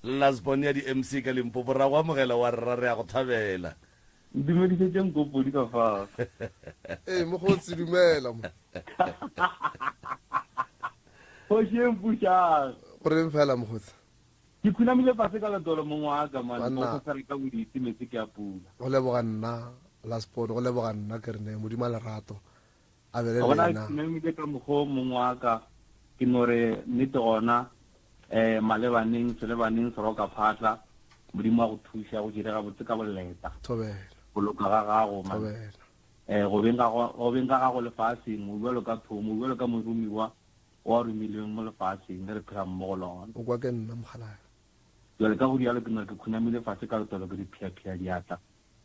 lasbon ya di-MC ka Limpopo ra go amogela wa rra re ya go thabela dumedisetseng kopodi ka fa mokgotsi dumela mo Hosheng pushang goreng fela mokgotsi ke khunamile fase ka letolo mongwe wa ka man go sa re ka boditse metse ke a pula go leboga nna lasbon go leboga nna ke rene modimo lerato a bele bona lena ke nemile ka mogho mongwe wa ka ke nore nnete gona malebaneng selebaneng seroka phatla modimo wa go thuša go direga botse ka boleta thobela boloka ga gago man thobela go beng ka gago lefatsheng mo buelo ka thomo buelo ka morumiwa wa rumileng mo lefatsheng le re phela mmogo lona o kwa ke nna mogalae jwale ka go dialo ke nore ke khunamile fase ka letolo ke diphiaphia diatla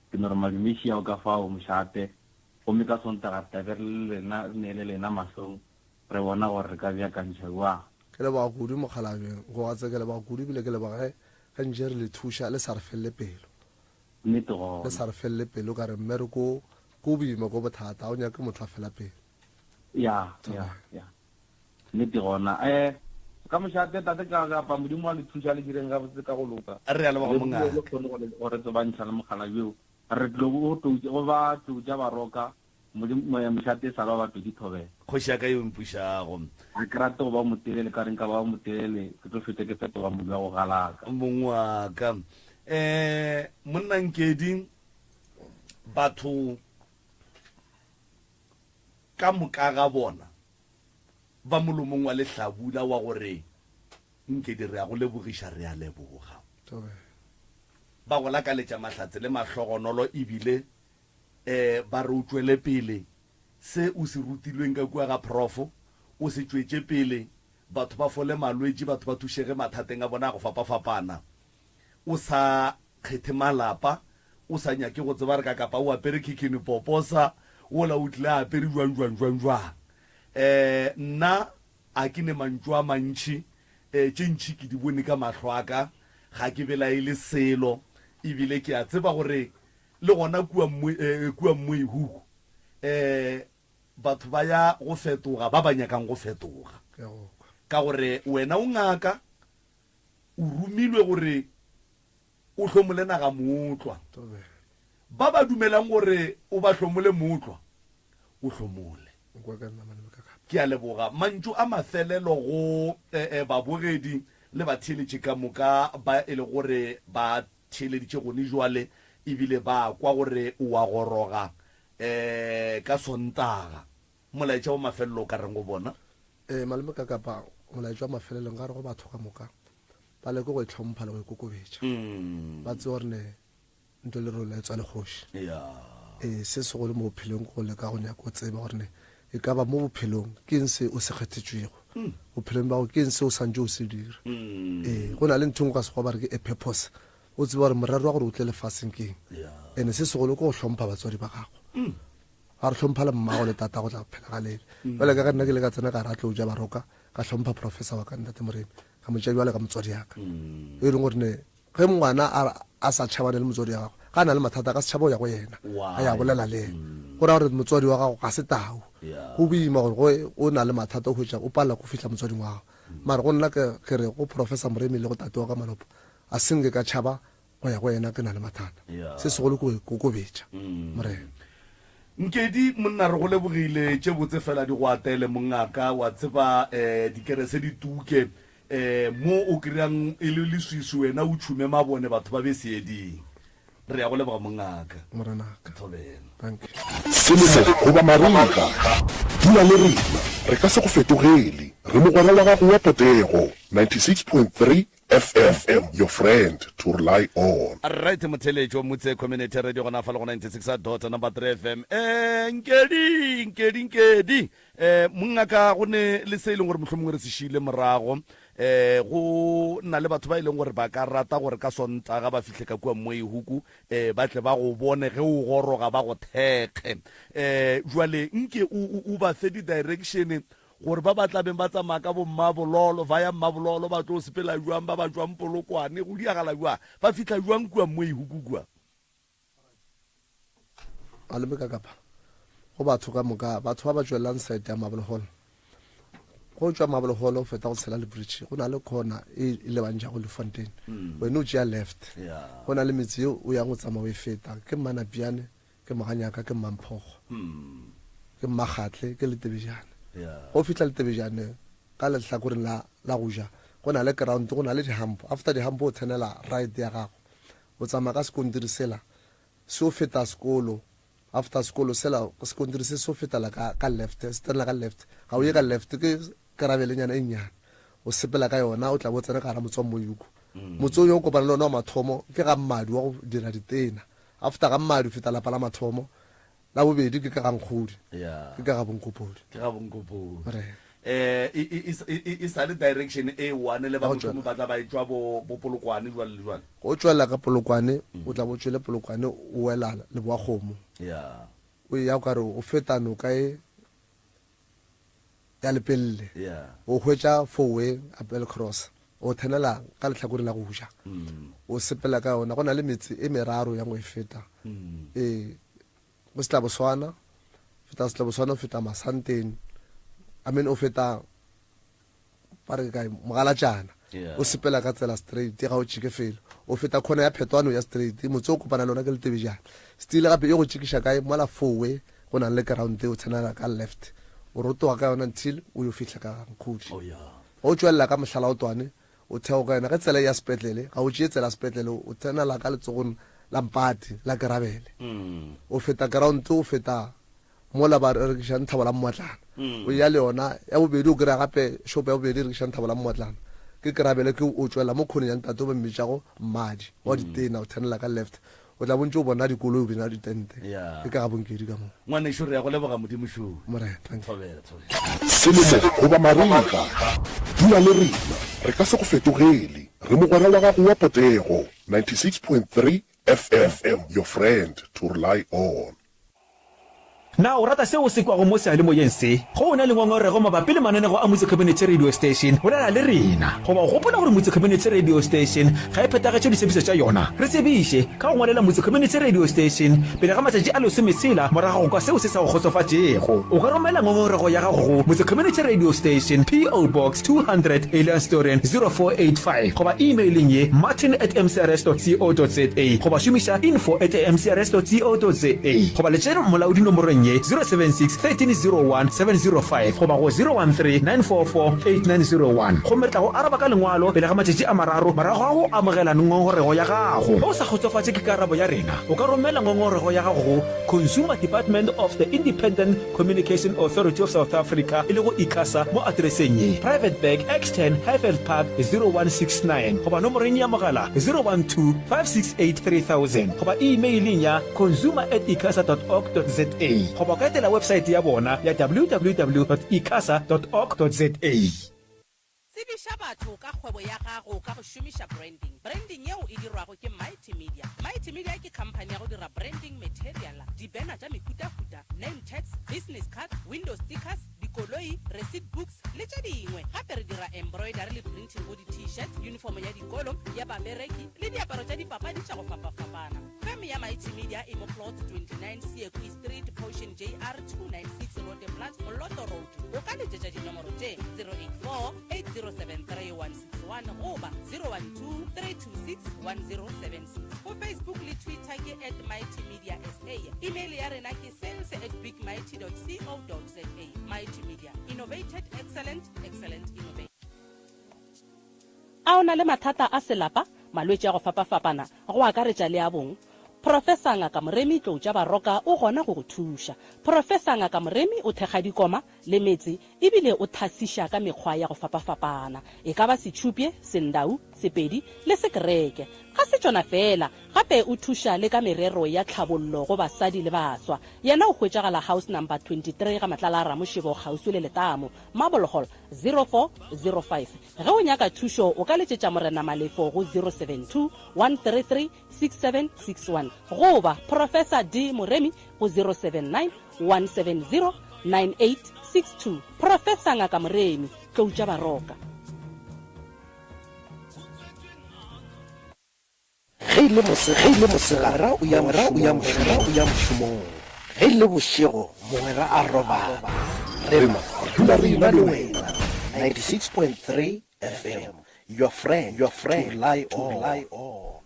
ke nore madumeši ao ka fao mošate gomme ka sontaga tabe re neele lena mahlong re bona gore re ka beakantšha wa ke leboga kudu mogalabe go gatse ke leboga kudu ebile ke leboga ge gantše re le thuša le sa re felele pelo nnete gona le sa re felele pelo ka re mmere ko boima ko bothata o nyake motho a fela pelo ya nnete gona ka mošate tate ka kapa modimo wa le thuša le direng ga botse ka go loka re ya leboga mongaka gore tsebantšha le mogala bjeo re tlo go ba toutša baroka mošate sa ba bapedi thobela kgoši ya ka yo mpušago a ke rate go ba motelele ka reng ka ba motelele ke tlo fete ke fetoga modu wa go galaka mongwaka monnankedi batho ka moka ga bona ba molomong wa lehlabula wa gore nkedi re ya go lebogiša re ya leboga thobela ba go lakaletša mahlatse le mahlogonolo ebile ba re o tšwele pele se o se rutilweng ka kua ga profo o se tšwetše pele batho ba fole malwetši batho ba thušege mathateng a bona go fapafapana o sa kgethe malapa o sa nyake go tseba re ka kapa o apere kikini poposa o la o tlile a apere jwang nna a ke ne mantšu a mantši tše ntšhi ke di bone ka mahlo aka ga ke bela e le selo ebile ke a tseba gore le gona kua mmwe ihuku batho ba ya go fetoga ba ba nyakang go fetoga ka gore wena o ngaka o rumilwe gore o hlomole naga mootlwa ba ba dumelang gore o ba hlomole mootlwa o hlomole ke a leboga mantšu a mafelelo go babogedi le batheeletše ka moka ba e le gore ba theeleditše gone jwale ebile ba kwa gore o a goroga ka sontaga molaetša wa mafelelo o ka reng go bona malome ka kapa molaetša wa mafelelong ka re go batho ka moka ba leke go itlhompha le go ikokobetša ba tse gore ne nto le re laetswa le kgoši se se go le mo bophelong go leka go nyaka o tseba gore ne e ka ba mo bophelong ke eng se o se kgethetšwego bophelong ba go ke eng se o santse o se dira go na le nthong ka sekgoba re ke a purpose o tseba gore morero wa gore o tle lefaseng ke eng ande se segolo ke go hlompha batswadi ba gago ga re hlompha le mmago le tata go tla phela ga lele jale ka nna ke le ka tsena ka ra tlo ja baroka ka hlompha professor wa ka ntate moremi ka motšadi wale ka motswadi yaka e leng gore ne ge ngwana a sa tšhabane le motswadi ya gago ga a na le mathata ka setšhaba o ya go yena a ya bolela le ena go raya gore motswadi wa gago ga se tau go boima gore o na le mathata o hwetša o palela go fitlha motswading wa gago mare go nna ke re go professor moremi le go tate wa ka malopo a senke ka tšhaba go ya go yena ke na le mathata se segolo ko kokobetša morena nkedi monna re go lebogile tše botse fela di go atele mongaka wa tseba dikerese di tuke mo o kry-ang e le leswiši wena o tšhume mabone batho ba be seeding re ya go leboga mongaka morenaka thobela selemo goba mariga dula le rena re ka se go fetogele re mogwera wa gago wa potego 96.3 FM, your friend to rely on. Right, Motelejo Mutse Community Radio gona fa le go 96.3 number 3 FM. Nkedi. Mongaka go ne le se ile gore mohlomongwe re se shile morago. Go nna le batho ba ile gore ba ka rata gore ka sontaga ba fihle ka kua mmwe ihuku ba tle ba go bone ge o goroga ba go thekge. Jwale nke o ba fe di direction gore ba batla beng ba tsamaya ka bo mmabololo ba ya mmabololo ba tlo sepela jwang ba ba jwang polokwane go diagala jwa ba fitla jwang kua mmwe ihuku kua a le ka kapa go batho ka moka batho ba ba tswelang site ya mabololo go tswa Mabologolo o feta go tshela le bridge go na le corner e lebanja go le Fontaine when o tšea left go na le metsi o yang go tsamaya o e feta ke Manapiane ke Maganyaka ke Mamphogo ke Magatle ke Letebejane go fitla Letebejane ka lehlakoreng la go ja go na le ground go na le di-hump after di-hump o tsenela right ya gago o tsamaya ka sekontiri sela se o feta sekolo after sekolo sela sekontiri se se o fetela ka left se tsenela ka left ga o ye ka left ke karabelenyana e nnyane o sepela ka yona o tla bo tsena ka gara motswa moyuko motso yo o kopana le ona wa mathomo ke ga mmadi wa go dira ditena after ga mmadi o feta lapa la mathomo la bobedi ke ka gankgodi ke ka ga bonkopodi e sa le direction e one le ba motho ba tla ba itswa bo Polokwane jwa le jwa o tswela ka Polokwane o tla bo tswele Polokwane o wela le boa khomo o ya ka re o fetano kae ya lepelle o hwetša fowe Apple Cross o thenela ka lehlakore la go ja o sepela ka ona go na le metsi e meraro ya go e feta go se tla Botswana o feta Masanteng o feta pare kae Mogalatjana o sepela ka tsela straight ga o tšike felo o feta khona ya Phetwana ya straight motse o kopana lona ke Letebejane still gape yo go tšikisha kae mola fowe go na le ground o tsenela ka left o rotoga ka yona until o yo fihla ka Nkgodi o tswela ka Mohlala o Twane o theo ka yona ka tsela ya sepetlele ga o tšee tsela sepetlele o tsenela ka letsogong la Mpati la Kerabele o feta ground o feta mola ba rekiša Nthaba la Mmotlana o ya le yona ya bobedi o kry-a gape shop ya bobedi rekiša Nthaba la Mmotlana ke Kerabele ke o tswela mo khone ya ntate o ba mmetšago Mmadi wa ditena o thenela ka left o tla bontse o bona dikoloi o bena ditente ke ka ga bonkedi ka mo ngwanešo re ya go leboga modimošomo selemo goba mariga dula le rena re ka se go fetogele re mogwera wa gago wa Potego 96.3 FM your friend to rely on. na o rata seo se kwa go mo seale moyeng se go ona le ngongorego mabapi le mananego a Motse Community Radio Station o la le rena go ba gopola gore Motse Community Radio Station ga e phetagatše disebišo tša yona re tsebiše ka go ngwalela Motse Community Radio Station pele ga matšatši a lesomesela morago go kwa seo se sa go kgotsofatšego o ka romela ngongorego ya gago go Motse Community Radio Station PO Box 200 Alien Storen 0485 go ba emailing ye martin@mcrs.co.za go ba šomiša info@mcrs.co.za go ba letšena molaodi nomorong 076 1301 705 go ba go 013 944 8901 go metla go araba ka lengwalo pele ga matšatši a mararo morago a go amogela ngongorego ya gago o sa kgotsofatše ke karabo ya rena o ka romela ngongorego ya gago go Consumer Department of the Independent Communication Authority of South Africa e le go ICASA mo adreseng ye Private Bag X10 Highfield Park 0169 go ba nomoreng ya mogala 012 568 3000 go ba emailing ya consumer@icasa.org.za go ba ka etela website ya bona ya www.icasa.org.za Tsebisha batho ka kgwebo ya gago ka go šomiša branding yeo e dirwago ke Mighty Media ke company ya go dira branding material dibena tša mefutafuta name tags business card window stickers dikoloi receipt books le tša dingwe gape re dira embroidery le printing go di-t-shirt uniform ya dikolo ya babereki le diaparo tša dipapadi tša go fapafapana feme ya Mighty Media e mo plot 29 Siekwi Street Potion JR 296 Roteplatz Moloto Road o ka letšetša dinomoro tše 084-807-3161 goba 012-326-1076 go Facebook le Twitter ke @MightyMediaSA email ya rena ke sales@bigmighty.co.za Mighty Media innovated excellent innovated a ona le mathata a selapa malwetši a go fapafapana go akaretša le a bong Professor Ngaka Moremi Tlotša Baroka o gona go go thuša. Professor Ngaka Moremi o thekga dikoma le metsi ebile o thasiša ka mekgwa ya go fapafapana e ka ba setšhupje sendau sepedi le sekereke ga se tšona fela gape o thuša le ka merero ya tlhabollo go basadi le baswa yena o hwetšagala house number 23 ga Matlala Ramošebo gausi le Letamo Marble Hall 0405 ge o nyaka thušo o ka letšetša Morena Malefo go 072 133 6761 goba Professor D Moremi go 079 170 9862 Professor Ngaka Moremi Tlotša Baroka ge le mosegara o ya mošomong ge le bošego mogwera a roba rema dula re ina le wena 96.3 FM. Your friend to rely on.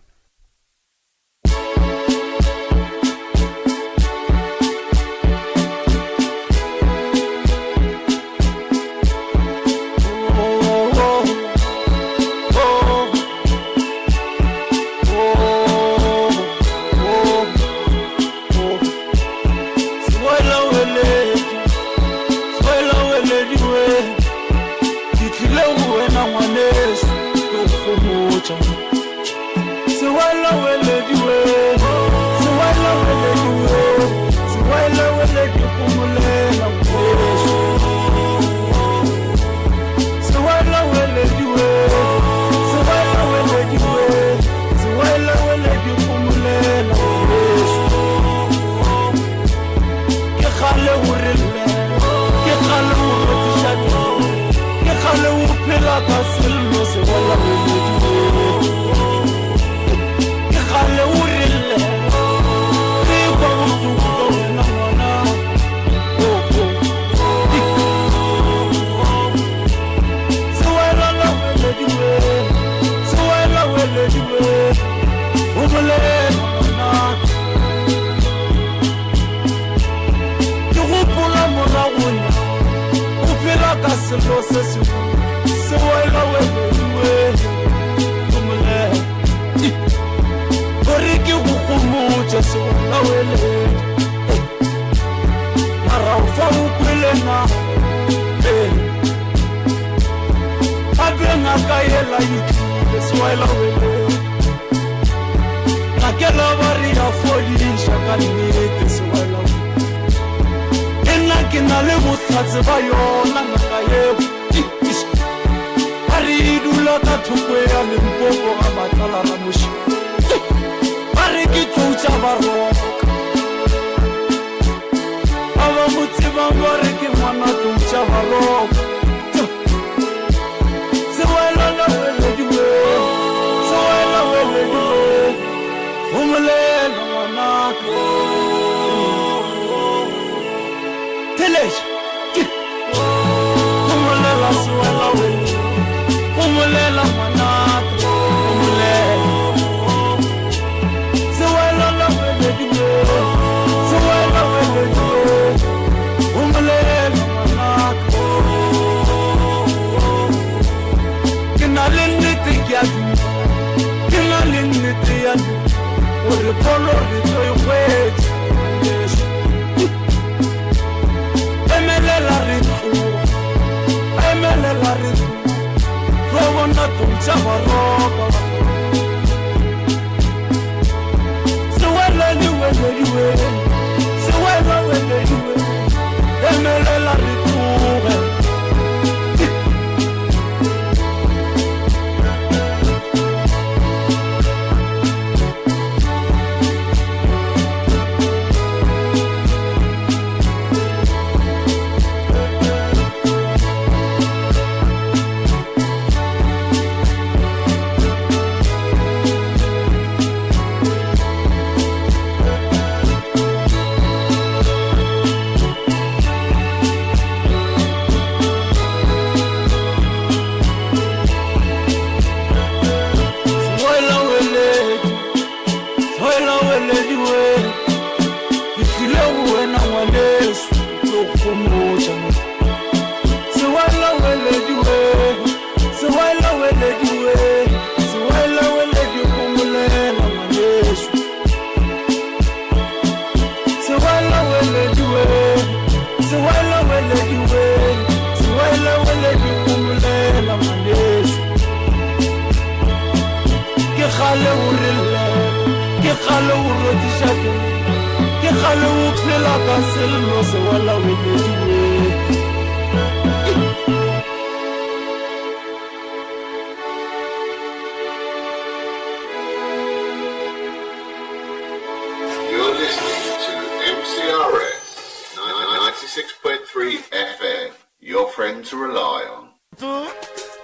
You're listening to MCRS 96.3 FM, your friend to rely on.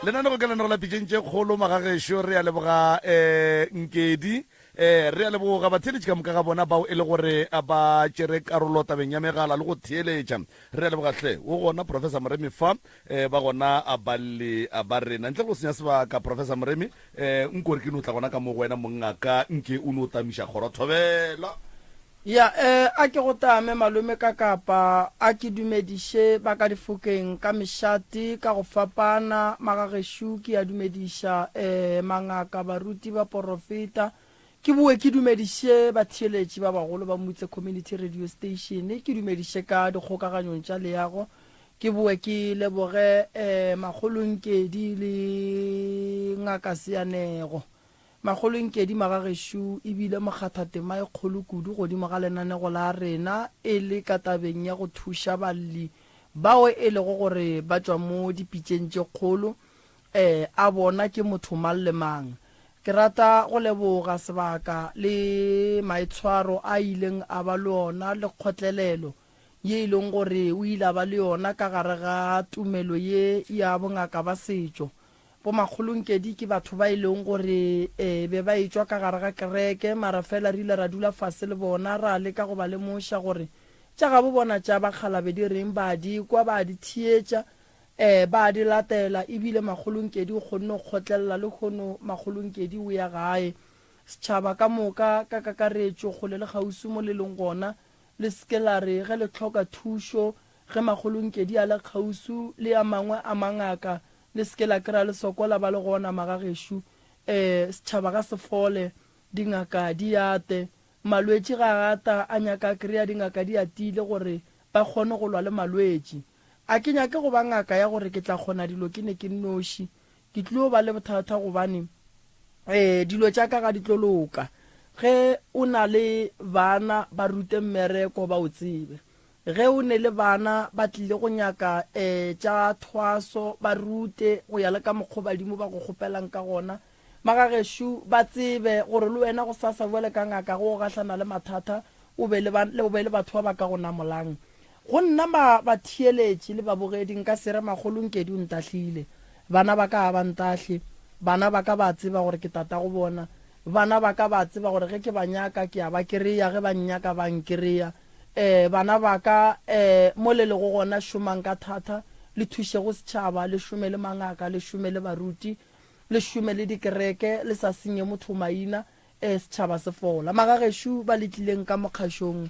lenanego ke lenanego la pitšentše kgolo magagešo re a leboga Nkedi re a leboga batheeletši ka moka ga bona bao e le gore ba tšere karolo tabeng ya megala le go theeletša re a leboga hle o gona professor Moremi fa ba gona a ba rena ntle go senya sebaka professor Moremi nkore ke no tla gona ka mo go wena mongaka nke o no tamiša kgorothobela ya a ke go tame malome ka kapa a ke dumediše ba ka difokeng ka mešati ka go fapana magagešo ke a dumediša mangaka baruti ba porofeta ke bue ke dumediše batheeletši ba bagolo ba Motse Community Radio Station ke dumediše ka dikgokaganyong tša leago ke bue ke leboge Magolonkedi le ngaka Seanego Magolonkedi magagešo ebile mokgathatema e kgolo kudu godimo ga lenanego la rena e le ka tabeng ya go thuša balli bao e lego gore ba tšwa mo dipitšeng tše kgolo a bona ke motho mang le mang ke rata go leboga sebaka le maitshwaro a ileng a ba le ona le kgotlelelo ye e leng gore o ile a ba le yona ka gare ga tumelo ye ya bongaka ba setšo bo Magolonkedi ke batho ba e leng gore be ba etswa ka gare ga kereke mara fela re ile ra dula fase le bona ra leka go ba le moša gore tša ga bo bona tša bakgalabe di reng ba di kwa ba di thietša ba di latela ebile Magolonkedi o kgonne go kgotlelela le kgono Magolonkedi o ya gae setšhaba ka moka ka kakaretšo kgole le kgausi mo le leng gona le seke la re ge le tlhoka thušo ge Magolonkedi a le kgausi le a mangwe a mangaka le seke la kry-a le sokola ba le gona magagešo setšhaba ka sefole dingaka di ate malwetši ga gata a nyaka kry-a dingaka di atile gore ba kgone go lwa le malwetši a ke nyake go ba ngaka ya gore ke tla kgona dilo ke ne ke nnoši ke tlile ba le bothata gobane dilo tša ka ga di tlo loka ge o na le bana ba rute mmereko ba o tsebe ge o ne le bana ba tlile go nyaka tša thwaso ba rute go ya le ka mokgwa badimo ba go kgopelang ka gona magagešo ba tsebe gore le wena go sasa boele ka ngaka go gahlana le mathata o be le batho ba ka go namolang go nna batheeletši le babogedi nka sere Magolonkedi o ntahlile bana ba ka ba ntahle bana ba ka ba tseba gore ke tata go bona bana ba ka ba tseba gore ge ke ba nyaka ke a ba kereya ge ba nnyaka ba nkereya bana ba ka mo le go gona šomang ka thata le thuše go setšhaba le šome le mangaka le šome le baruti le šome le dikereke le sa senye motho maina setšhaba se fola magagešo ba letlileng ka mokgašong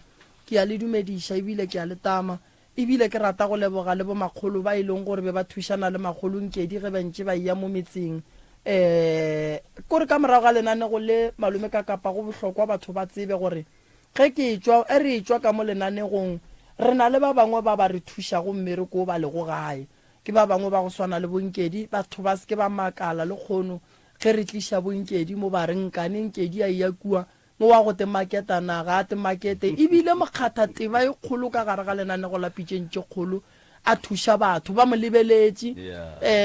ke a le dumediša ebile ke a le tama ebile ke rata go leboga le bo makgolo ba e leng gore be ba thušana le Magolonkedi ge bantše ba ia mo metseng kore ka morago ga lenanego le malome ka kapa go bohlokwa batho ba tsebe gore ge ke re etswa ka mo lenanegong re na le ba bangwe ba ba re thušago mmereko o ba le go gae ke ba bangwe ba go swana le Bonkedi batho ba seke ba makala le kgono ge re tliša Bonkedi mo ba re nkane Nkedi a ia kua mo wa go te maketana ga te makete ebile mokgathateba e kgolo ka gare ga lenanego la pitšentše kgolo a thuša batho ba mo lebeletše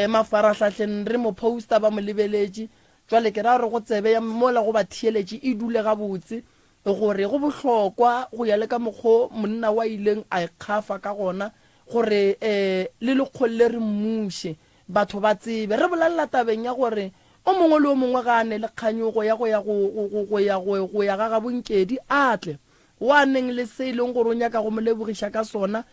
mafaratlhatlheng re mo poster ba mo lebeletše jwale ke ra re go tsebe mola go ba theeletše e dule gabotse gore go bohlokwa go ya le ka mokgwa monna wa ileng a ikgafa ka gona gore le lekgole re mmuše batho ba tsebe re bolela tabeng ya gore o mongwe le o mongwe ga ane le kganyogo ya go ya ga Bonkedi atle wa neng le se ileng gore o nyaka go mo lebogiša ka sona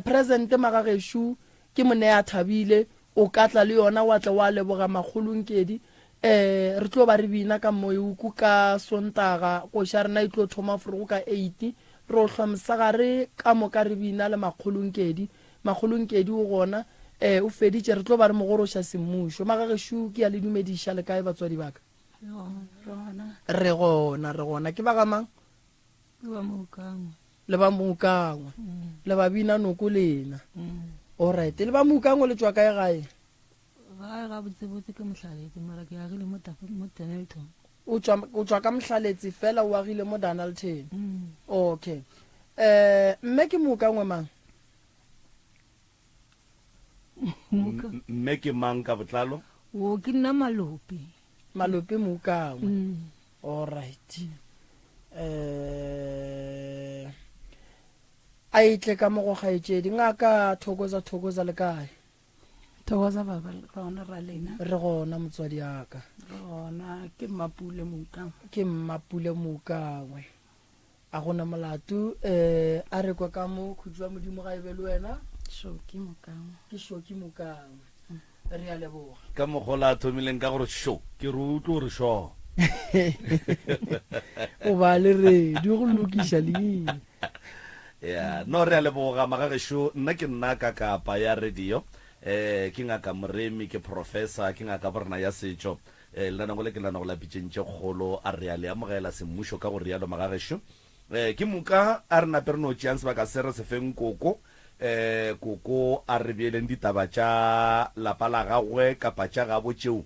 present magagešo ke mone a thabile o katla le yona wa tle wa leboga Magolonkedi re tlo ba re bina ka moyuku ka Sontaga go sha rena itlo thoma forogo ka 8 ro hlomsagare ka moka re bina le Magolonkedi o gona o feditše re tlo ba re mogorosha semmušo magagešo ke a le dumediša le kae batswadi baka re gona ke ba ga mang le ba Mookangwe le ba bina noko lena alright le ba Mookangwe le tswa kae gae ga botsebotse ke Mohlaletsi mara ke agile mo Dennilton o tswa ka Mohlaletsi fela o agile mo Dennilton okay mme ke Mookangwe mang mme ke mang ka botlalo o ke nna Malope Mookangwe alright a itle ka mo go gaetšedi ngaka thokoza le kae thokoza baba gona ra lena re gona motswadi yaka gona ke Mapule Mokang ke Mapule Mokangwe a gona molato a re kwa ka mo khutjwa modimo ga ebe le wena Shoki Mokang ke Shoki Mokangwe re ya leboga ka mogola a thomileng ka gore sho ke re utlo re sho o ba le re di go lokisha le ya no re a leboga magagesho nna ke nna ka kapa ya radio ke ngaka Moremi ke professor ke ngaka borna ya setšo le nna go le ke lana go la pitšentše kgolo a re a le amogela semmušo ka go rialo magagesho ke moka a re nape re no tšeang sebaka se re se feng koko koko a re beeleng ditaba tša lapa la gagwe kapa tša gabo tšeo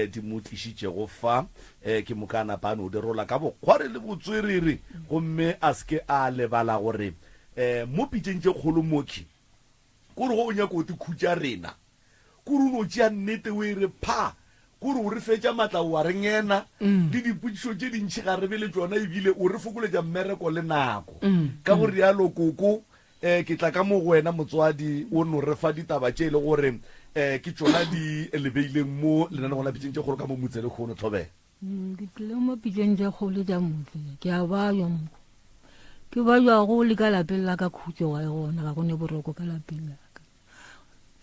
di mo tlišitšego fa ke moka a napa a no di rola ka bokgware le botswerere gomme a seke a lebala gore mo pitšentše kgolo moki kore go o nyako o te khutša rena kore o no tšea nnete o e re pha kore o re fetša matla wa re ngena le dipotšišo tše dintšhi ga re be le tsona ebile o re fokoletša mmereko le nako ka gore yalo koko ke tla ka mo go wena motswadi o no re fa ditaba tše e le gore ke tsona di lebeileng mo lenane go la pitšeng tše kgolo ka mo motsele kgono tlhobela ke tlile mo pitšeng tše kgolo tša motse ke a baywa moko ke baywa go le ka lapeng la ka khutso wa gona ga gone boroko ka lapeng la ka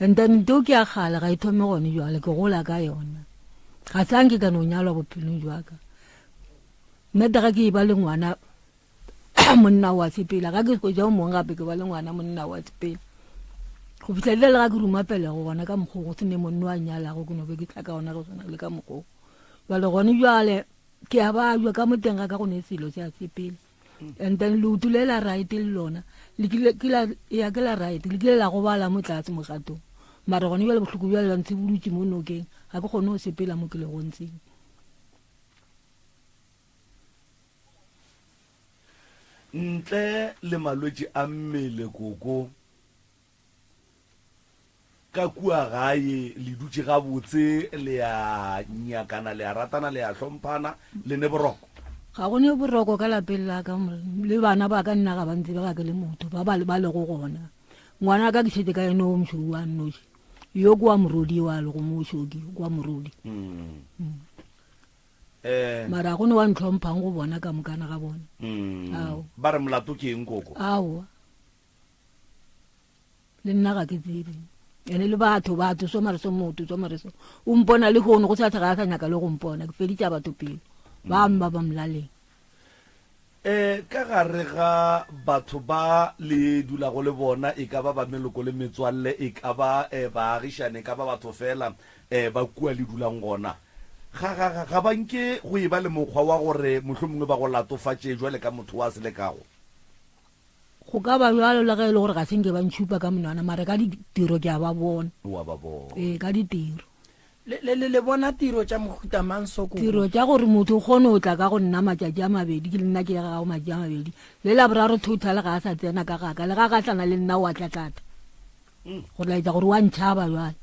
and then to ke a kgale ga e thome gone jwale ke gola ka yona ga sanke ka no nyalwa bophelong jwa ka nnete ga ke ba le ngwana monna wa sepela ga ke go ja o mongwe gape ke ba le ngwana monna wa sepela go fitlhelela ga ke ruma pele go gona ka mokgo go tsene monno a nyala go no be ke tla ka ona go tsena le ka mokgo jwale gone jwale ke a ba jwa ka moteng ga ka go ne selo se a sepela and then le utulela right le lona le ke la right le ke la go bala mo tlatse mogatong mara gone jwale bohloko jwale la ntse bolutse mo nokeng ga ke gone o sepela mo ke le gontseng ntle le malwetši a mmele koko ka kua gae le dutse gabotse le a nyakana le a ratana le a hlomphana le ne boroko ga gone boroko ka lapeng la ka le bana ba ka nna ga bantse ba ka le motho ba le go gona ngwana ka ke setse ka eno o mšogi wa nnoši yo kwa morodi wa le go mo šoki kwa morodi mara go ne wa ntlhomphang go bona ka mokana ga bona ba re molato ke eng koko aowa le nna ga ke tsebe ene le batho somare so motho somare so o mpona le gono go sa tshega sa nyaka le go mpona ke feditša batho pele ba mma ba mlaleng ka gare ga batho ba le dula go le bona e ka ba ba meloko le metswalle e ka ba baagišane e ka ba batho fela ba kua le dulang gona ga banke go e ba le mokgwa wa gore mohlomongwe ba go latofatše jwale ka motho wa selekago go ka ba jalo le ge e le gore ga senke ba ntšhupa ka monwana mare ka ditiro ke a ba bona ka ditiro le bona tiro tša mohuta mansoko tiro tša gore motho o kgone o tla ka go nna matšatši a mabedi ke le nna ke gago matšatši a mabedi le laboraro total ga a sa tsena ka gaka le ga ka tlana le nna wa tlatlata go laetša gore wa ntšhaba jale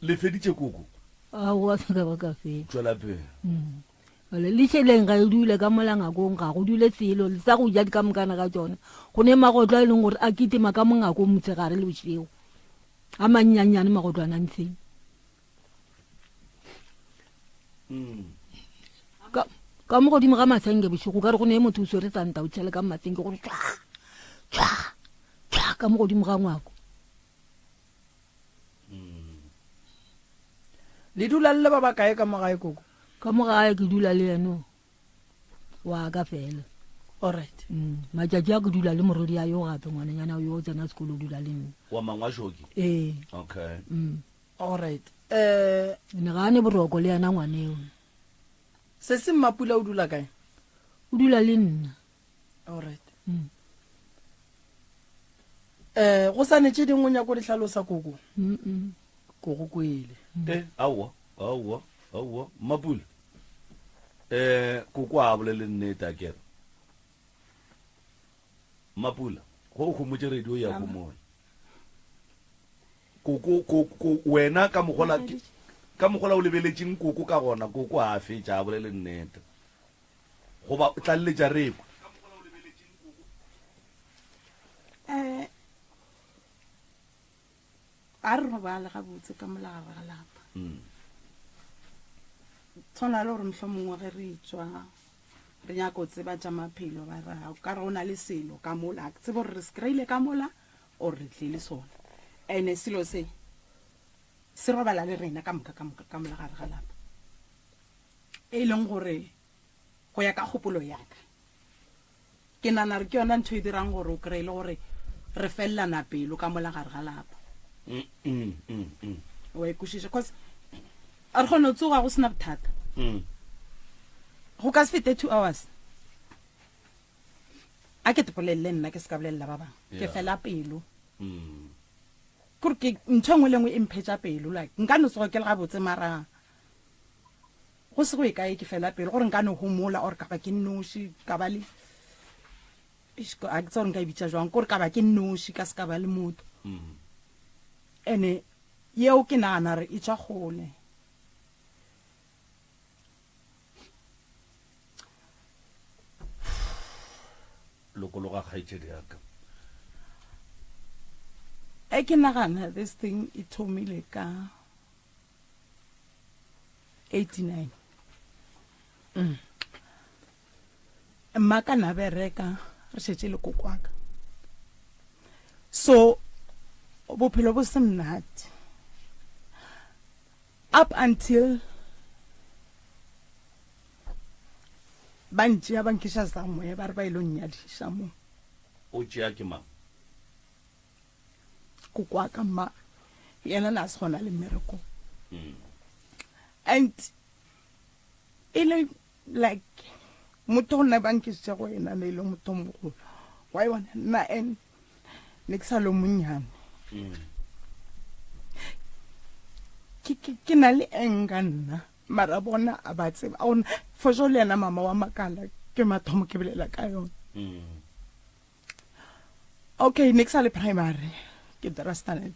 le feditše koko aowa se ka ba ka fedi tswelape le letšheleng ga e dule ka molangakong ga go dule selo le sa go ja di ka mokana ka tsona go ne magotlo a e leng gore a kitima ka mongako motsegare le bošego a mannyanyane magotlo a nantsheng ka mo godimo ga masenge bošego ka re go ne motho o swere santa o tšhele ka masenge gore tswa ka mo godimo ga ngwako le dula le ba ba kae ka mogae koko ka mogae ke dula le eno wa ka fela alright matšatši a ke dula le morodi a yo gape ngwananyana yo o tsena sekolo o dula le nne wa mangwashoki okay alright ne gane boroko le yana ngwaneo se se Mapula o dula kae o dula le nna alright go sa ne tše dingwe nyako dihlalosa koko koko kwele aowa Mapula koko a bolele nnete a kere Mapula go khomotse radio ya go mona koko wena ka mogola o lebeletšeng koko ka gona koko a fetša a bolele nnete goba o tlalletša repo a re robala ga botse ka molagare ga lapa tshwana le gore motlho mongwe ge re tswa re nyaka go tseba tša maphelo ba ra ka re o na le selo ka mola ke tsebo gore re se kry-ile ka mola o re tlile sona ene selo se robala le rena ka molagare ga lapa e leng gore go ya ka kgopolo yaka ke nana re ke yona ntho e dirang gore o kry-ile gore re felelana pelo ka molagare ga lapa wa ikušiša cause a re kgone o tsoga go sena bothata go ka se fete 2 hours a ke tepolelele nna ke se ka bolelela ba bangwe ke fela pelo kore ke ntho engwe le engwe e mphetša pelo like nka no tsoga ke le gabotse mara go se go e kae ke fela pelo gore nka no homola or ka ba ke nnoši ka ba le a ke tsa gore nka e bitša jwang kore ka ba ke nnoši ka se ka ba le motho ene yeo ke nagana re e tša gole lokologa kgaitšedi yaka ke nagana this thing e thomile ka 89 mma ka na bereka re šetše le kokwaka so bophelo bo se mnate up until ba ntšea ba nkiša samoe ba re ba ile go nnyadiša mo o tšea ke mang kokwaka mma yena na se gona le mmereko and ile like motho gona ba nkišitša go ena ne ile motho mogolo wa e bona nna and ne ke sa lo monnyane ke na le enga nna mara bona a ba tseba for sure le yena mama wa makala ke mathomo ke belela ka yona okay next ale primary ke dira standard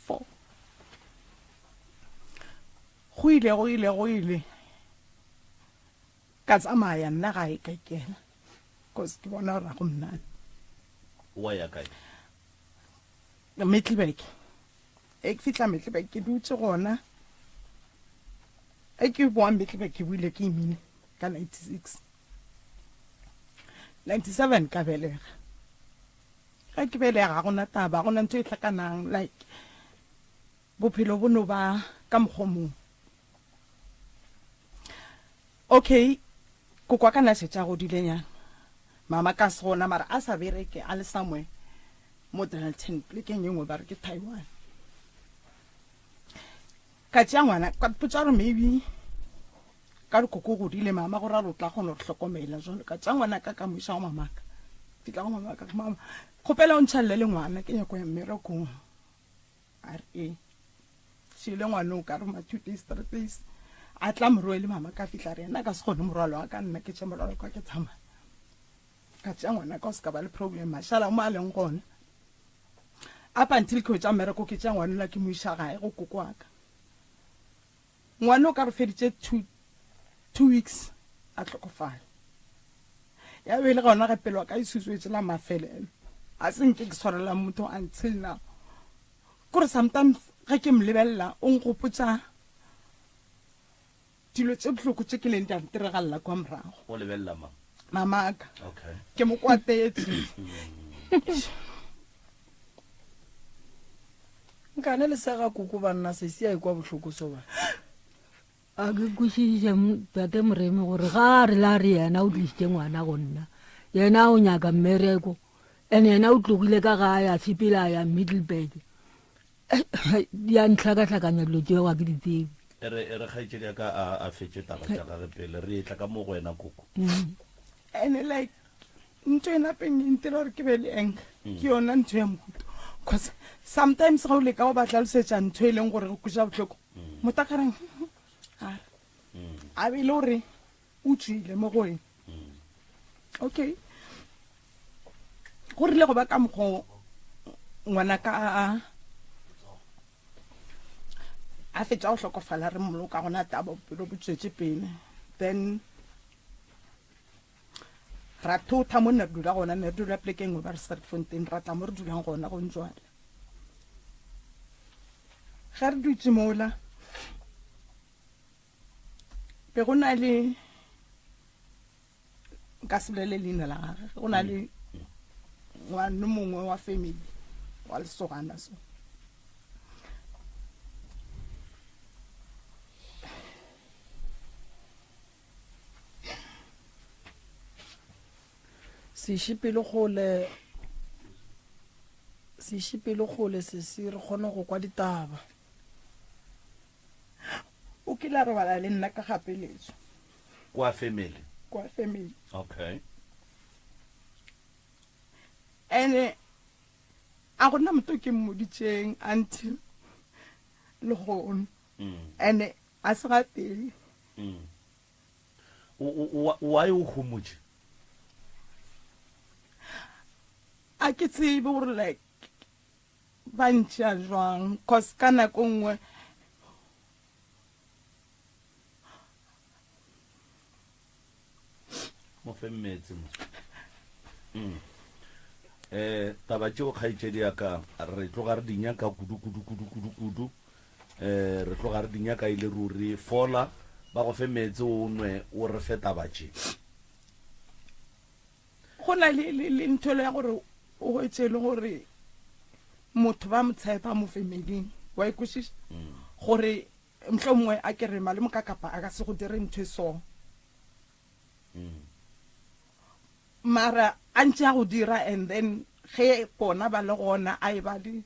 4 go ile ka tsamaya nna ga e ka kena cause ke bona ra go mnate wa ya kae Middelburg ek fitla Middelburg ke dutse gona ke boa Middelburg ke buile ke imine ka 96 97 ka belega ga ke belega gona taba gona ntho e tlhakanang like bophelo bono ba ka mokgomo okay go kwa kana se tša go dilenya mama ka sona mara a sa bereke a le somewhere mo Dennilton plekeng engwe ba re ke Taiwan ka tšea ngwana ka potsa gore maybe ka dikoko godile mama gore a re o tla kgona go tlhokomela jalo ka tšea ngwana ka ka moisa go mamaka fitla go mamaka mama kgopela o ntšhalele le ngwana ke nyako ya mmerekong a re šile ngwana o ka re ma 2 days 3 days a tla morwele le mama ka fitla re nna ka se kgone morwalo wa ka nna ke tšea morwalo kwa ke tsamaya ka tšea ngwana ka o se ka ba le problem mašala mo a leng gona up until ke tša mmereko ke tša ngwana la ke mo isa gae go koko wa ka ngwana o ka re feditše 2 weeks a tlhokofala ya bele gona ge pelo wa ka isusuetse la mafelelo a senke ke tshwarela motho until now kore sometimes ge ke mlebelela o nkgopotsa dilo tše bohloko tše ke leng di a ntiregalela kwa morago o lebelela mang mamaka okay ke mo kwatetse nkane le sega kuku banna se sia e kwa bohloko so ba a ke kwešiše tate Moremi gore ga re la re yena o tlisitše ngwana go nna yena o nyaka mmereko and yena o tlogile ka ga ya tshepela ya Middelburg ya ntlhakatlhakanya dilo tšeo ga ke di tsebe re kgaitšedi ka a fetše taba tša gage pele re etla ka mo go wena koko and like ntho e napeng e ntira gore ke be le enka ke yona ntho ya mohuto because sometimes ga o leka go batlalosetša ntho e leng gore go kuša botlhoko motho a kareng a be le gore o tswile mo go wena okay go rile go ba ka mokgwa ngwana ka a fetša go hlokofala re moloka gona taba bophelo bo tšwetše pele then ra thotha mo nna dula gona ne dula plekeng go ba re Sterkfontein ra tla mo re dulang gona go ntjwala ga re dutse mola be go na le ka sebelele leina la gagwe go na le ngwana mongwe wa family wa lesogana so se shipele gole se se re kgone go kwa ditaba o kila re bala le nna ka gapeletso kwa family okay ene a gona motho ke mmoditseng until le gone ene a se ga teng why o humutse a ke tsebe gore like ba ntšha jwang cause ka nako nngwe mo femmetse taba tšeo kgaitšedi ya ka re tloga re dinyaka kudu re tloga re dinyaka ile ruri fola ba go femmetse o nwe o re fe taba tše go na le ntho ya gore o etse le gore motho ba motshepa mo femeling wa ikušiša gore mhlomongwe a ke re malemo ka kapa a ka se go dire ntho e so mara a ntse a go dira and then ge bona ba le gona a e ba di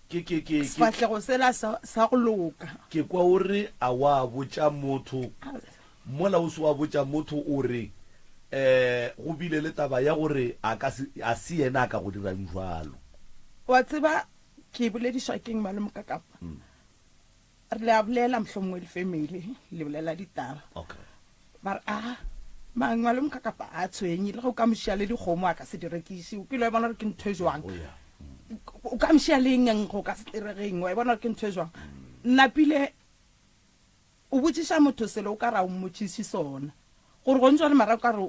sefatlhego sela sa go loka ke kwa o re a wa botša motho mola o se wa botša motho o re go bile le taba ya gore a se yena a ka go dirang jwalo wa tseba ke boledišwa keng malemo ka kapa re le a bolela mhlomongwe le family le bolela ditaba ba re mang malemo ka kapa a tshwenye le go ka mošia le dikgomo a ka se direkise o kile wa bona re ke ntho e jwang o ka mošia le eng go ka se diregeng wa bona re ke ntho e jwang nnapile o botšiša motho sele o ka ra o mmotšiše sona gore go ntšwa le mara o ka re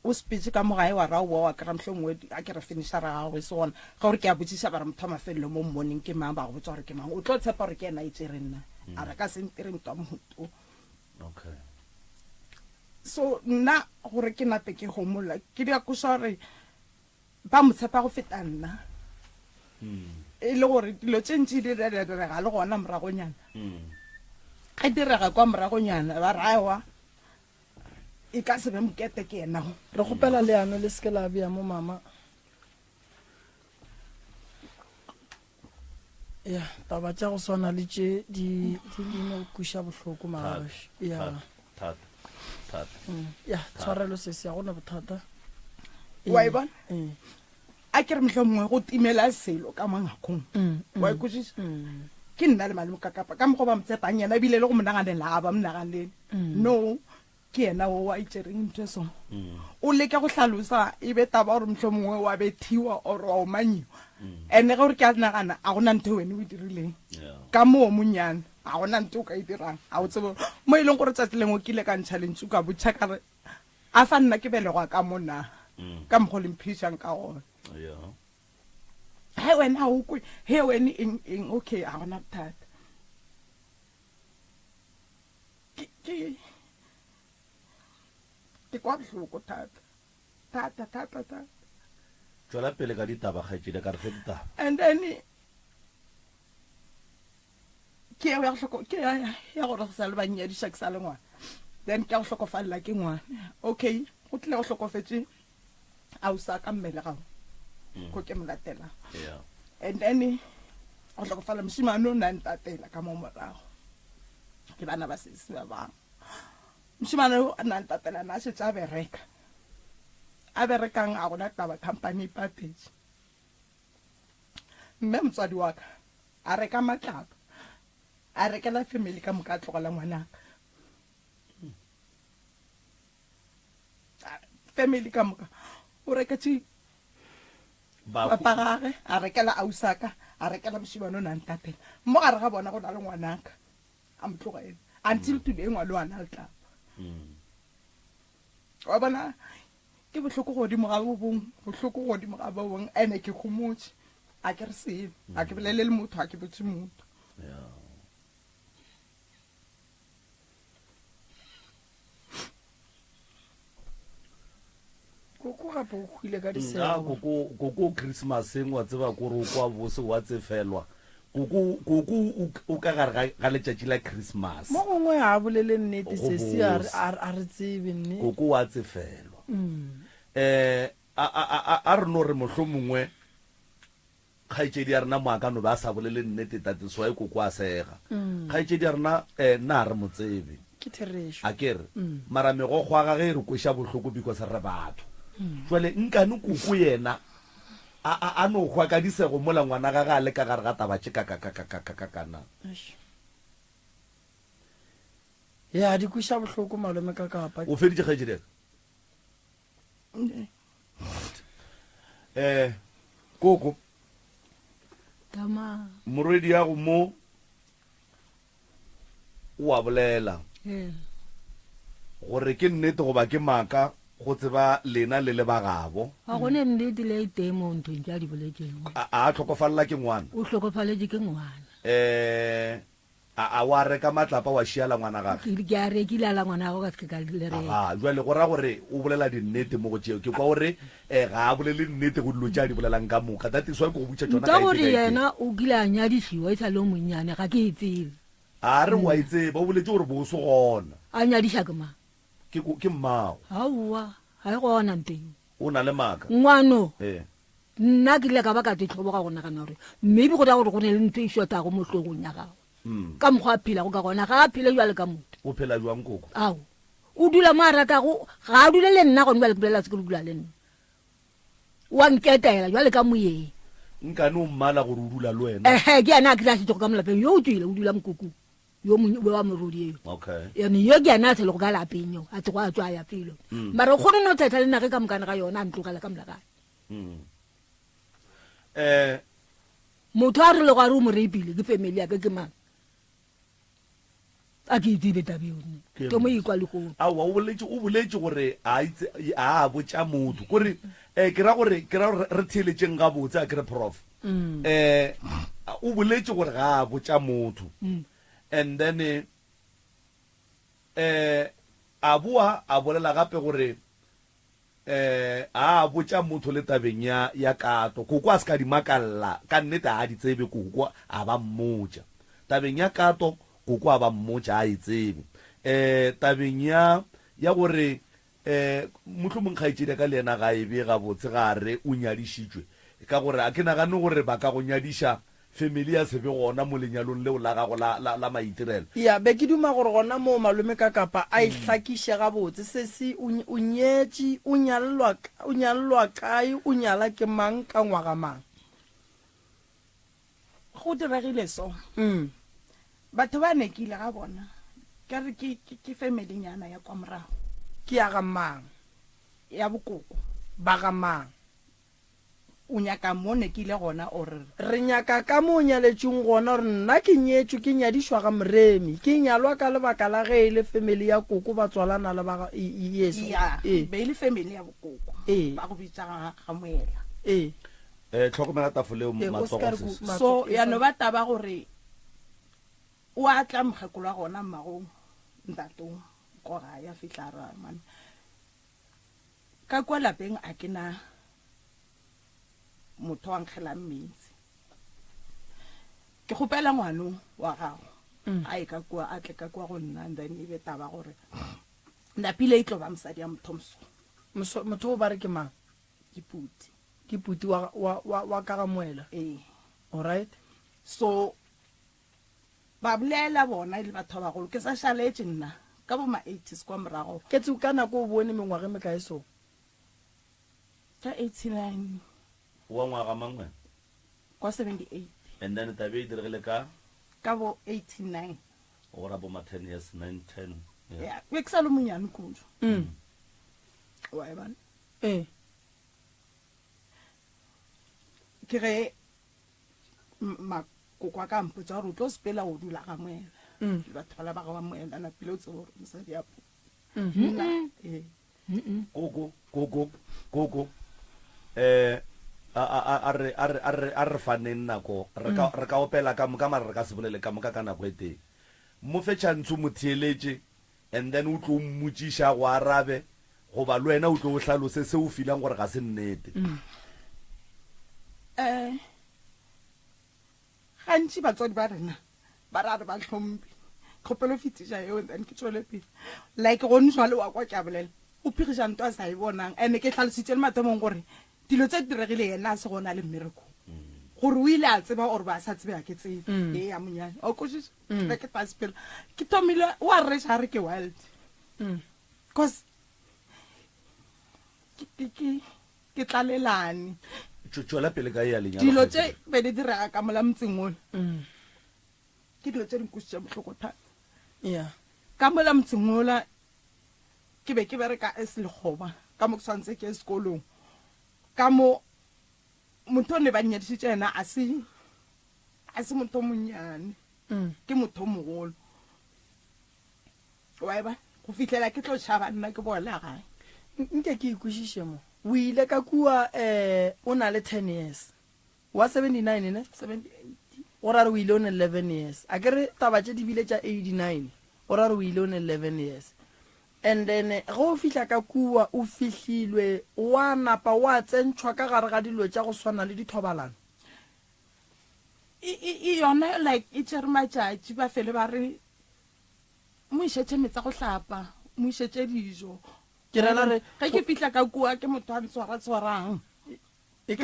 o speech ka mogae wa ra o boa wa kry-a mhlomongwe a ke re finisha ra gagwe sona ga gore ke a botšiša ba re motho a mafelelo mo morning ke mang ba go botsa gore ke mang o tlo tshepa gore ke ena e tsere nna a re ka sentere motho a moto so nna gore ke nape ke gomola ke di a koša gore ba motshepa go feta nna e le gore dilo tše ntši di direga le gona moragonyana ga direga kwa moragonyana ba rawa e ka se be mokete ke ena re kgopela leano le seke la bea mo mama ya taba tša go swana le tše di no kuša bohloko magabaš ya tshwarelo se se ya gona bothata wa e bona a ke re mohlomongwe go timela selo ka mangakong wa ikušiša ke nna le malemo ka kapa ka mogo ba motsepang yena ebile le go monaganela a ba monaganele no ke ena o wa itšereng ntho so o leka go hlalosa e be taba gore mohlomongwe wa bethiwa or wa o manyiwa ene ge gore ke a nagana a gona ntho wene o e dirileng ka moo monyana a gona ntho o ka e dirang a o tsebe mo e leng gore tsatsi lengwe kile ka ntšhalentse ka botšha kare a fa nna ke belegwa ka mona ka mokgo lemphišang ka gona he wena o kwe he wene eng okay a gona bothata ke kwa bohloko thata tšwela pele ka ditaba kgaetšedi ka re fe ditaba and then ke ya gore go sa le bannyadiša ke sa le ngwana then ke ya go hlokofalela ke ngwana okay go tlile go hlokofetse a o sa ka mmele gago go ke molatelang and then go hlokofala mošimane o na ntatela ka mo morago ke bana ba sesi ba bang mošimane o a na ntatela na šetse a berekang a gona taba company package mme motswadi wa ka a reka matlapa a rekela family ka moka a tlogela ngwanaka family ka moka o reketse papa gage a rekela ausaka a rekela mošimane o nang tatela mo gare ga bona go na le ngwanaka a motlogele until today ngwale wa na le tlapa wa bona ke bohloko godimo ga bobong bohloko godimo ga bobong ene ke khomotse a ke re selo a ke bolele le motho a ke botse motho koko gape o khuile ka koko Christmaseng wa tseba kore o kwa bose wa tsefelwa koko o ka gare ga letšatši la Christmas mo gongwe a bolele nnete sesi a re tsebe nne koko wa tsefelwa a re no re mohlho mongwe kgaetšedi ya rena moakano ba sa bolele nnete tatiso e koko a sega kgaetšedi ya rena nna a re motsebe a kere mara megokgo a gage re kweša bohloko because re batho jwale nkane koko yena a no hwa ka disego mola ngwana ga ga le ka gare ga tabatše kana ya di kweša bohloko malome ka kapa o feditše kgaetšedi koko tama morwedi ya go mo o a bolela gore ke nnete goba ke maaka go tseba lena le le ba gabo a gone nnete le teng mo nthong tša di boletšego a tlhokofalela ke ngwana o tlhokofaletše ke ngwana a wa reka matlapa wa šiala ngwana gage ke a rekile ala ngwana gago ka seke ka lereka jwale go ra gore o bolela dinnete mo go tšeo ke kwa gore ga a bolele nnete go dilo tša di bolelang ka moka tatiswa ke go butša tsona nta gore yena o kile a nyadišiwa e sa le o monnyane ga ke e tsebe a re wa itseba o boletse gore boso gona a nyadiša ke mang ke mmago aowa ga e gona nteng o na le maaka ngwano nna ke ile ka ba ka tetlhoboga go nagana gore maybe go da gore go ne le ntho e šotago mo tlogong ya gago ka mokgwa a phela go ka gona ga a phele jwale ka motho o phela jwang koko ao o dula mo a ratago ga a dule le nna gone jwale ke bolela se ke dula le nna wa nketela jwale ka moyeng nkane o mmala gore o dula le wena ke yana a ke tla setsego ka molapeng yo o tswile o dula mokokong yo wa morodi eo yone yo ke yana a tshele go ka lapeng eo a tsego a tswa ya pelo mara o kgone no thetha le nage ka mokane ga yona a ntlogela ka molakane motho a re le go a re o mo reipile ke family yake ke mang a ke itsebe tabe yone ke mo ikwa le go awa o boletse gore a botša motho kore ke ra gore re theletšeng ga botse a kere prof o boletse gore ga a botša motho and then a boa a bolela gape gore a botša motho le tabeng ya kato koko a se ka di makalla ka nnete a di tsebe koko a ba mmotša tabeng ya kato koko a ba mmotša a e tsebe tabeng ya gore motlho monkgaetšedi ka le ena ga e be gabotse ga re o nyadišitšwe ka gore a ke nagane gore ba ka go nyadiša family ya sebe gona mo lenyalong leo la gago la maitirelo ya be ke duma gore gona mo malome ka kapa a ihlakiše gabotse sesi o nyetše o nyalelwa kae o nyala ke mang ka ngwaga mang go diregile so batho ba nekile ga bona ka re ke family nyana ya kwa morago ke ya ga mang ya bokoko ba ga mang o nyaka mo nekile gona ore re nyaka ka mo nyaletšeng gona gore nna ke nyetšwe ke nyadišwa ga moremi ke nyalwa ka lebaka la ge e le family ya koko ba tswalana le ba yeso be e le family ya bokoko ba go bitša ga moela tlhokomela tafoleo matsogo so ya no ba taba gore o a tla mogekolo wa gona mmagong ntatong ko ga ya fitla ra man ka kwa lapeng a ke na motho wa nkgelang metsi ke gopela ngwano wa gago a e ka kwa a tle ka kwa go nna then e be taba gore napile e tlo ba mosadi ya motho o ba re ke mang ke puti wa ka ga moela alright so ba bolela bona le batho ba bagolo ke sa šaletse nna ka bo ma-80s kwa morago ke tse ka nako o bone mengwaga e mekae so ka 89 wa ngwaga mangwe kwa 78 and then tabe e diregile ka bo 89 o ra bo ma 10 years 9 10 ya ke sa le monyane kudu wa e bana ke re makoko ka mpotsa gore o tlo sepela go dula ga moela batho bala ba ga ba moela na pele o tsebo gore mosadi ya koko a re faneng nako re ka opela ka moka mara re ka se bolele ka moka ka nako e teng mo fe tshwantsho mo theeletse and then o tlo mmotsiša go arabe goba le wena o tlo o hlalose se o filang gore ga se nnete gantši batswadi ba rena ba ra re ba tlhompe kgopelo fetiša eo then ke tswele pele like gone jwale wa kwa ke a bolela o phigiša nto a sa e bonang and ke tlhalositse le matemong gore dilo tse diregile yena a se gona le mmereko gore o ile a tseba gore ba sa tsebe a ke tsebe e ya monyane o košiša ke tasepela ke thomile o a reša re ke wild because ke tlalelane tšwela pele ka ya lenyalo dilo tse be di direga ka mola motseng ole ke dilo tse di nkušitša bohloko thata ka mola motseng ola ke be ke bereka as lekgoba ka mo ke tshwanetse ke sekolong ka mo motho o ne ba nnyadišitše ena a se motho monnyane ke motho mogolo wa eba go fitlhela ke tlo tšhaba nna ke boela gae nke ke ikwešiše mo o ile ka kua o na le 10 years wa 79 ne 78 o ra re o ile o ne 11 years a ke re taba tše di bile tša 89 o ra re o ile o ne 11 years and then go o fihla ka kua o fihlilwe wa napa wa tsentšhwa ka gare ga dilo tša go swana le dithobalano yona like e tšere matšatši ba fele ba re mo išetše metsa go hlapa mo išetše dijo ke rela re ge ke fihla ka kua ke motho a ntshwara-tshwarang e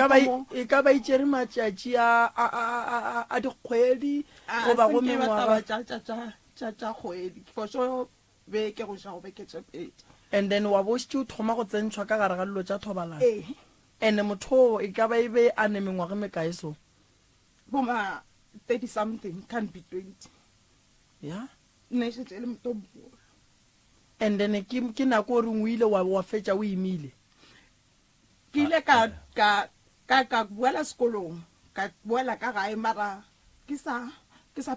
ka ba itšere matšatši a dikgwedi goba go mengwaga tša kgwedi for sure beke go ja go beke tše pedi and then wa bositše o thoma go tsentšhwa ka gare ga dilo tša thobalano and motho e ka ba e be a ne mengwaga mekae so boma 30 something can be 20 ya ne šetše le motho mogolo and then ke nako o reng o ile wa fetša o imile ke ile ka boela sekolong ka boela ka gae mara ke sa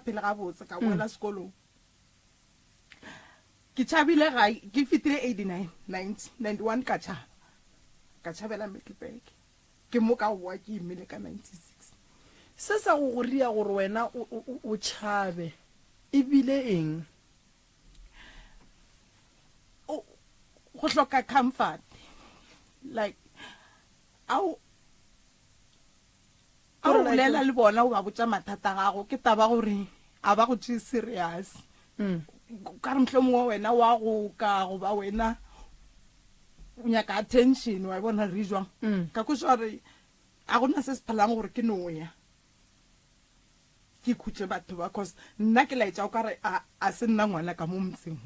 phele gabotse ka boela sekolong ke tšhabile gae ke fetile 89 90 91 ka tšhabela Middelburg ke mo ka boa ke imile ka 96 se sa go ria gore wena o tšhabe e bile eng go hloka comfort like au lela le bona o ba botša mathata gago ke taba gore a ba go tšee serious ka re mohlomong wa wena wa go ka goba wena o nyaka attention wa bona re jwang ka koša gore a gona se se phelang gore ke noya ke khutse batho ba cause nna ke laetša o ka re a se nna ngwana ka mo motseng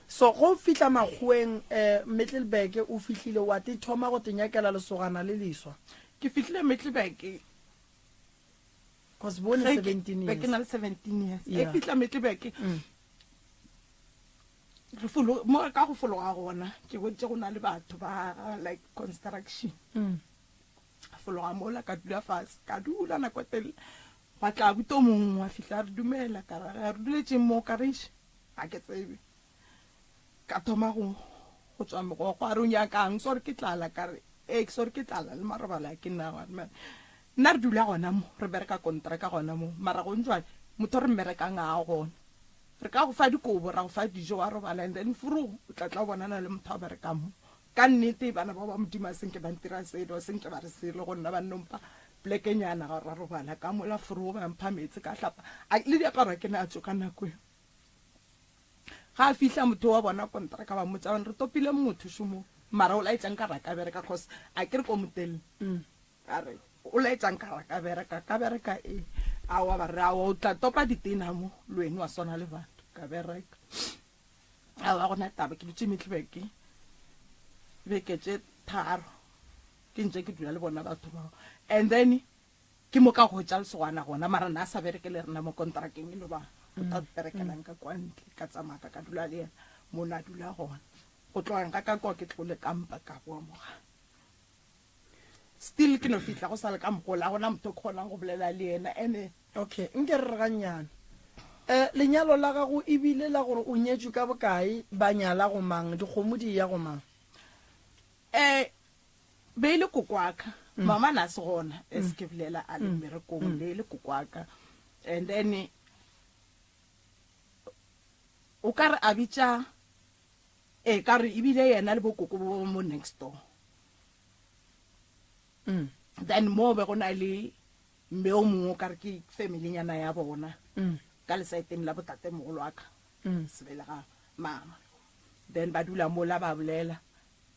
so go fihla makgweng Middelburg o fihlile wa te thoma go tenyakela lesogana le leswa ke fihlile Middelburg cause bone 17 years ke na le 17 years e fihla Middelburg re folo mo ka go fologa gona ke botse go na le batho ba like construction fologa mola ka dula fase ka dula na kwetele ba tla buto mongwe wa fihla re dumela ka re duletše mo ka reiše a ke tsebe ka thoma go tswa mogo a re o nyakang sore ke tlala ka re sore ke tlala le marobala ke nna nna re dula gona mo re bereka kontraka gona mo mara go ntšwane motho re mmerekang a gona re ka go fa dikobo ra go fa dijo wa robala and then furu o tlatla o bonana le motho a berekang mo ka nnete bana ba ba modimo senke ba ntira selo senke ba re selo go nna ba nnompa plekenyana ga ra robala ka mola furu ba mpha metsi ka hlapa le diaparo ke na tso ka nako ga fihla motho wa bona kontraka ba mo tsawana re topile motho shumo mara o laetsang ka raka bereka cause a ke re ko motele a re o laetsang ka raka bereka a wa ba re a o tla topa ditena mo lwenu wa sona le batho ka bereka a wa gona taba ke dutse Middelburg beke tše tharo ke ntse ke dula le bona batho bao and then ke mo ka go tša lesogana gona mara na sa bereke le rena mo kontrakeng eno ba o ta berekelang ka kwa ntle ka tsamaka ka dula le yena mo na dula gona go tlogang ka kwa ke tlole kampa ka boa moga still ke no fihla go sale ka mogola gona motho kgonang go bolela le yena ene okay nke re ganyana lenyalo la gago ebile la gore o nyetswe ka bokae ba nyala go mang dikgomo di ya go mang be ile kokwaka mama na se gona eske bolela a le merekong le ile kokwaka and then o ka re a bitša ka re ebile yena le bokoko bo mo next door then mo be go na le mme o mongwe ka re ke family nyana ya bona ka le saeteng la botate mogolo wa ka sebele ga mama then ba dula mo la ba bolela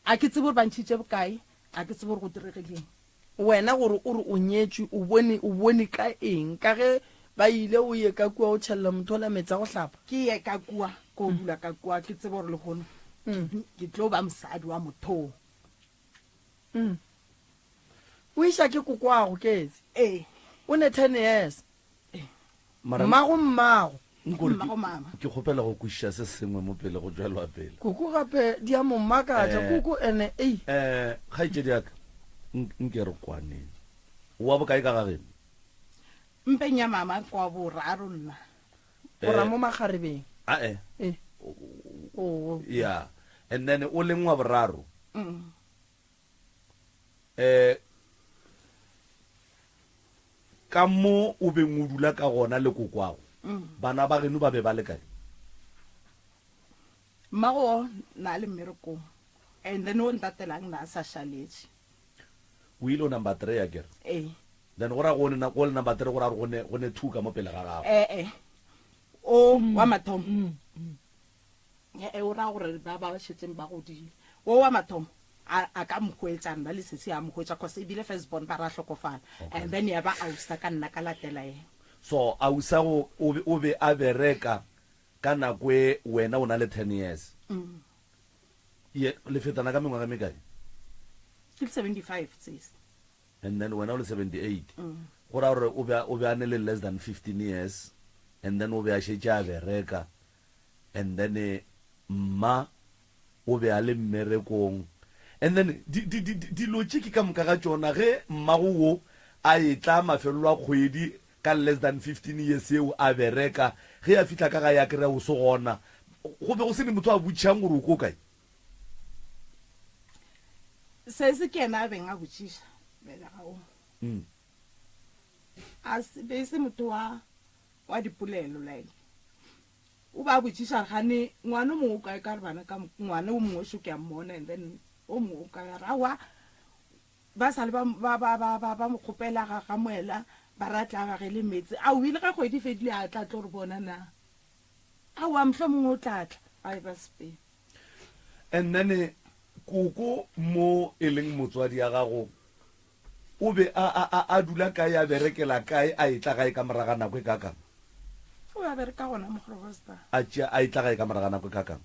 a ke tsebe gore ba ntšhitše bokae a ke tsebe gore go diregileng wena gore o re o nyetswe o bone ka eng ka ge ba ile o ye ka kua o tšhelela motho la metsa go hlapa ke ye ka kua ko dula ka kua ke tsebe gore le gono ke tlo ba mosadi wa mothong o iša ke kokwago ketse o ne 10 years mmago mama ke kgopela go kwešiša se sengwe mo pele go jwalwa pele koko gape di a mommakatša koko ene kgaitšedi aka nke re kwaneng wa bokae ka gageno mpeng ya mama kwa boraro nna ora mo magarebeng ya and then o leng wa boraro ka mo o beng o dula ka gona le kokwago bana ba geno ba be ba le kae mmago na le mmerekong and then o ntatelang na sa šaletše o ile o number 3 ya kere then go ra go le number 3 go ra go ne 2 ka mo pele ga gago o wa mathomo o ra gore ba ba šetseng ba godile o wa mathomo a ka mokgwetsang ba le sese a mokgwetsa cause ebile firstborn ba ra hlokofala and then ya ba ausa ka nna ka latela yena so ausa o be a bereka ka nakwe wena o na le 10 years ye le fetana ka mengwaga mekae ke 75 sis and then wena o le 78 go ra gore o be a ne le less than 15 years and then o be a šetše a bereka and then mma o be a le mmerekong and then di logic ka moka ga tsona ge mmago wo a etla mafelelo a kgwedi ka less than 15 years eo a bereka ge a fitla ka ga ya kry-a o se gona go be go se ne motho a botšhang gore o ko kae se se ke ena a beng a botšiša belegao a be se motho wa dipolelo la ene o ba botšiša gane ngwana o mongwe o kae ka re bana ka ngwana o mongwe o šo ke a mmona and then o mongwe o ka rawa ba sa le ba mo kgopela ga moela ba ratla ga ge le metsi a o ile ga kgwedi fedile a tla tlo re bona na a wa mhlo mongwe o tlatla a ba spe and then koko mo e leng motswadi ya gago o be a dula kae a berekela kae a etla gae ka moraga nako e kakang o ya bereka gona mogorosta a etla gae ka moraga nako e kakang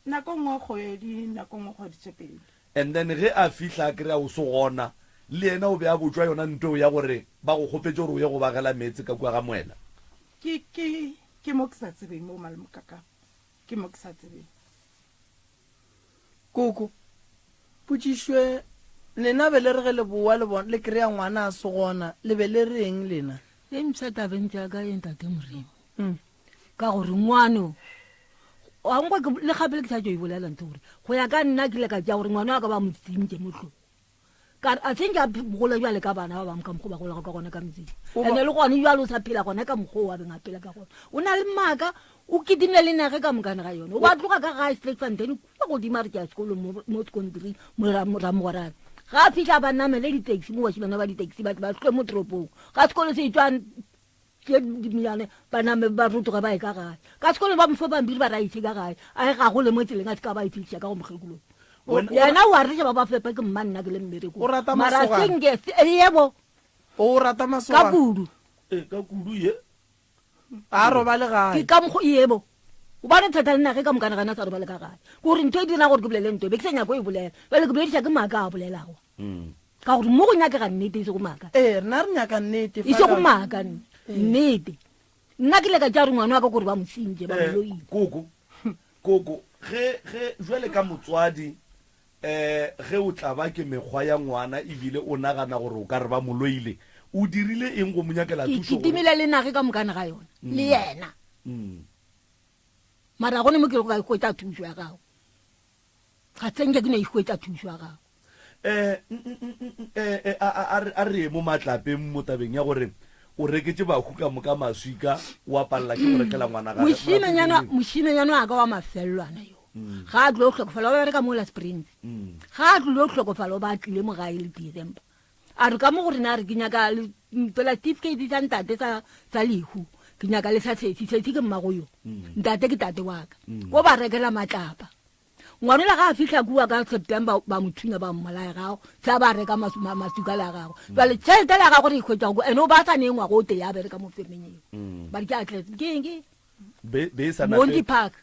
nako nngwe kgwedi nako nngwe kgwedi pedi and then ge a fihla a kry-a o se gona le yena o be a botswa yona nteo ya gore ba go kgopetse gore o ye go bagela metsi ka kua ga moela ke mo ke sa tsebeng mo malemo kaka ke mo ke sa tsebeng koko potšišwe lena be le re ge le boa le bona le kry-a ngwana a se gona le be le reng lena e msa tabeng jaaka e ntate moremi ka gore ngwano angwe le gape le ke sa tšo e bolela nte gore go ya ka nna ke le ka tša gore ngwana wa ka ba motsintše motlho ka a tsenke a gola jale ka bana ba bangwe ka mokgwa ba gola ka gona ka metsing ande le gone jalo o sa phela gona ka mokgwa wa beng a phela ka gona o na le maaka o kedimile le nage ka mokane ga yone o ba tloga ka ga Streetfontein kua godimo a re ke a sekolo mo sekontri moramogwarane ga a fitlha ba namele di-taxi mo wasi bana ba di-taxi batho ba sekole mo toropong ka sekolo se etswang ke dimiane ba name ba rotoga ba e ka gae ka sekolo ba mfo bambiri ba raise ka gae a e ga go le mo tseleng a se ka ba e fitlha ka go mogekolong yena wa re ba fepe ke mmanna ke le mmereko mara senge yebo o rata ka masoga kudu ye a roba le gae ke ka mgo yebo o ba re thata nna ge ka mokana gana sa roba le ka gae gore ntho e dira gore ke bolele ntho be ke senya go e bolela bele ke bolediša ke maaka a bolelago ka gore mo go nyake ga nnete e se go maaka rena re nyaka nnete e se go maaka nnete nna ke le ka tša re ngwana wa ka gore ba mosintše ba moloile koko ge jwale ka motswadi ge o tla ba ke mekgwa ya ngwana ebile o nagana gore o ka re ba moloile o dirile eng go monyakela thušo ke timile le nage ka mokane ga yone le yena mara gone mo ke go ka ikgwetsa thuso ya gago ga tsenge ke ne ikgwetsa thuso ya gago a re mo matlapeng mo tabeng ya gore o reketse bahu ka moka maswika wa palla ke go rekela ngwana ga mošinenyana a ka wa mafelelwana yo ga a tlile go tlhokofala ba bereka mo la springs ga a tlile go tlhokofala o ba tlile mo gae le December a re ka mo gore na re ke nyaka pela certificate tsa ntate tsa lehu ke nyaka le sa setsi ke mmago yo ntate ke tate wa ka o ba rekela matlapa ngwanela ga a fitlha kua ka September ba mothunya ba mmolaya gago sa ba reka masuka la gago jale tšhelete la gago re ikgwetsa go ene o ba tsa nengwa go te ya bereka mo femeng eo ba ke atlet ke Monty Park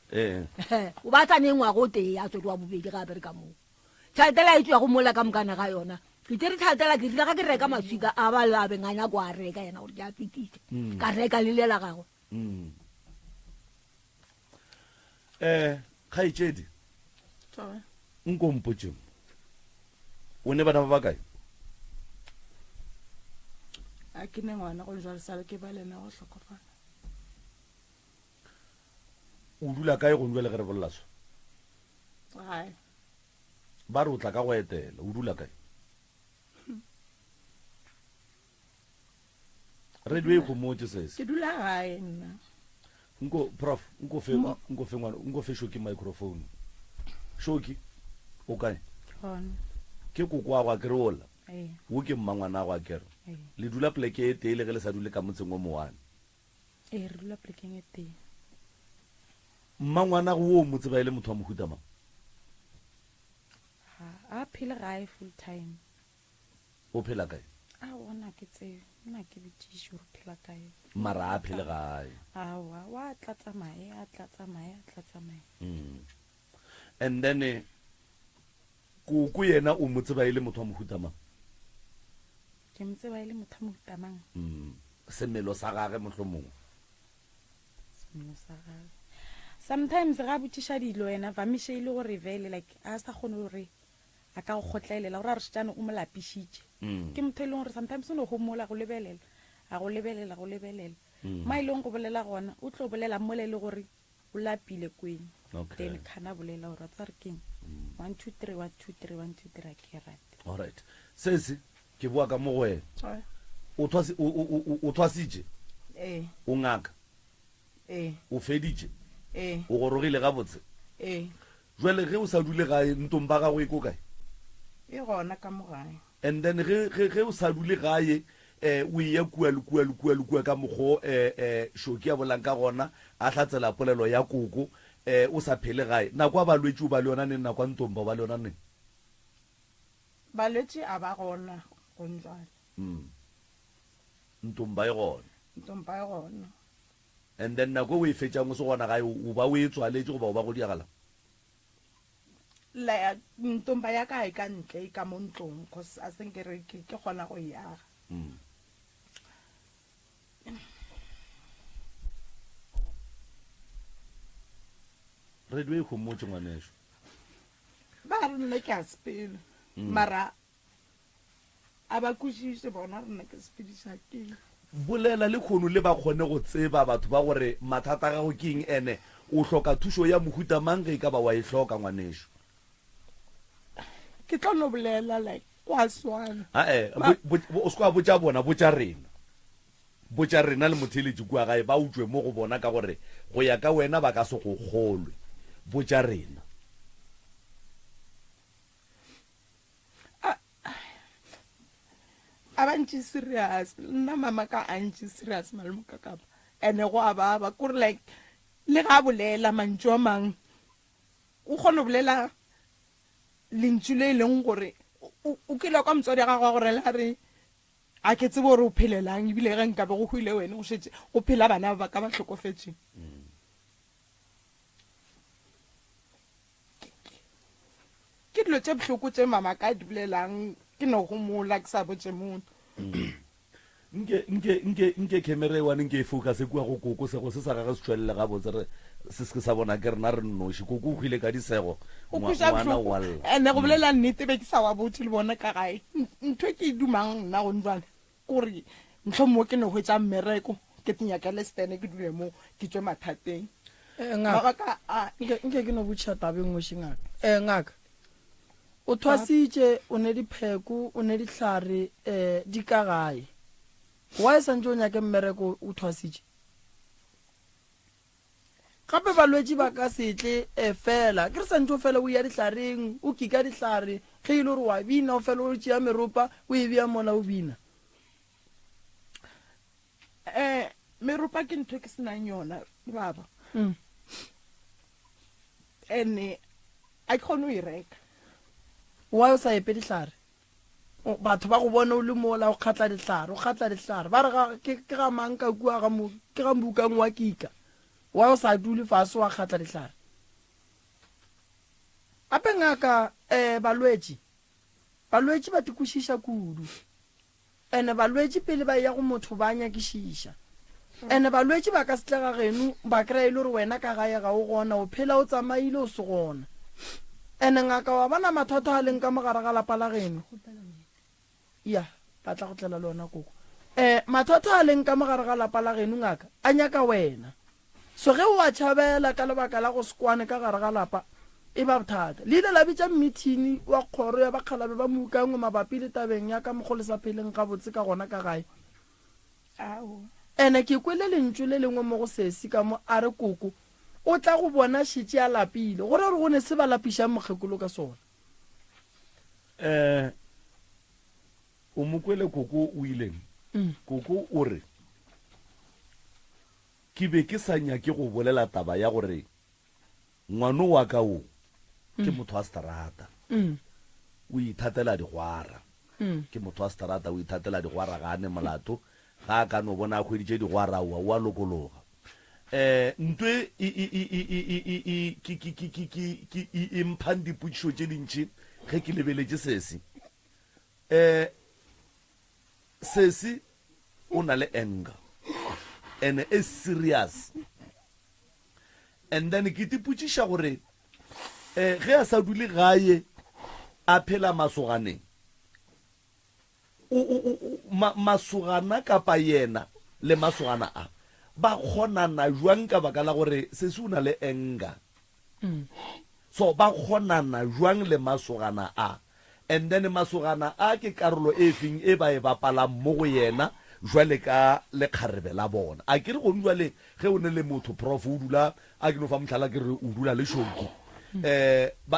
o ba tsa nengwa go te ya tswa bobedi ga bereka mo tšhelete la itswa go mola ka mokana ga yona ke tere tšhelete la ke rile ga ke reka masuka a ba la benganya go a reka yena gore ke a fitise ka reka le la gago kgaitsedi nkompotse o ne bana ba bakae a ke ne ngwana go jwa sale ke ba lena go hlokofala o dula kae go njwa le gere bollaso hai ba re o tla ka go etela o dula kae re dwe go motse sese ke dula gae nna prof nko fe shoki microphone shoki o kae ke kokwa wa kerola wo ke mmangwana wa kere le dula pleke e tele ge le sa dule ka motseng o moane re dula plekeng e tele mmangwana go o motse ba ile motho wa mohuta mang a phela gae full time o phela kae a ona ke tse nna ke botsisho re phela kae mara a phela gae wa tlatsa mae and then ku yena o motse ba ile motho wa mohuta mang ke motse ba ile motho wa mohuta mang semelo sa gage mohlomong semelo sa gage sometimes ga botsisha dilo wena va mishe ile go revele like a sa gone gore a ka go khotlelela gore a re tsana o molapisitse ke motho ile gore sometimes o no go mola go lebelela ma ile go bolela gona o tlo bolela molele gore o lapile kweng then kana bolela gore tsa re keng 1 2 3 1 2 3 1 2 3 ke right all right sese ke bua ka mo go wena o twasitse o ngaka o feditse o gorogile ga botse jwale ge o sa dule gae ntomba ga go e ko kae e gona ka mo gae and then ge o sa dule gae o ya kua ka mogo shoki ya bolang ka gona a hlatsela polelo ya koko o sa phele gae nako a balwetse o ba le yona neng nako a ntomba ba le yona neng balwetse a ba gona go njwale ntomba e gona and then nako o e fetsang o se gona gae o ba o e tswaletse go ba o ba go diagala la ntomba ya ka ka ntle ka mo ntlong cause a senkere ke gona go yaga re dwe go motse ngwanesho ba re nna ke a spela mara a ba kushise bona re nna ke spedisa ke bolela le khono le ba kgone go tseba batho ba gore mathata ga go keng ene o hloka thuso ya mohuta mang ge ka ba wa e hloka ngwanesho ke tlo no bolela like kwa swana o skwa botsa bona botsa rena le motheletsi kwa gae ba utswe mo go bona ka gore go ya ka wena ba ka se go kgolwe botsa rena abantši serious nna mama ka antši serious malemo ka kapa ene go a ba kore like le ga bolela mantšu a mang o kgone bolela lentšu le e leng gore o kile kwa motswadi ga go gore la re a ke tsebe gore o phelelang ebile ge nka be go hwile wena go shetse go phela bana ba ka ba hlokofetseng ke dilo tše bohloko tše mama ka di bolelang ke no go mola ke sa botse mono nke camera one nke focus kwa go koko se go se sa ga se tshwelele ga botse re se se sa bona ke rena re nnoši koko o hwile ka disego ngwana walla ene go bolela nnete be ke sa wa botse le bona ka gae ntho ke dumang nna go njwana kore ntlho mo ke no hwetsa mmereko ke tinyaka le stene ke dule mo ke tswe mathateng nke ke no botšha tabeng ngwe ngaka ngaka o thwasitše o ne dipheko o ne dihlare di ka gae wa e santse o nyake mmereko o thwasitše gape balwetši ba ka setle fela ke re santse o fela o ya dihlareng o kika dihlare ge ile gore wa bina o fela o tšea meropa o e bea mola o bina meropa ke ntho ke senang yona baba ene a ke kgone o e reka wa o sa epe dihlare batho ba go bona o le mola o kgatla dihlare ba re ke ga mang ka kua ke ga mbukang wa kika wa o sa dule fase wa kgatla dihlare ape ngaka balwetši ba tikušiša kudu ene balwetši pele ba ya go motho ba nyakišiša ene balwetši ba ka setlega geno ba kry-a ile gore wena ka gae ga o gona o phela o tsamaile o se gona ene ngaka wa bona mathata a leng ka mogare ga lapa la geno ya ba tla go tlela le ona koko mathata a leng ka mogare ga lapa la geno ngaka a nyaka wena so ge o a tšhabela ka lebaka la go sekwane ka gare ga lapa e ba bothata le ile la bitša meeting wa kgoro ya bakgalabe ba mokangwe mabapi le tabeng ya ka mogolo sa pheleng ga botse ka gona ka gae ene ke kwele lentšu le lengwe mo go sesi ka mo a re koko o tla go bona šitše a lapile gore re go ne se ba lapišang mokgekolo ka sona o mokwele koko o ileng koko o re ke be ke sa nyake go bolela taba ya gore ngwano wa ka o ke motho wa strata o ithatela digwara ke motho wa strata o ithatela digwara ga ane molato ga ka no bona a khweditše digwara wa lokologa ntwe e mphang dipotšišo tše dintšhi ge ke lebeletše sesi sesi o na le anger and is serious and then ke tipotšiša gore ge a sa dule gae a phela masoganeng masogana kapa yena le masogana a ba kgonana jwang ka baka la gore se se una le anger so ba kgonana jwang le masogana a and then masogana a ke karolo e feng e ba e bapala mo go yena jwale ka le kgarebe la bona a ke re go jwale ge o ne le motho prof o dula a ke no fa motlhala ke re o dula le shoki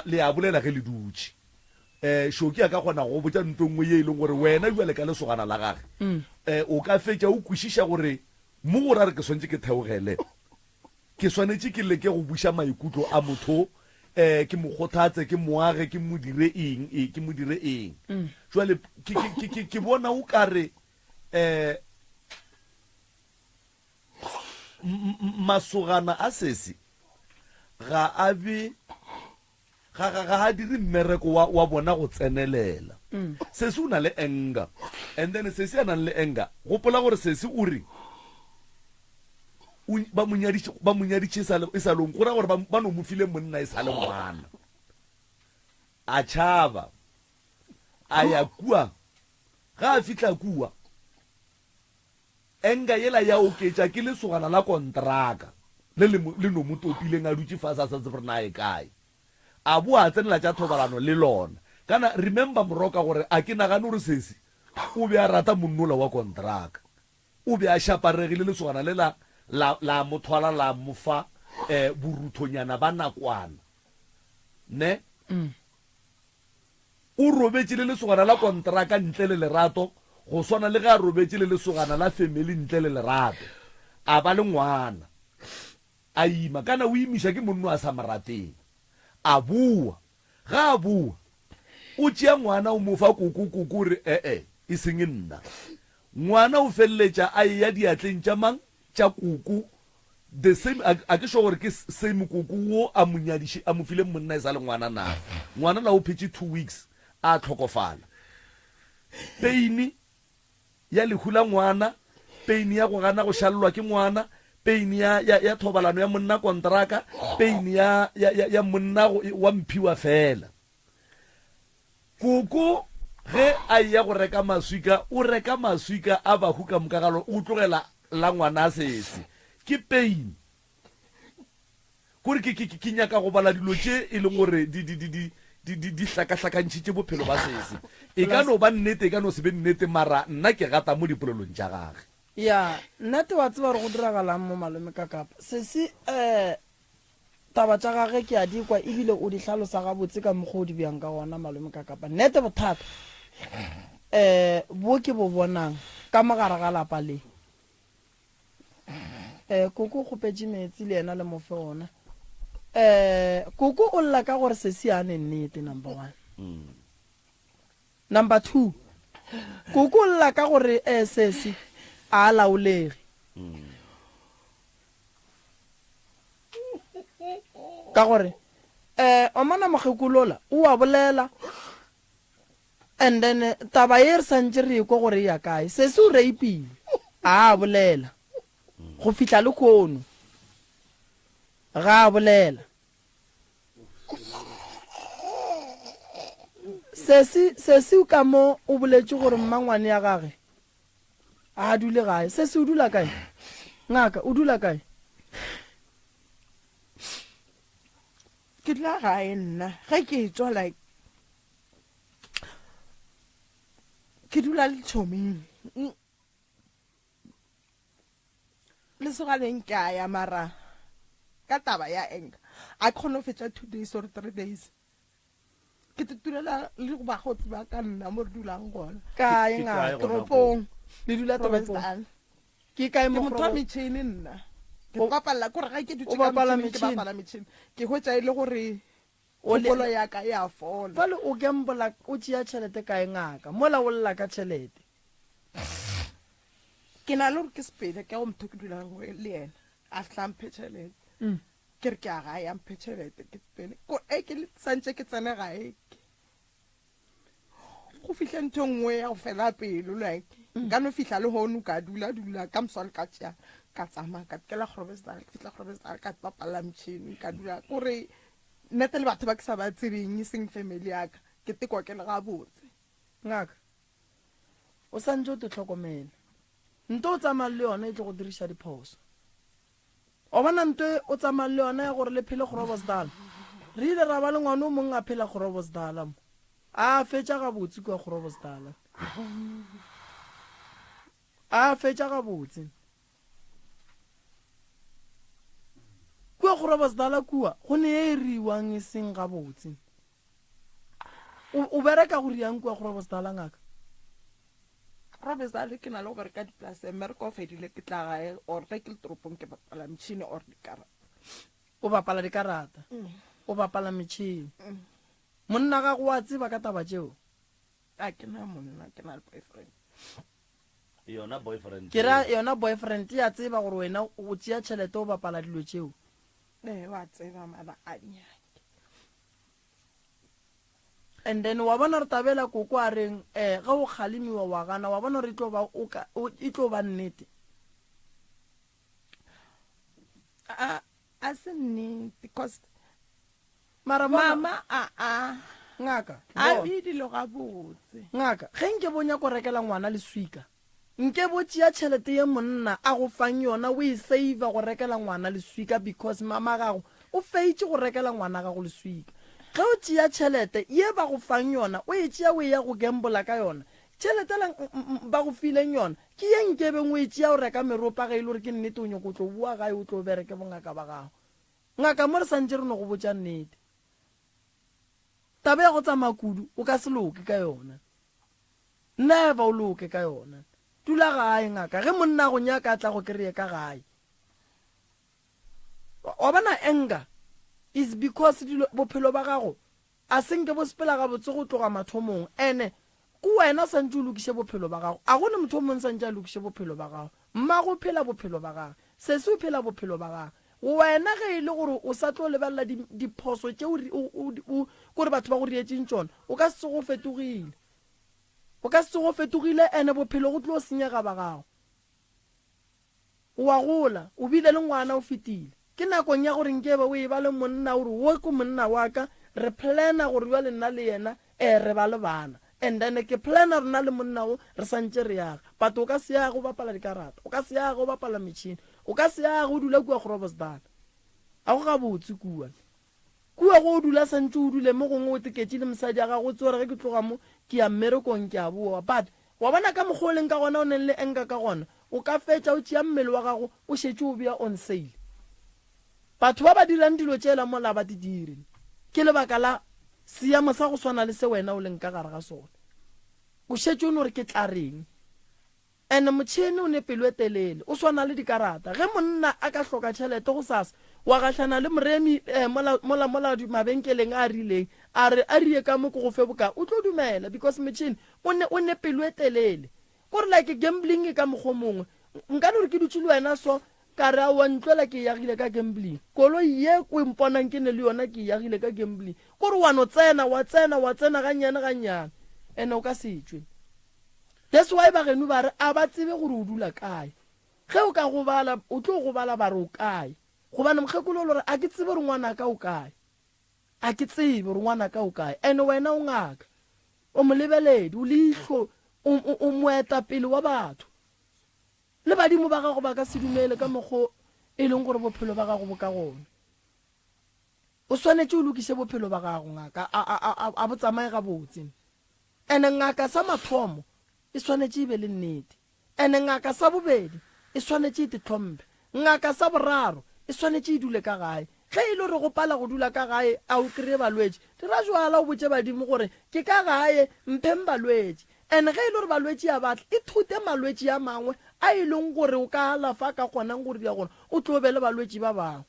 le a bolela ge le dutse shoki a ka kgona go botsa ntho nngwe ye e leng gore wena jwale ka lesogana la gage o ka fetša o kwešiša gore mo go ra re ke swantse ke theogele ke swanetse ke leke go buša maikutlo a motho ke mo kgothatse ke moage ke mo dire eng jwale ke bona o kare masogana a sesi ga a dire mmereko wa bona go tsenelela sesi o na le anger and then sesi a nang le anger gopola gore sesi o re ba monyaditše e sa leng gore gore ba no mo file monna e sa le ngwana a tšhaba a ya kua ga a fitlha kua enga yela ya oketša ke lesogana la kontraka le no mo topileng a dutše fa sa tse gore na e kae a bo a tsenela tša thobalano le lona kana remember moroka gore a ke nagane gore sesi o be a rata monnola wa kontraka o be a šaparegile lesogana le la mothwala la mofa boruthonyana ba nakwana ne o robetse le lesogana la kontraka ntle le lerato go swana le ga a robetse le lesogana la family ntle le lerato a ba le ngwana a ima kana o imiša ke monno a sa marateng a bua ga a bua o tšea ngwana o mofa koko re e seng nna ngwana o feleletša a ya diatleng tša mang tša koko the same a ke sure gore ke same koko wo a mo file monna e sa le ngwana na ngwana la o phetše 2 weeks a tlhokofala peini ya lehula ngwana peini ya go gana go šalelwa ke ngwana peini ya thobalano ya monna kontraka peini ya monna wa mphiwa fela koko ge a ya go reka maswika o reka maswika a bahu ka mokagalo o tlogela la ngwana sese ke pain kore ke nyaka go bala dilo tše e leng gore di hlakahlakantšhitše bophelo ba sese e ka no ba nnete e ka no se be nnete mara nna ke gata mo dipolelong tša gage ya nnete wa tseba gore go diragalang mo malome ka kapa sese taba tša gage ke a dikwa ebile o di hlalosa gabotse ka mokgwa o di bjang ka gona malome ka kapa nnete bothata bo ke bo bonang ka mogare ga lapa le koko o kgopetše metsi le ena le mofe ona koko o lla ka gore sese a ne nnete number 1 number 2 koko o lla ka gore sese a laolege ka gore o mana mokgekolola o a bolela and then taba e re santse re ko gore ya kae sese o reipile a bolela go fitla le khono ga bolela sese o ka mo o boletse gore mmangwane ya gage a dule gae sese o dula kae ngaka o dula kae ke dula gae nna ge ke tswa like ke dula le tšhomeng le segaleng ke a ya mara ka taba ya enka a kgone go fetša 2 days or 3 days ke tutulela le go ba go tseba ka nna mo re dulang gona kae ngaka toropong le dula toropong ke kae mo motho wa metšhini nna ke bapalla kore ga ke dutse ka metšhini ke bapala metšhini ke hwetša e le gore kgopolo ya ka ya fola fale o gambola o tšea tšhelete kae ngaka mola o lla ka tšhelete ke na le gore ke sepele ke go motho ke dulang le ena a fitlhamphe tšhelete ke re ke a gae amphe tšhelete ke sepele ke santse ke tsene gae go fitlha ntho nngwe ya go fela pelo like nka no fitlha le hono ka dula ka moswale ka tšea ka tsamaya ka tkela Groblersdal ke fitlha Groblersdal ka bapala metšhini ka dula kore nnete le batho ba ke sa ba tsebeng e seng family yaka ke tekwa ke le gabotse ngaka o santse o te tlhokomela nto o tsamaya le yona e tle go dirisa diphoso o bona nto o tsamaya le yona ya gore le phele Groblersdal re ile ra ba le ngwana o mongwe a phela Groblersdal mo a fetša gabotse kwa Groblersdal a fetša gabotse kwa Groblersdal kua go ne e riwang e seng gabotse o bereka go riang kwa Groblersdal ngaka Groblersdal ke na le gore ka diplase mmereko o fedile ke tla gae or ge ke le toropong ke bapala metšhini or dikarata o bapala dikarata o bapala metšhini monna ga go a tseba ka taba tšeo a ke na monna ke na le boyfriend yona boyfriend ke ra yona boyfriend ya tseba gore wena o tšea tšhelete o bapala dilo tšeo wa tseba mara a nyake and then wa bona re tabela koko a reng ga o kgalemiwa wa gana wa bona re e tlo ba nnete a se nnete because mama ngaka a bidilo gabotse ngaka ge nke bonya ko rekela ngwana le swika nke bo tšea tšhelete ye monna a go fang yona o e save go rekela ngwana le swika because mama gago o feitše go rekela ngwana gago le swika ge o tšea tšhelete ye ba go fang yona o e tšea o e ya go gambola ka yona tšhelete ba go fileng yona ke ye nkebeng o e tšea o reka meropa ge e le gore ke nnete o nyako o tlo boa gae o tlo bereke bongaka ba gago ngaka mo re santse re no go botša nnete taba ya go tsamaya kudu o ka se loke ka yona never o loke ka yona dula gae ngaka ge monna go nyaka a tla go kry-e ka gae wa bona anger is because bophelo ba gago a senke bo sepela gabotse go tloga mathomong ene ko wena santse o lokiše bophelo ba gago a gone motho o mongwe santse a lokiše bophelo ba gago mmago o phela bophelo ba gago sese o phela bophelo ba gago wena ge e le gore o sa tlo lebelela diphoso tšeo kore batho ba go rietseng tšona o ka se go fetogile ene bophelo go tlo senyega ba gago wa gola o bile le ngwana o fetile ke nakong ya gore nkebe o e ba le monna gore wo ko monna wa ka re plana gore ba le nna le yena re ba le bana and then ke plana rena le monna o re santse re yaga but o ka se ya go bapala dikarata o ka se ya go bapala metšhini o ka se ya go dula kua Groblersdal a go ga botse kua go dula santse o dule mo gongwe o teketse le mosadi a gago tse gore ge ke tloga mo ke ya mmerekong ke a boa but wa bona ka mogoleng ka gona o neng le enka ka gona o ka fetša o tšea mmele wa gago o šetse o bea on sale batho ba ba dirang dilo tšela mola ba di dire ke lebaka la seamo sa go swana le se wena o leng ka gare ga sone o šetse o ne gore ke tla reng ene motšhene o ne pelo e telele o swana le dikarata ge monna a ka hloka tšhelete go sasa wa gatlhana le moremi mola mabenkeleng a rileng a re a rie ka mo ke go fe boka o tlo dumela because motšhene o ne pelo e telele gore like gambling ka mokgwa mongwe nka re ke dutse le wena so ka re a wa ntlola ke yagile ka gambling koloi ye ko imponang ke ne le yona ke yagile ka gambling gore wa no tsena wa tsena ganyane ene o ka setswe that's why ba geno ba re a ba tsebe gore o dula kae ge o ka gobala o tlo gobala ba re o kae gobane mokgekolo le gore a ke tsebe gore ngwana ka o kae a ke tsebe gore ngwana ka o kae ene wena o ngaka o mo lebeledi o leihlo o moeta pele wa batho le badimo ba gago ba ka se dumele ka mokgwa e leng gore bophelo ba gago bo ka gona o swanetse o lokise bophelo ba gago ngaka a botsamaye ga botse ene ngaka sa mathomo e swanetse e be le nnete ene ngaka sa bobedi e swanetse e tlhompe ngaka sa boraro e swanetse e dule ka gae ge e le gore go pala go dula ka gae a o kry-e balwetse dira jwala o botse badimo gore ke ka gae mpheng balwetse ene ge e le gore balwetse ya batla e thute malwetse ya mangwe a e leng gore o ka alafa ka kgonang gore dia gona o tlo be le balwetse ba bangwe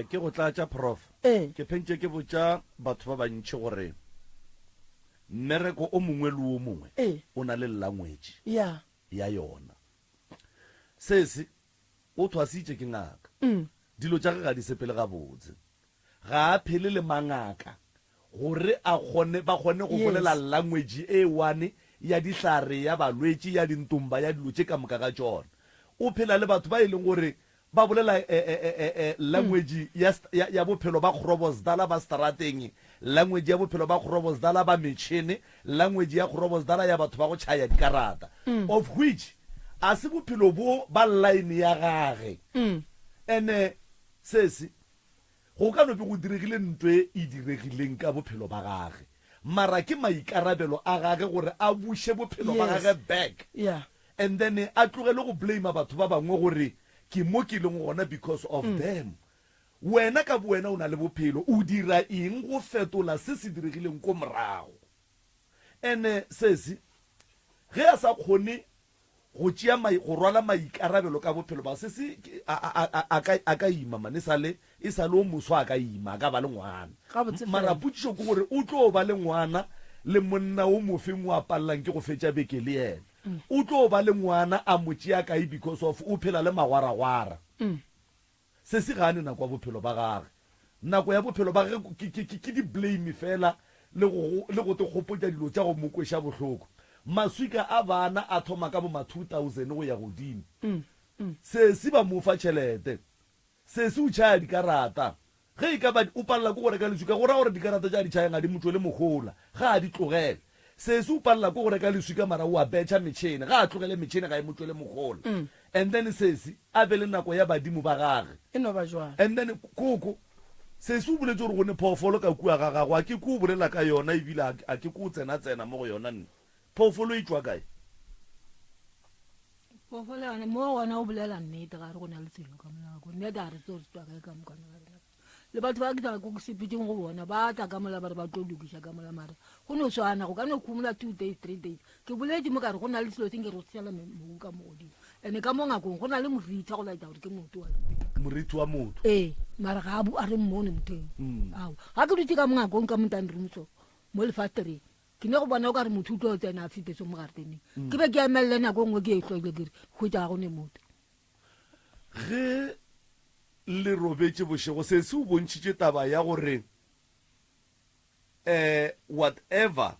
ke go tlatša prof ke phentse ke botša batho ba bantšhi gore mmereko o mongwe le o mongwe o na le language ya yona sese o thwasitše ke ngaka dilo tša ge ga di sepele ga botse ga a phele le mangaka gore ba kgone go bolela language e one ya dihlare ya balwetse ya dintumba ya dilo tše ka moka ga tšona o phela le batho ba e leng gore ba bolela language ya bophelo ba Groblersdal ba strateng language ya bophelo ba Groblersdal ba metšhene language ya Groblersdal ya batho ba go tšhaya dikarata of which a se bophelo bo ba line ya gage ene sese go ka no be go diregile ntwe e diregileng ka bophelo ba gage mara ke maikarabelo a gage gore a bushe bophelo ba gage back and then a tlogele go blame batho ba bangwe gore ke mo ke leng gona because of them wena ka buena o na le bophelo o dira eng go fetola se se diregileng ko morago ene sese ge a sa kgone go tšea go rwala maikarabelo ka bophelo ba sese a ka ima mane e sa le o moso a ka ima a ka ba le ngwana mara potšišo ke gore o tlo ba le ngwana le monna o mofeng o a palelang ke go fetša beke le ena o tlo ba le ngwana a mo tšea kae because of o phela le magwaragwara se se gane nako ya bophelo ba gage nako ya bophelo ba gage ke di blame fela le go te kgopotša dilo tša go mokweša bohloko maswika a bana a thoma ka bo ma 2000 go ya godimo se se ba mo fa tšhelete se se o tšhaya dikarata ge e ka ba o palela ko go reka leswika go ra gore dikarata tša di tšhayang a di motho le mogola ga a di tlogele se se o palela ko go reka leswika mara o a betšha metšhene ga a tlogele metšhene ga e motho le mogola and then sese a be le nako ya badimo ba gage and then koko se se o boletse gore go ne phoofolo ka kua ga gago a ke ko o bolela ka yona ebile a ke ko o tsena mo go yona nne phoofolo e tswa kae phoofolo yone mo gona o bolela nnete gare go na le selo ka molako nnete a re tse gore se tswa kae ka mokana le batho ba ke tla go sepitseng go bona ba tla ka mola ba re ba tlo lokisa ka mola mara go no swana go ka no khumula 2 days 3 days ke boletse mo ka re go na le selo seng ke re tsela mo ka mo godimo ene ka mo ngakong go na le morita go laita gore ke motho moriti wa motho mara ga a re mmone moteng ao ga ke dutse ka mo ngakong ka montane rumso mo lefatere ke ne go bona o ka re motho o tlo tsena a fite so mo garteneng ke be ke emelele nako ngwe ke e tlhoile ke re go tja go ne motho ge le robetse bošego se se o bontšhitše taba ya gore whatever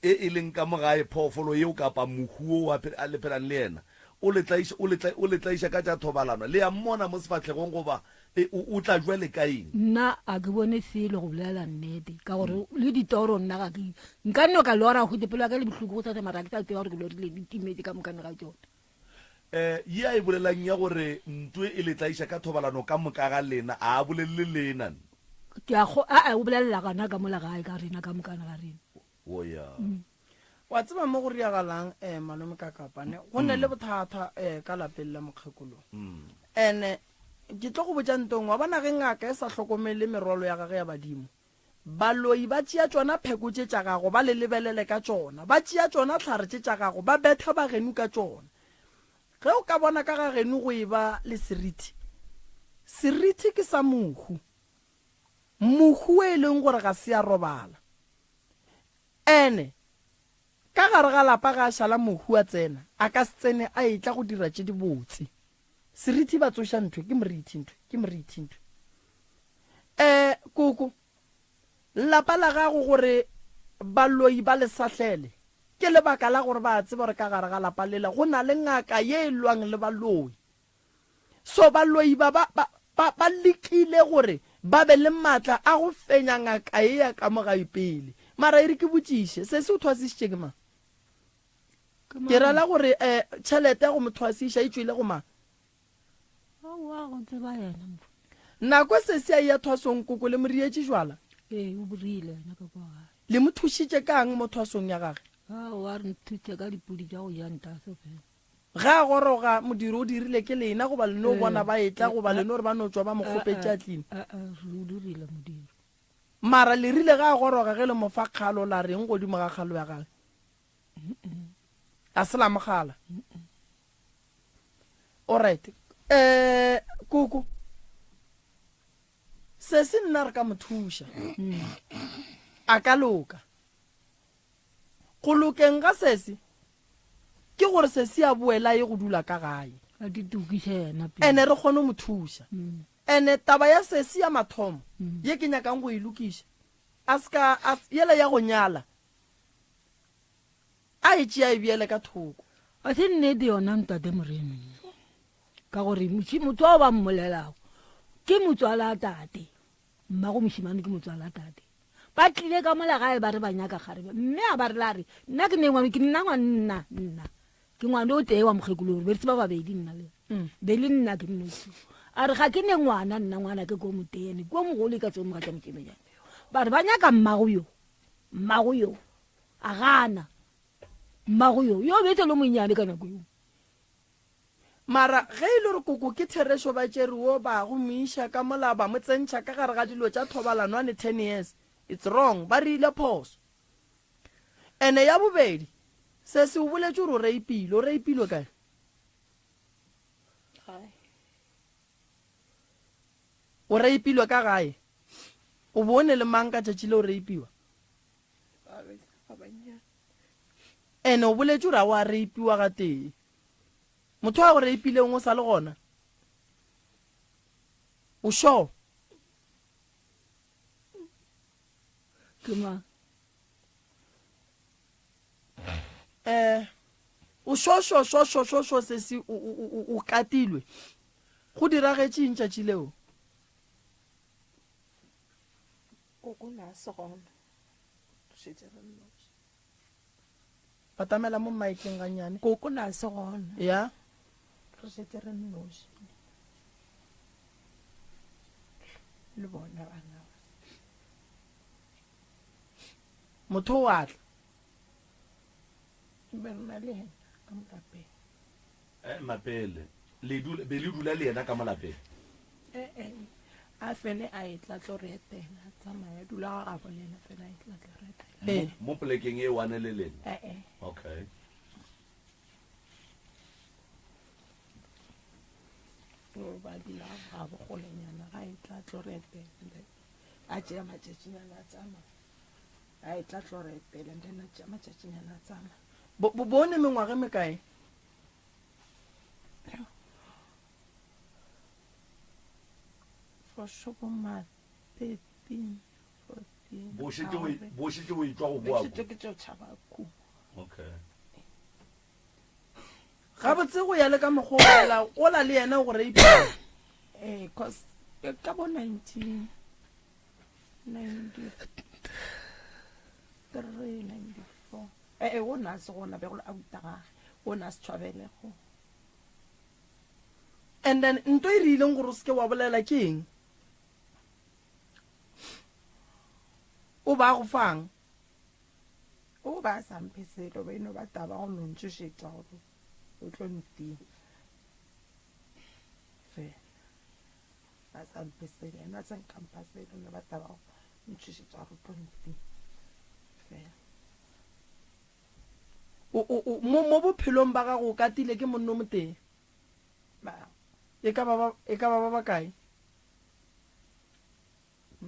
e leng ka mogae phoofolo yeo kapa mohuo a lephelang le ena o le tlaiša ka tša thobalano le ya mmona mo sefatlhegong goba o tla jwa le kaeng nna a ke bone selo go bolela nnete ka gore le ditoro nna ga ke nka nno ka lora go tepelo ka le botlhoko go tsatsa mara ke tla tseba gore ke lorile ditimetse ka mokane ga tsone ye a e bolelang ya gore ntwe e le tlaiša ka thobalano ka moka ga lena a bolelele lena o bolelela gana ka mola gae ka rena ka mokane ga rena oya wa tseba mo go riagalang malome ka kapane go ne le bothata ka lapeng la mokgekolo ene ke tlo go botsa ntong wa bona ge ngaka e sa tlhokomele merwalo ya gage ya badimo baloi ba tšea tsona pheko tše tša gago ba le lebelele ka tsona ba tšea tsona tlhare tše tša gago ba betha ba genu ka tsona ge o ka bona ka ga genu go e ba le seriti ke sa mohu e leng gore ga se ya robala ene ka gare ga lapa ga a šala mohu a tsena a ka se tsene a etla go dira tše di botse seriti ba tsoša ntho ke moriti ntho koko lapa la gago gore baloi ba le sahlele ke lebaka la gore ba tseba gore ka gare ga lapa lela go na le ngaka ye lwang le baloi so baloi ba lekile gore ba be le maatla a go fenya ngaka ye ya ka mogae pele mara e re ke botšiše se o thwasisitše ke mang ke rala gore tšhelete ya go mo thwasiša e tswile go mang nako se se a ya thwasong koko le morietše jwala le mo thušitše kang mo thwasong ya gage ga a goroga modiri o dirile ke lena goba leno o bona ba etla goba leno gore ba no tswa ba mokgopetse a tlile mara le rile ga a goroga ge le mofa kgalo la reng godimo ga kgalo ya gage a se la mogala alright koko se se nna re ka mothuša a ka loka go lokeng ga sese ke gore sese a boela ye go dula ka gae ene re kgone mo thuša ene taba ya sese ya mathomo ye ke nyakang go e lokiša yela ya go nyala a e tšea e beele ka thoko a se nnete yona ntate moremi ka gore motho o ba mmolelago ke motswala tate mmago mošimane ke motswala tate ba tlile ka mola gae ba re ba nyaka kgarebe mme a ba re la re nna ke nna ngwanna ke ngwane o tee wa mokgekolo gore beretse ba babedi nna le be le nna ke nnosi a re ga ke ne ngwana nna ngwana ke ko motene ko mogolo ka tsomo ga tsa mokemejane ba re ba nyaka mmago yo a gana mmago yo betse lo monnyane ka nako yo mara ge e le gore koko ke thereso ba tšeriwo ba go moiša ka mola ba mo tsentšha ka gare ga dilo tša thobalanwane 10 years it's wrong ba rile phoso ene ya bobedi se se o boletše gore o reipilwe kae o reipilwe ka gae o bone le mang ka tšatši le o reipiwa ene o boletše gore a o a reipiwa ga tee motho wa go reipileng o sa le gona o sure o sho se se o katilwe go diragetše ntšatši leo batamela mo maikeng ganyane koko na se gona ya re setse re nnoši le bona bana motho o atla be rena le ena ka molapeng mapele be le dula le ena ka molapeng a fele a etla tlo re etela tsamaya dula ga gabo le ena fela a etla tlo re etela mo polekeng e wane le lena okay ba dila ga bo go lenyana ga etla tlo re etela a tšea matšatšinyana a tsamaya a etla tlo re etela ndena tšea matšatšinyana a tsamaya bone mengwage mekae for sure ma 13 14 bo šetse o itswa go boa ke tšeo tšhaba ku okay ga botse go ya le ka mogopela o la le yena go reipa cause ka bo 1993 o na se gona be go autaga o na se tshwabele go and then nto e rileng gore o seke wa bolela ke eng o ba go fang o ba sampeselo ba ino ba taba go lontšhošetša gore o tlo nting fe ba sampeselo ena tsenkampaselo ne ba taba go ntšhošetša gore o tlo nting fe mo bophelong ba gago o katile ke monno mo teng e ka ba ba kae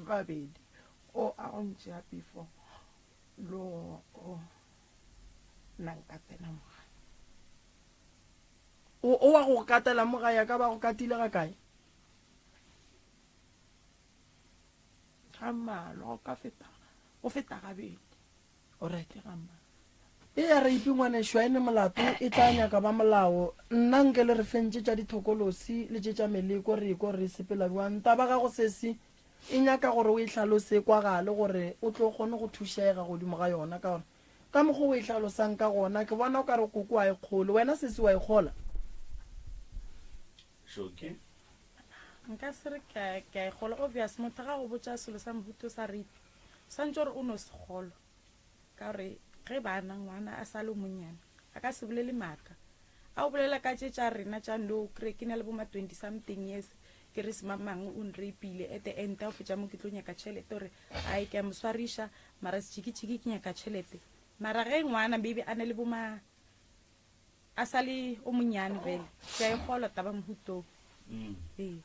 babedi o a go ntšea before lo o nankatela moga o wa go katela moga ya ka ba go katile ga kae ga malo go feta gabedi o right ke ga malo e ya re ipingwane shwaene molato e tla nyaka ba molao nna nke le re fentse tša dithokolosi le tše tša meleko re iko re sepela bjang taba ga go sesi e nyaka gore o e hlalose kwa gale gore o tlo kgone go thušega godimo ga yona ka gore ka mokgwa o e hlalosang ka gona ke bona o ka re koko wa e kgole wena sesi wa e kgola Shoki nka se re ke a gola obvious motho ga go botsa selo sa mohuto sa ripi santse gore o no se golo ka gore ge bana ngwana a sa le monnyane a ka se bolele maaka a o bolela ka tše tša rena tša no kry ke na le boma 20 something years ke re semamang o nreipile at the end a o fetša mo ke tlo nyaka tšhelete gore a ke a moswariša mara setšhiki-tšhiki ke nyaka tšhelete mara ge ngwana maybe a na le boma a sa le o monnyane bele ke a e golwa taba mohutong ee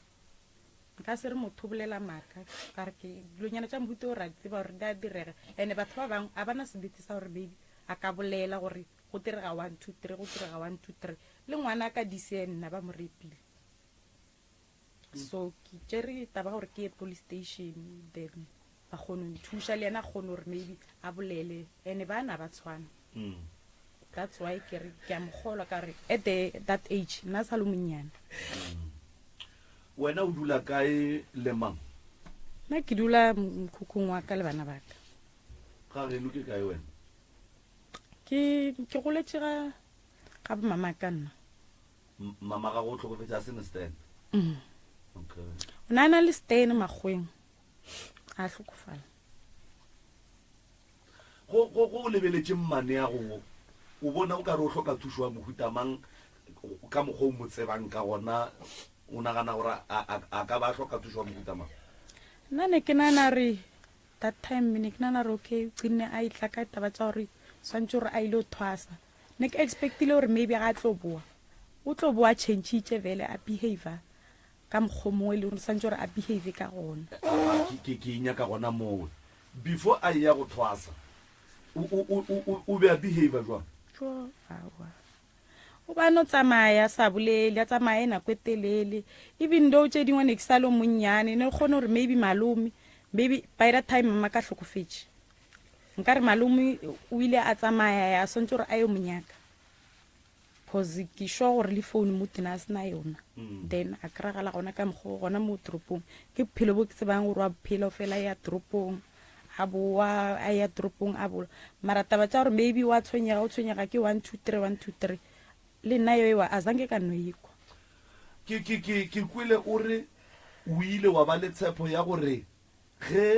nka se re motho o bolela maaka kare ke dilonyana tša mohuto o ra tseba gore di a direga and-e batho ba bangwe a bana sebete sa gore maybe a ka bolela gore go direga 1 2 3 go direga 1 2 3 le ngwana a ka dise nna ba mo repile so ke tšere taba gore ke ye police station then ba kgone nthuša le yena a kgone gore maybe a bolele and-e bana ba tshwana that's why ke a mogolwa ka re at that age nna sa le monnyane wena o dula kae le mang nna ke dula mokhukhung wa ka le bana ba ka ga geno ke kae wena ke goletše ga bo mama ka nna mama ga go tlhokofetša a sene stan okay o na le stan magweng a hlokofala go lebeletše mmane ya go o bona o ka re o hloka thušo wa mohutamang ka mokgwa o mo tsebang ka gona o nagana gore a ka ba hloka thušo wa mohutamang nna ne ke nana re that time ne ke nana re okay tsine a itla ka taba tša gore swantse gore a ile o thwasa ne ke expectile gore maybe ga a tlo boa o tlo boa change vele a behavior ka mokgomongwe le gore swantse gore a behave ka gona ke inyaka gona mowe before a ya go thwasa o be a behavior jwang o ba no tsamaya sa bolele a tsamaya nako e telele even though tše dingwe ne ke sa le monnyane ne kgone gore maybe malome maybe by that time mama ka hlokofetše nka re malome o ile a tsamaya ya swantse gore a yo monyaka cause ke sure gore le phone mo tena a sena yona then a kry-agala gona ka mokgwa gona mo toropong ke bophelo bo ke tsebang gore wa bophelo fela ya toropong a boa a ya toropong a bola mara taba tša gore maybe wa tshwenyega o tshwenyega ke 1 2 3 1 2 3 le nna yo ewa a zange ka no ikwa ke kwele o re o ile wa ba le tshepo ya gore ge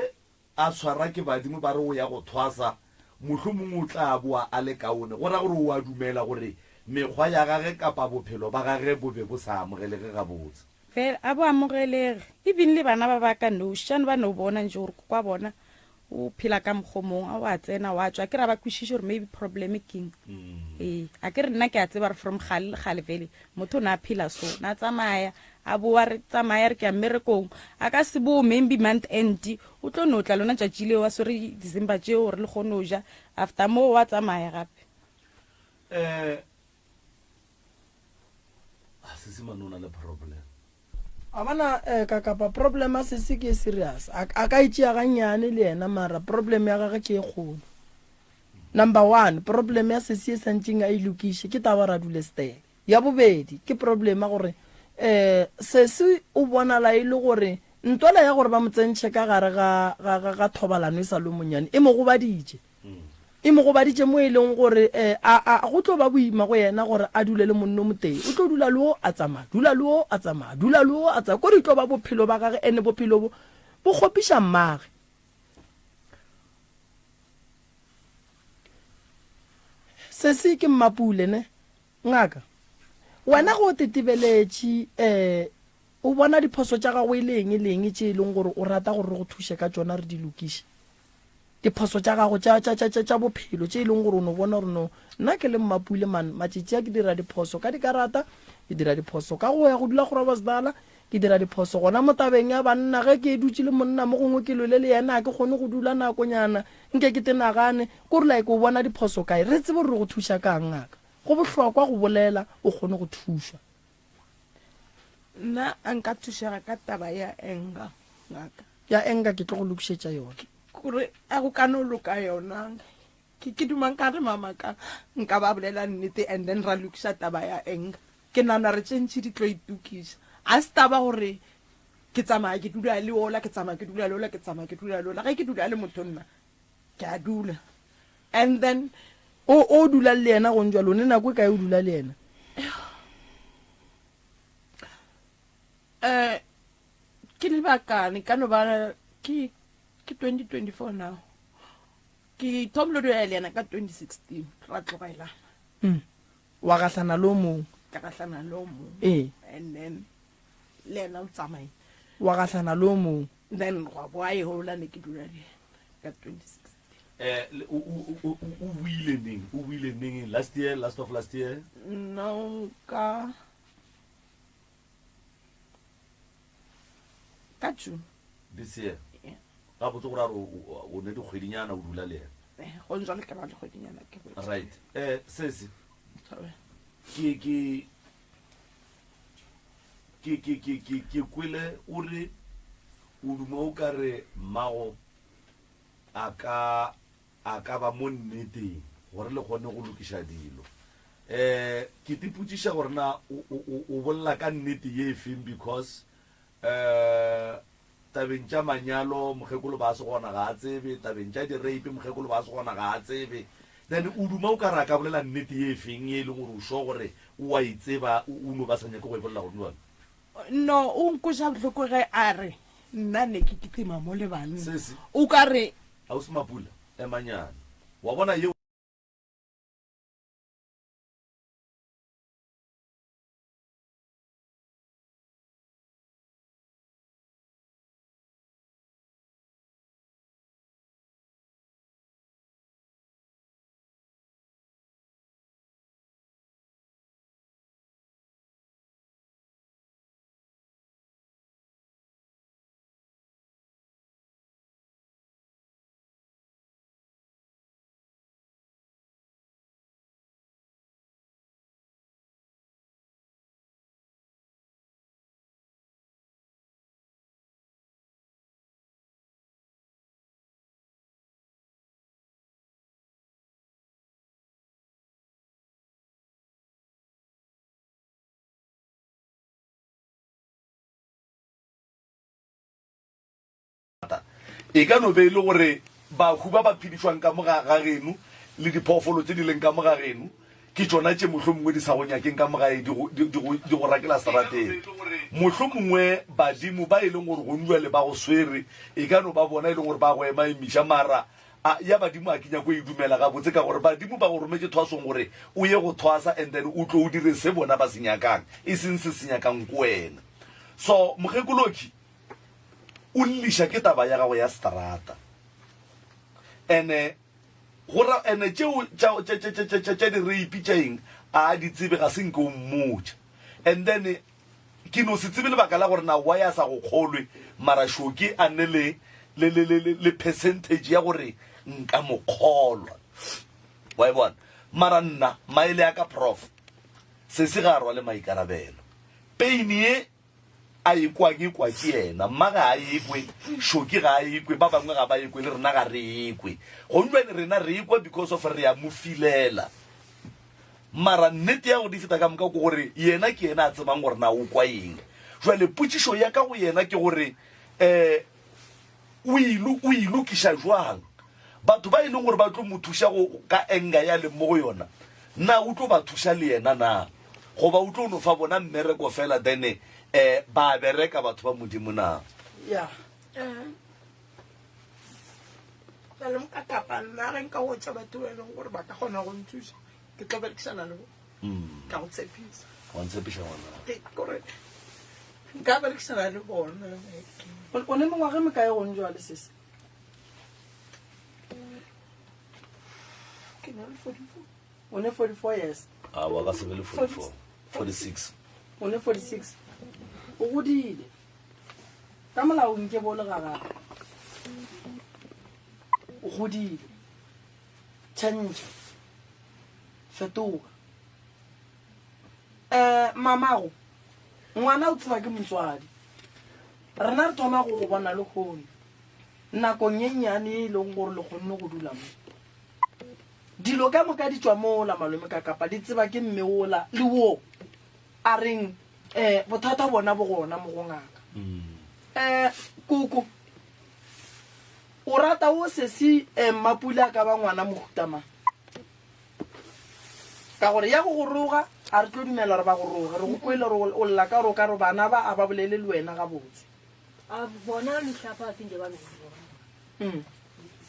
a tshwara ke badimo ba re o ya go thwasa mohlomongwe o tla boa a le kaone go ra gore o a dumela gore mekgwa ya gage kapa bophelo ba gage bo be bo sa amogelege gabotse fela a bo amogelege even le bana ba ba ka nošane ba no bona nje gore kwa bona o phela ka mokgomong a o a tsena wa tswa ke ra ba kwešiše gore maybe problem king ee a ke re nna ke a tseba re from gale vele motho o ne a phela so na tsamaya a boa re tsamaya re ke ya mmerekong a ka se boo maybe month end o tlo no tla lona tšatši leo wa swere december tšeo gore le kgone o ja after moo wa tsamaya gape sesimane o na le problem a bana ka kapa problem a sese ke serious a ka itšea gannyane le yena mara problem ya gage ke e kgolo number 1 problem ya sese e santseng a ilokiše ke taba ra dule stele ya bobedi ke problema gore sese o bona la ile gore ntola ya gore ba motsentšhe ka gare ga thobalano e sa le monyane e mo gobaditše mo e leng gore a go tlo ba boima go yena gore a dule le monno moteng o tlo dula le o a tsamaya dula le o a tsamaya dula le o a tsamaya ko di tlo ba bophelo ba gage ene bophelo bo gopiša mmage se ke mmapule ne ngaka wena go tetebeletše o bona diphoso tša gago e leng tše e leng gore o rata gore re go thuse ka tšona re di lokiše diphoso tša gago tša bophelo tše e leng gore o no bona gore no nna ke le mmapule man matšetši a ke dira diphoso ka dikarata ke dira diphoso ka go ya go dula gore ba sedala ke dira diphoso gona mo tabeng ya banna ge ke dutse le monna mo gongwe ke lole le yena ke kgone go dula nakonyana nke ke tenagane ko re like o bona diphoso kae re tsebe re go thuša kang ngaka go bohlokwa go bolela o kgone go thuša nna a nka thušega ka taba ya enga ngaka ya enga ke tlo go lokišetša yona gore a go ka no loka yona ke dumang ka re mamaka nka ba bolela nnete and then ra lokiša taba ya enga ke nana re tšentšhe di tlo itukiša a se taba gore ke tsamaya ke dula le ola ke tsamaya ke dula le ola ke tsamaya ke dula le ola ge ke dula le motho nna ke a dula and then o dula le yena go ntjwa lone nako e kae o dula le yena ke lebakane ka no ba ke 2024 now ke thomlo do ya le yena ka 2016 ra tlogaela wa gahlana lo mong ka gahlana lo mong and then le yena o tsamaye wa gahlana lo mong then wa boa e hola ne ke dula le ka 2016 o buile neng last of last year no ka June this year ga botse gore o ne dikgwedinyana o dula le ena go njwa le ka ba dikgwedinyana ke right sese ke kwele o re o duma o ka re mmago a ka ba mo nneteng gore le kgone go lokiša dilo ke tipotsiša gore na o bolela ka nnete ye efeng because tabeng tša manyalo mokgekolo ba se gona ga a tsebe tabeng tša di-rape mokgekolo ba se gona ga a tsebe then o duma o ka re a ka bolela nnete ye efeng ye e leng gore o sho gore o a itseba o no ba sa nyake go e bolela gore nwane no o nkoša bohloko ge a re nna ne ke kitima mo le banna o ka re ga o se mapula emanyane wa bona ye e ka no be ile gore bahu ba ba phedišwang ka moga ga geno le diphoofolo tse di leng ka moga geno ke tsona tše mohlomongwe di sa go nyakeng ka mogae di go rakela serateng mohlomongwe badimo ba e leng gore go nwa le ba go swere e ka no ba bona e leng gore ba go ema emiša mara ya badimo a kenya go e dumela ga botse ka gore badimo ba go rometse thwasong gore o ye go thwasa and then o tlo o dire se bona ba se nyakang e seng se se nyakang ko wena so mokgekoloki o liša ke taba ya gago ya strata ene tšeo tša di-rape tšaeng a di tsebe ga se nke o mmotša and then ke no se tsebe lebaka la gore na wa ya sa go kgolwe mara šoke a ne le percentage ya gore nka mo kgolwa wa e bona mara nna maele ya ka prof se se ga rwa le maikarabelo peini ye a ekwa ke yena mma ga a ekwe šoki ga a ekwe ba bangwe ga ba ekwe le rena ga re ekwe gonjwane rena re ekwa because of re a mo filela mara nnete ya go di feta ka moka ko gore yena ke yena a tsebang gore na o kwa eng jwale potsišo ya ka go yena ke gore o ilokiša jwang batho ba e leng gore ba tlo mo thuša ka enga ya le mo go yona na o tlo ba thuša le yena na goba o tlo no fa bona mmereko fela then ba bereka batho ba modimo na ya le mo ka kapana re nka go tsa batho ba leng gore ba ka gona go nthuša ke tlo berekisana le bo ka go tshepisa wa ntshepiša gona ke correct nka berekisana le bona o ne mengwage me kae gone jwa le sese ke na le 44 o ne 44 years wa ka se be le 44 46 o ne 46 o godile ka molao nke bole gagaga o godile change fetoga mamago ngwana o tseba ke motswadi rena re thoma go go bona le kgone nakong ye nnyane e leng gore le kgonne go dula mo dilo ka moka di tswa mola malome ka kapa di tseba ke mme ola le wo a reng bothata bona bo gona mo go ngaka koko o rata o sesi mapula ka ba ngwana mogutama ka gore ya go goroga a re tlo dumela re ba goroga re go kwele re o lla ka ro ka ro bana ba a ba bolele le wena ga botse a bona le hlapa tsinge ba no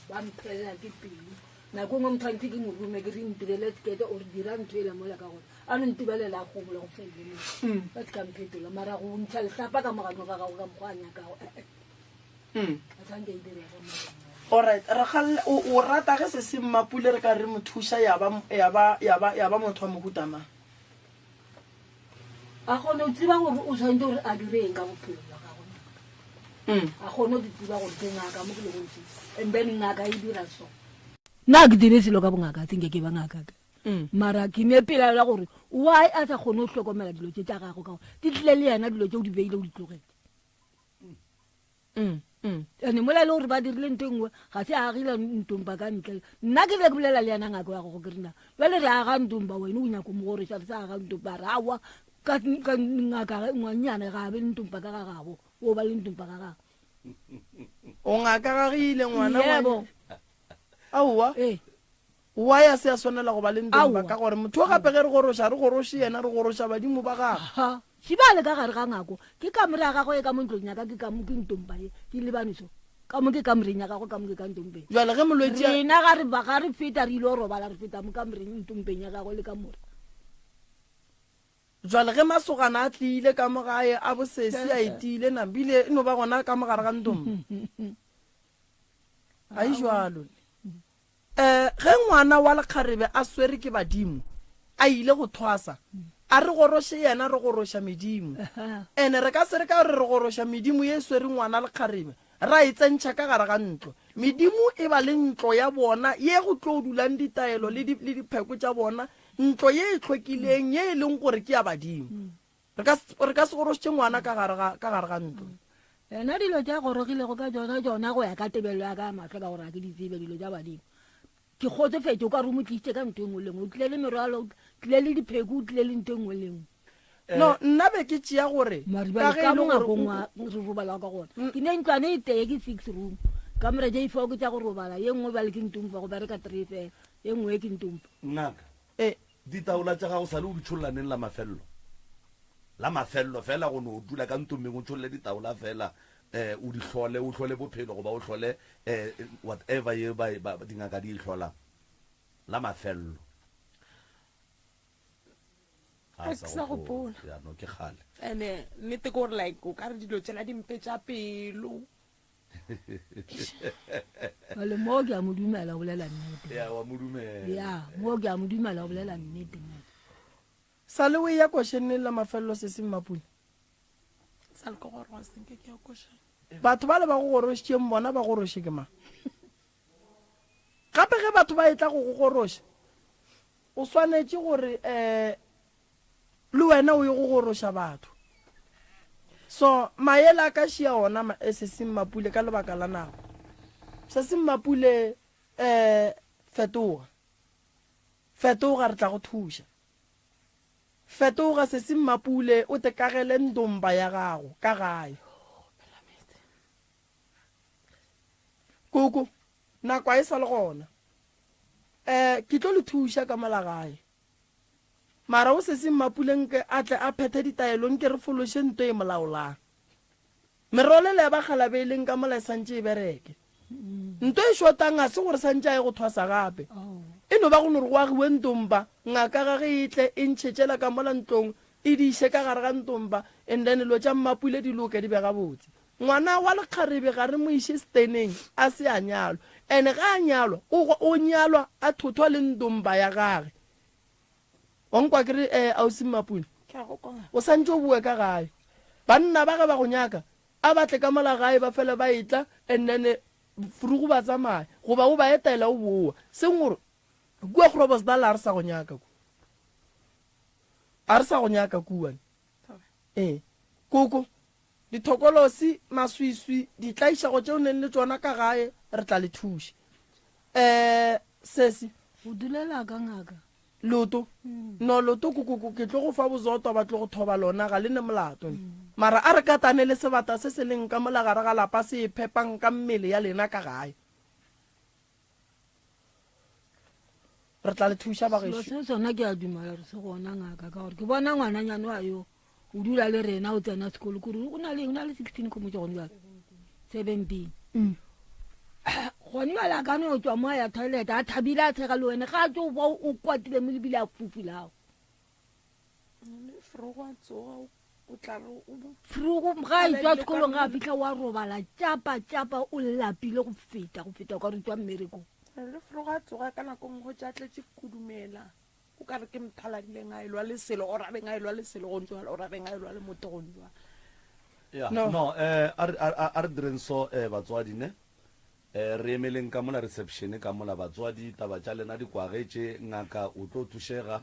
ba mpela ke pele na go mo mthantsi ke mo rume ke ring direle tshekete o dira ntwela mola ka gore a no ntibelela go bola go fele ba ka mpetola mara go ntsa le hlapa ka mogano ga go ka moganya ka go a tsang ke dire go alright ra gal o rata ge se se mapule re ka re mo thusha ya ba motho wa mogutama a gone o tsiba gore o tshwantse gore a direng ka bophelo ga gona a gone o tsiba gore ke ngaka mo ke le gontsi and then ngaka e dira so na ke dire selo ka bongaka tsinge ke ba ngaka mara ke ne pela la gore why a tsa gone o hlokomela dilo tse tsa gago ka di tle le yana dilo tse o di beile o di tlogetse ene mola le gore ba dirile ntengwe ga se a gila ntompa ka ntle nna ke be ke bolela le yana ngaka ya go ke rena jwale re aga ntompa wena o nyako mo gore sa aga ntompa ra wa ka ngaka ngwanyana ga be ntompa ka gagabo o ba le ntompa ka gago o ngaka gagile ngwana yebo aowa wa ya se a swanela go ba le ntompa ka gore motho o gape ge re goroše yena re goroša badimo ba gago shibale ka gare ga ngako ke kamore ya gago e ka mo ntlong ya ka ke ka mo ke ntompa e ke lebaniso ka mo ke kamoreng ya gago ka mo ke ka ntompe jwale ge molwetse rena ga re ba ga re feta re ile o robala re feta mo kamoreng ntompeng ya gago le ka more jwale ge masogana a tlile ka mo gae a bosesi a etile nabile e no ba gona ka mo gare ga ntompa a e jwalo ge ngwana wa lekgarebe a swere ke badimo a ile go thwasa a re goroše yena re goroša medimo ene re ka se re ka re goroša medimo ye swere ngwana lekgarebe ra e tsentšha ka gare ga ntlo medimo e ba le ntlo ya bona ye go tlo dulang ditaelo le dipheko tša bona ntlo ye e tlhwekileng ye e leng gore ke ya badimo re ka se gorošitše ngwana ka gare ga ntlo ena dilo tša gorogilego ka tsona go ya ka tebelo ya ka matlho ka gore a ke di tsebe dilo tša badimo ke kgotsofetse o ka re o mo tlišitše ka nto e ngwe lengwe o tlile le merwalo tlile le dipheko o tlile le nto e ngwe lengwe no nna be ke tšea gore ka mongakong re robala ka gona ke ne ntlwane e teye ke 6 room ka more ja ifao ke tša go robala ye nngwe ba le ke ntompa go bereka 3 fela ye nngwe ke ntompa nnaka ditaola tša gago sa le o di tšhollaneng la mafello fela go ne o dula ka ntommeng o tšholle ditaola fela o di hlole o hlole bophelo goba o hlole whatever ye dingaka di hlola la mafello sa go pola ya no ke gale ene nnete gore like o ka re dilo tsela dimpe tša pelo ale mo ke a modumela o bolela nnete ya wa modumela ya mo ke a modumela o bolela nnete sa le o ya košheneng la mafello se se mapula sa le ko gore wa senke ke ya košhene batho ba le ba go gorošitšeng bona ba goroše ke mang gape ge batho ba e tla go go goroša o swanetše gore le wena o ye go goroša batho so maele a ka šia ona se se mapule ka lebaka la nako se se mapule fetoga re tla go thuša fetoga se se mmapule o tekagele ndomba ya gago ka gae koko nako a e sa le gona ke tlo le thuša ka malagae mara o se se mmapuleng ke a tle a phethe ditaelong ke re fološe nto e molaolang merole le ba kgalabeileng ka mola e santše e bereke nto e shotang a se gore santše a e go thwasa gape e no ba go nore go agiwe ntomba ngaka ga ge e tle e ntšhetšela ka mola ntlong e diše ka gare ga ntomba and then lo tša mmapule di loke di bega botse ngwana wa lekgarebe ga re mo iše steneng a se a nyalwa ande ga a nyalwa o nyalwa a thothwa le ntomba ya gage onkwa ke re ausi mmapule o santše o bue ka gae banna ba ge ba go nyaka a batle ka mola gae ba fela ba etla and then furugu ba tsamaya goba o ba etaela o boa seng gore kua grobosdala a re sa go nyaka a re sa go nyaka kuane koko dithokolosi maswiswi di tlaišago tšeo neng le tsona ka gae re tla le thuše sesi o dulela ka ngaka loto no loto koko ke tlo go fa bozoto ba tlo go thoba lona ga le ne molato mara a re katane le sebata se se leng ka molagare ga lapa se e phepang ka mmele ya lena ka gae re tla le thuša bagešo se sona ke a dumela re se gona ngaka ka gore ke bona ngwananyane wa yo o dula le rena o tsena sekolo kore o na le 16 ko motse gone jale 17 gone jale a kane o tswa mo ya toilet a thabile a tshega le wene ga a tse o kwatile mo lebile a fufulago frugo ga a etswa sekolong ga a fitlha wa robala tšapa o lapile go feta ka re tswa mmereko le froga tsoga ka nako go tšatletse kudumela o ka re ke mthaladileng a elwa le selo o rabeng a elwa le selo go ntšwa o rabeng a elwa le moto go ntšwa no a re direng so batswadi ne re emeleng ka mola reception ka mola batswadi taba tša lena di kwagetše ngaka o tlo thušega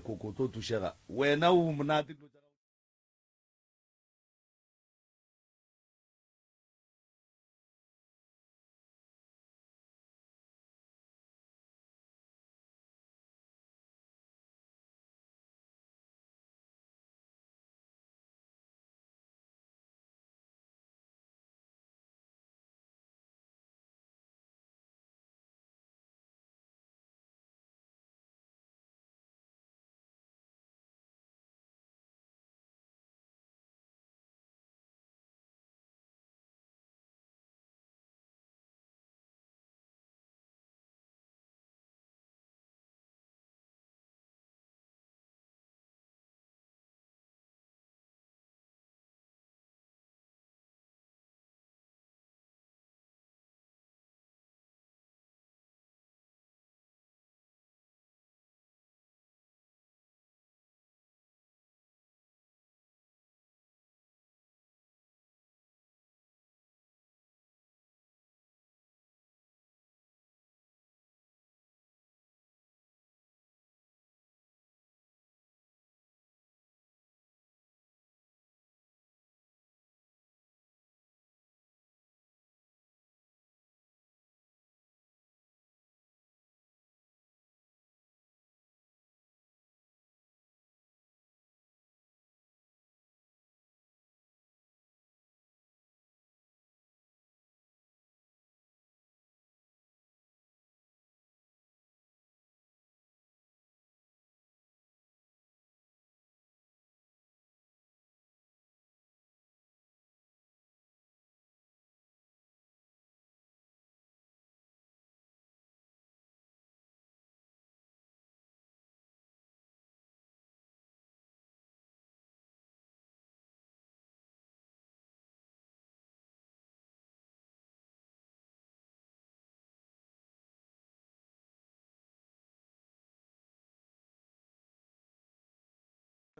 koko o tlo thušega wena o monate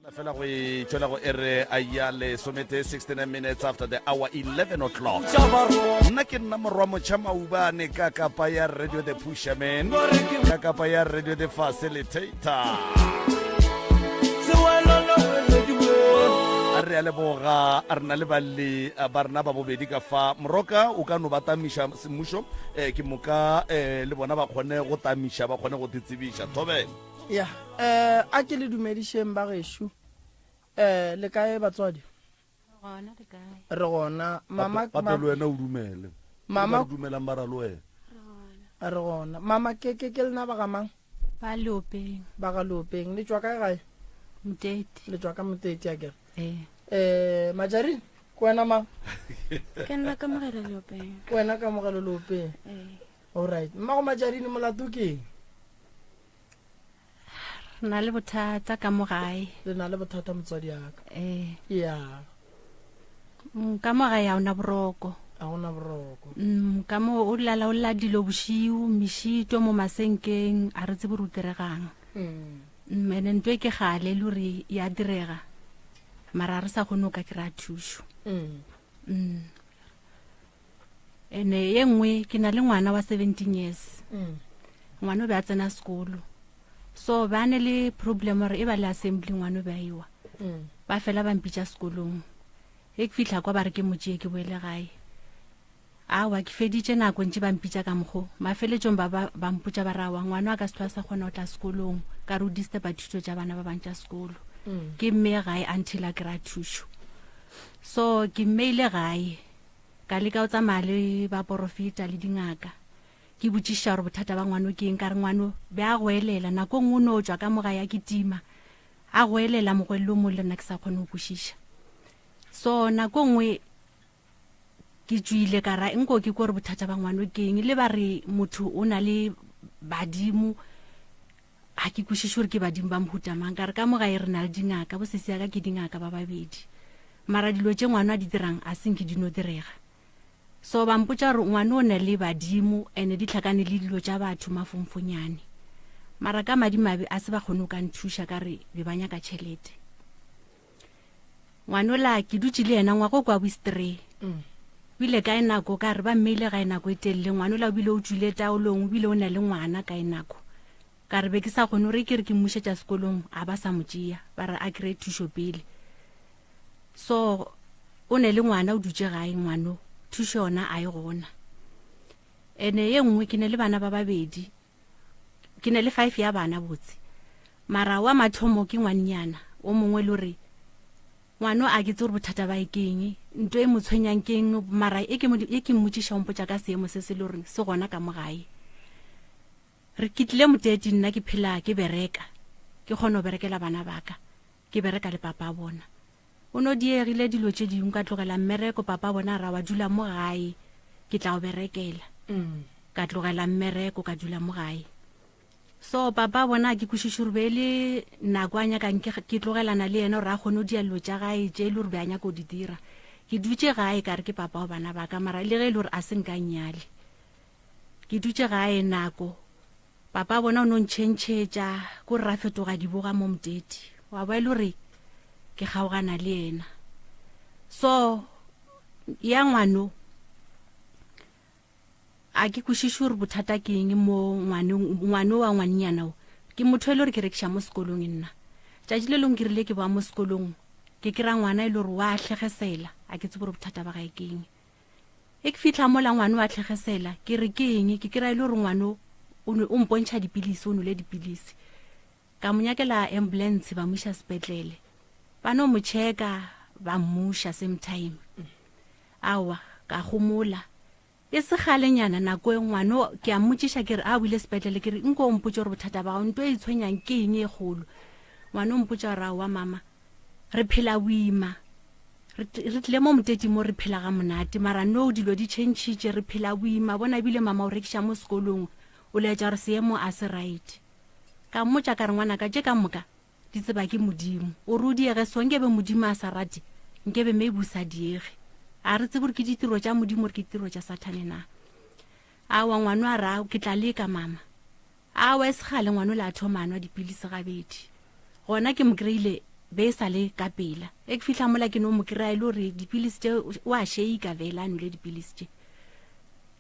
fela go itšwela go ere a ya le somete 69 minutes after the hour 11 o'clock nna ke nna morwa motšha maubane ka kapa ya radio the pusherman ka kapa ya radio the facilitator a re a leboga a rena le balle ba rena ba bobedi ka fa moroka o ka no ba tamiša semmušo ke moka le bona ba kgone go tamiša ba kgone go titsebiša thobela ya a ke le dumedišeng ba gešo le kae batswadi re gona gape le wena o dumele mama o dumelang bara le wena re gona mama ke lena ba gamang ba lopeng ba ga lopeng le tswa kae gae moteti le tswa ka moteti a kere majarini ke wena ma ke nna ka mogele lopeng wena ka mogele lopeng alright mmago majarini molato keng re na le bothata ka mo gae le na le bothata motswadi yaka ya ka mo gae a ona boroko a gona boroko ka mo o lala o lla dilo bosiu mešito mo masenkeng a re tse boruteregang ene ntho e ke gale le gore ya direga mara re sa kgone o ka kry-a thuso ene ye nngwe ke na le ngwana wa 17 years ngwana o be a tsena sekolo so ba ne le problem gore e ba le assembly ngwana o be a iwa ba fela ba mpitša sekolong e ke fitlha kwa ba re ke motšee ke boele gae awa ke feditše nako ntše ba mpitša ka mokgo mafeletšong ba mpotša ba rawa ngwana a ka setho a sa kgona o tla sekolong ka re o disturba thuto tša bana ba bantša sekolo ke mme gae until a kry-a thušo so ke mmeile gae ka leka o tsamaya le ba porofeta le dingaka ke botšiša gore bothata ba ngwano ke eng ka re ngwano be a go elela nako ngwe o ne o tswa ka moga ya ketima a go elela mogwelelo mo le nna ke sa kgone go kwešiša so nako ngwe ke tswile ka ra nko ke gore bothata ba ngwano ke eng le ba re motho o na le badimo a ke kwešiše gore ke badimo ba mohutamang ka re ka moga e re na le dingaka bo sesi ya ka ke dingaka ba babedi mara dilo tše ngwano a di dirang a senke di no direga so ba mpotša gore ngwane o ne le badimo ene di tlhakane le dilo tša batho mafomfonyane mara ka madimabe a se ba kgone o ka nthuša ka re be ba nyaka tšhelete ngwane ola ke dutše le yena ngwago kwa boistree bile ka nako ka re ba mmeile ga nako e telele ngwane ola o bile o tswile taolong o bile o na le ngwana ka nako ka re be ke sa kgone gore ke re ke mmušetša sekolong a ba sa motšea ba re a kry-e thušo pele so o ne le ngwana o dutše gae ngwano thušo yona a e gona ene ye nngwe ke ne le bana ba babedi ke ne le 5 ya bana botse mara wa mathomo ke ngwannyana o mongwe le gore ngwano a ke tse gore bothata ba ekeng ntho e mo tshwenyang keng mara e ke mmotšiša ompotša ka seemo se se le gore se gona ka mo gae re kitlile moteti nna ke phela ke bereka ke kgone go berekela bana baka ke bereka le papa a bona o no diegile dilo tše dingwe ka tlogela mmereko papa a bona ra wa dula mo gae ke tla go berekela ka tlogela mmereko ka dula mo gae so papa a bona ke kwešiše gore be le nako a nyakang ke tlogelana le yena gore a kgone o dia dilo tša gae tše e le gore be a nyaka o di dira ke dutše gae ka re ke papa o bana baka mara le ge e le gore a se nka nnyale ke dutše gae nako papa bona o no ntšhentšhetša ko re ra fetoga diboga mo moteti wa ba e le gore ke kgaogana le yena so ya ngwano a ke kwešiše gore bothata ke eng mo ngwane wa ngwannyana o ke motho e le gore ke rekiša mo sekolong nna tšatši le lengwe ke rile ke boa mo sekolong ke kry-a ngwana e le gore wa tlhegesela a ke tse gore bothata ba gae ke eng e ke fitlha mola ngwane wa tlhegesela ke re ke eng ke kry-a e le gore ngwano o mpontšha dipilisi o nole dipilisi ka monyakela ambulance ba moiša sepetlele ba no mo checka ba mmuša same time awa ka gomola e se galenyana nako e ngwano ke a mmotšiša ke re a buile sepetlele ke re nko o mpotša gore bothata ba gago nto e tshwenyang ke eng e kgolo ngwana o mpotša gore aowa mama re phela boima re tlile mo moteti mo re phela ga monate mara no dilo di tšhentšhitše re phela boima bona ebile mama o rekiša mo sekolong o laetša gore seemo a se right ka mmotša ka re ngwana ka tše ka moka di tseba ke modimo o re o diege so nkebe modimo a sa rate nkebe maybe o sa diege a re tsebe gore ke ditiro tša modimo gore ke ditiro tša sathane na awa ngwano a ra ke tla leka mama awa e segale ngwano le a thoma anwa dipilisi gabedi gona ke mo kry-ile be e sa le ka pela e ke fitlha mola ke no mo kry-a le gore dipilisi tše o a sheika vela a nole dipilisi tše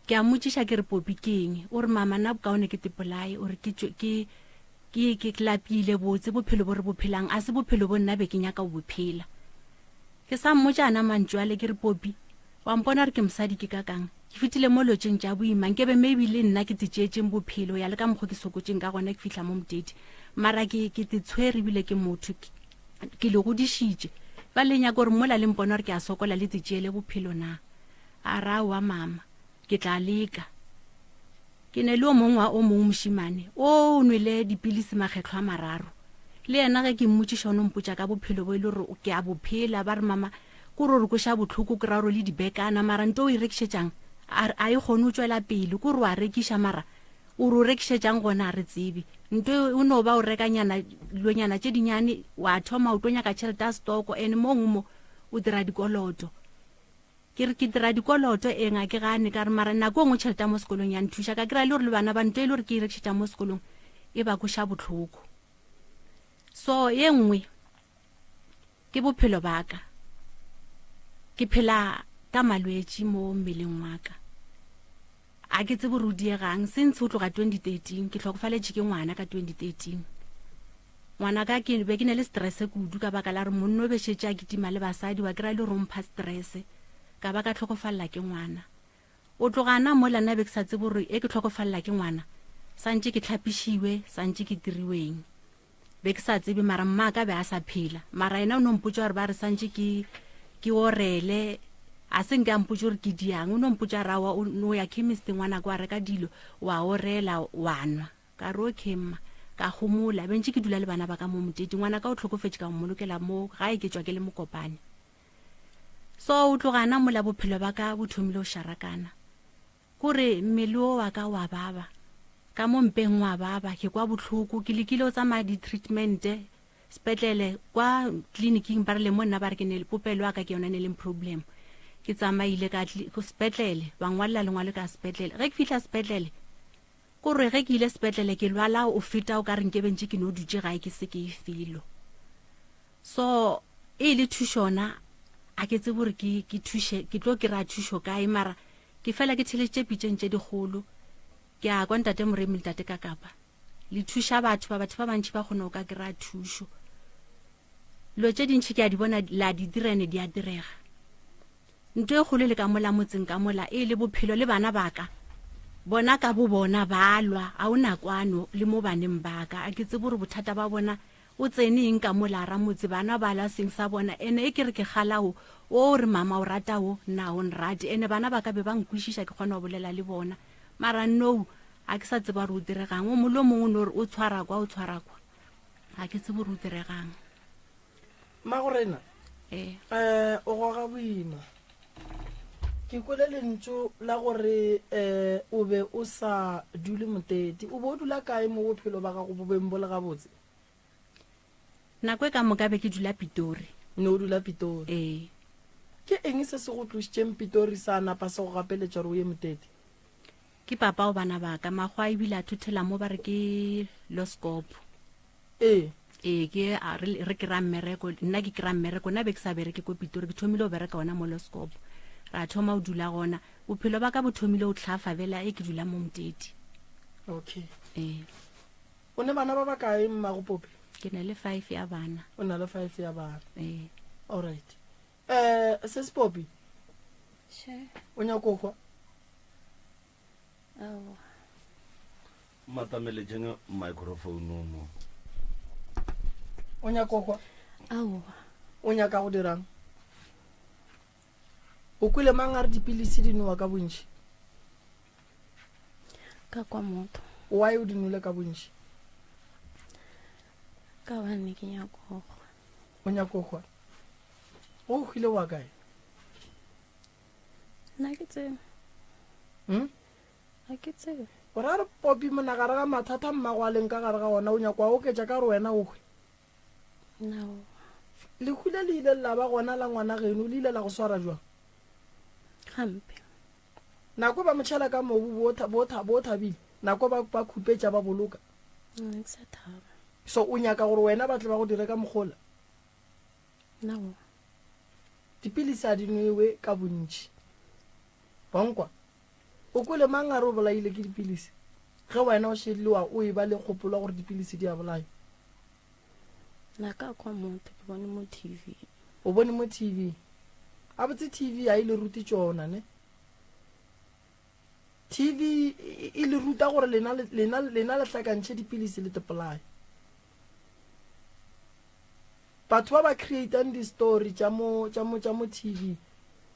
ke a mmotšiša ke re popi ke eng o re mama nna bokaone ke tepolae o re ke lapile botse bophelo bo re bophelang a se bophelo bo nna be ke nyaka o bophela ke sa mmotšana mantšwale ke re popi wa mpona re ke mosadi ke kakang ke fetile mo lotšeng tša boima nkebe maybe le nna ke tsetšeetšeng bophelo ya le ka mokgwa ke sokotšeng ka gona ke fitlha mo moteti mara ke tshwere bile ke motho ke le godišitše ba lenya gore mola le mpona gore ke a sokola le tsetšeele bophelo na a ra wa mama ke tla leka ke ne le o mongwe wa o mongwe mošimane o nwele dipilisi makgetlo a mararo le yena ge ke mmotšiša o nompotša ka bophelo bo e le gore ke a bophela ba re mama ko re ko sha botlhoko ke raro le dibekana mara nto o e rekišetšang a e kgone o tswela pele ko re wa rekiša mara o re o rekišetšang gona a re tsebe nto o no ba o rekanyana lonyana tše dinyane wa thoma o tlonya ka tšhelete a stoko ene mongwe mo o dira dikoloto ke re ke dira dikoloto nga ke gane ka re mara nako ngwe tšhelete mo sekolong ya nthuša ka kry-a le gore le bana ba nto e le gore ke e rekišetša mo sekolong e ba koša botlhoko so ye nngwe ke bophelo baka ke phela ka malwetši mo mmeleng wa ka a ke tsebe re o diegang since o tloga 2013 ke tlhokofaletše ke ngwana ka 2013 ngwana ka ke be ke ne le stress kudu ka baka la re monno o bešetše a ketima le basadi wa kry-a le gore o mpha stress ka ba ka tlhokofalela ke ngwana o tlogana mo lana be ke sa tsebe gore e ke tlhokofalela ke ngwana santše ke tlhapišiwe santše ke diriweng be ke sa tsebe mara mma ka be a sa phela mara ena o nompotša gore ba re santše ke orele a se nke a mpotša gore ke diang o nompotša rawa o ya chemist ngwana ko a reka dilo wa orela wa nwa ka re okay mma ka gomola bentše ke dula le bana ba ka mo motete ngwana ka o tlhokofetše ka mmolokela mo ga e ke tswa ke le mokopane so o tlogana mola bophelo ba ka bo thomile o sharakana kore mmele o wa ka wa baba ka mo mpeng wa baba ke kwa botlhoko ke lekile o tsamaya di-treatment sepetlele kwa tleliniking ba re le mo nna ba re ke ne popelo wa ka ke yona ne leng problem ke tsamaile ka sepetlele ba ngwalela lengwalo ka sepetlele ge ke fitlha sepetlele kore ge ke ile sepetlele ke lwala o feta o ka reng ke bentše ke no dutše gae ke se ke e felo so e le thušona a ke tsebe gore ke tlo ke ra thušo kae mara ke fela ke theletše pitšeng tše dikgolo ke a kwa ntate Moremi tate ka kapa le thuša batho ba bantši ba kgona o ka kry-a thušo lo tše dintšhi ke a di bona la di direne di a direga nto e kgolo le ka mola motseng ka mola e le bophelo le bana baka bona ka bo bona ba lwa a o nakwano le mo baneng baka a ke tsebe gore bothata ba bona o tsene eng ka mola ra motse bana ba la seng sa bona ene e ke re ke kgalao o re mama o rata o na o nrate ene bana ba ka be ba nkwišiša ke kgona go bolela le bona mara no a ke sa tseba re o diregang o molo mongwe no re o tshwara kwa a ke tsebe re o diregang magorena o goga boima ke kwele lentso la gore o be o sa dule motete o bo o dula kae mo bophelo ba gago bo beng bo le gabotse nako e ka moka be ke dula Pitori ne o dula Pitori ke eng se se go tlošitšeng Pitori sa napa se go gapeletša gore o ye motete ke papa o bana ba ka magwa e bile a thuthela mo ba re ke Loskop ke re ke ra mmereko nna ke kra mmereko nna be ke sa bereke ko Pitori ke thomile o bereka ona mo Loskop ra thoma o dula gona bophelo ba ka bo thomile o tlhafa bela e ke dula mo motete okay o ne bana ba ba kae mmagopope ke ne le 5 ya bana o na le 5 ya bana all right se Spopi o nyako kwa matamele jeng microphone no o nyako kwa o nyaka go dirang o kwile mangare dipilisi di nowa ka bontši ka kwa motho why o di nole ka bontši ka bane ke nyako o nyako kwa o khile wa kae na ke tsebe a ke tsebe o ra re Popi monagare ga mathata mmago a leng ka gare ga ona o nyakwa o ketša ka re wena o kgwe no le khule le ile la ba gona la ngwana geno le ile la go swara jwa gampe nako ba motšhela ka mobu bo thabile nako ba khupetša ba boloka so o nyaka gore wena ba tle ba go dire ka mogola no dipilisi a di nwewe ka bontši bonkwa o kwele mangare o bolaile ke dipilisi ge wena o šediliwa o e ba le kgopolo gore dipilisi di a bolaya na ka kwa motho ke bone mo TV o bone mo TV a botse TV a ile ruti tšona ne TV ile ruta gore lena le tlakantšhe dipilisi le tepolaya batho ba ba createang di-story tša mo TV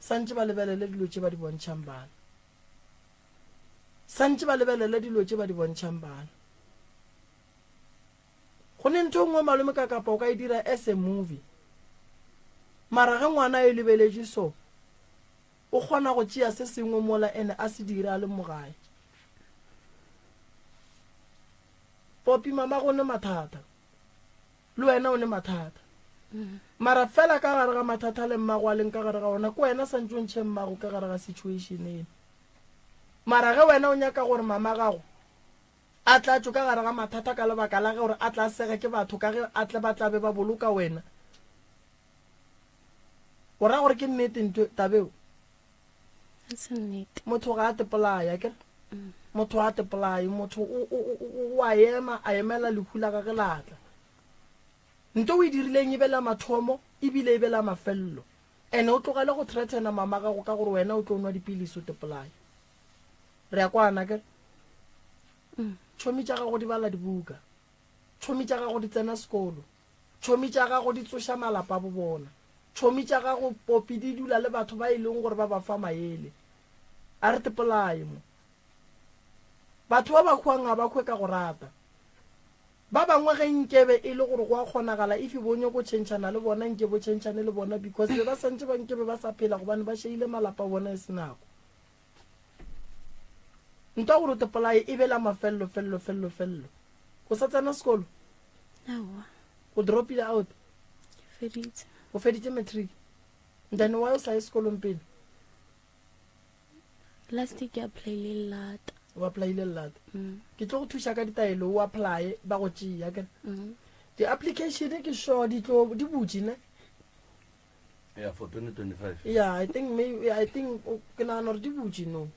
santse ba lebelele dilo tše ba di bontšhang bana santse ba lebelele dilo tše ba di bontšhang bana go ne ntho ngwe malome ka kapa o ka e dira as a movie mara ge ngwana e lebeletše so o kgona go tšea se sengwe mola ene a se dira a le mogae Popi mama go ne mathata le wena o ne mathata mara fela ka gare ga mathata le mmago a leng ka gare ga ona ko wena santse o ntšhe mmago ka gare ga situation eno mara ge wena o nyaka gore mama gago a tla tšo ka gare ga mathata ka lebaka la gore a tla sega ke batho ka ge a tle ba tlabe ba boloka wena o ra gore ke nnete nto tabeo motho ga a tepolaya ke motho a tepolaya motho o a ema a emela lehula ka ge latla nto o e dirileng e bela mathomo ebile e bela mafello ene o tlogele go threatena mama gago ka gore wena o tlo nwa dipilisi o tepolaya re a kwana ke tšhomi tša gago di bala dibuka tšhomi tša gago di tsena sekolo tšhomi tša gago di tsoša malapa bo bona tšhomi tša gago Popi di dula le batho ba e leng gore ba ba fa maele a re tepolaye mo batho ba ba khuang ga ba khwe ka go rata ba bangwe ge nkebe e le gore go a kgonagala if bonye go tšhentšhana le bona nke bo tšhentšhane le bona because ba santse ba nkebe ba sa phela gobane ba šeile malapa bona e senako nto gore tepolaye e bela mafello fello o sa tsena sekolo o dropile out o feditse matric then why o sa ye sekolong pele last week I played lata o applyile lata ke tlo go thuša ka ditaelo o apply ba go tšea ke the application ke sure di butse ne yeah for 2025 yeah I think ke nagana gore di butse no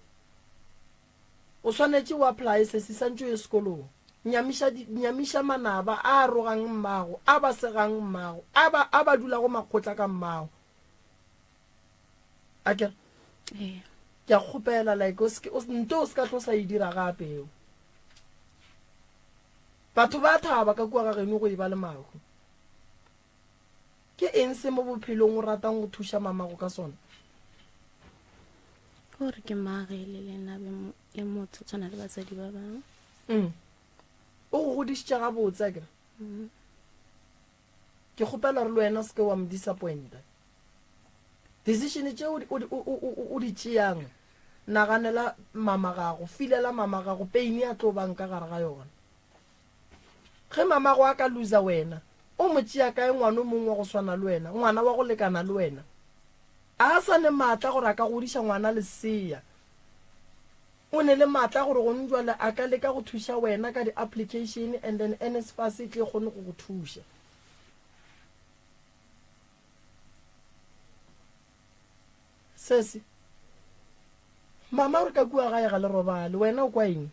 o swanetse o apply se se santse ye sekolong nyamiša manaba a rogang mmago a ba segang mmago a ba dula go makgotla ka mmago a ke ke a kgopela like nto o se ka tlo sa e dira gape eo batho ba thaba ka kua ga geno go e ba le mago ke eng se mo bophelong o ratang go thuša mamago ka sona gore ke magele le nabe le motho tshwana le batsadi ba bangwe o go godisitše gabotse ke kgopela re le wena se ke wa mo disappointa decision tše o di tšeang naganela mama gago filela mama gago peine a tlo bang ka gare ga yona ge mama go a ka loser wena o mo tšea kae ngwana o mongwe wa go swana le wena ngwana wa go lekana le wena a sa ne maatla gore a ka godiša ngwana lesea o ne le maatla gore go njwale a ka leka go thuša wena ka di-application and then NSFAS e tle kgone go go thuša sese mama re ka kua gae ga le robale wena o kwa eng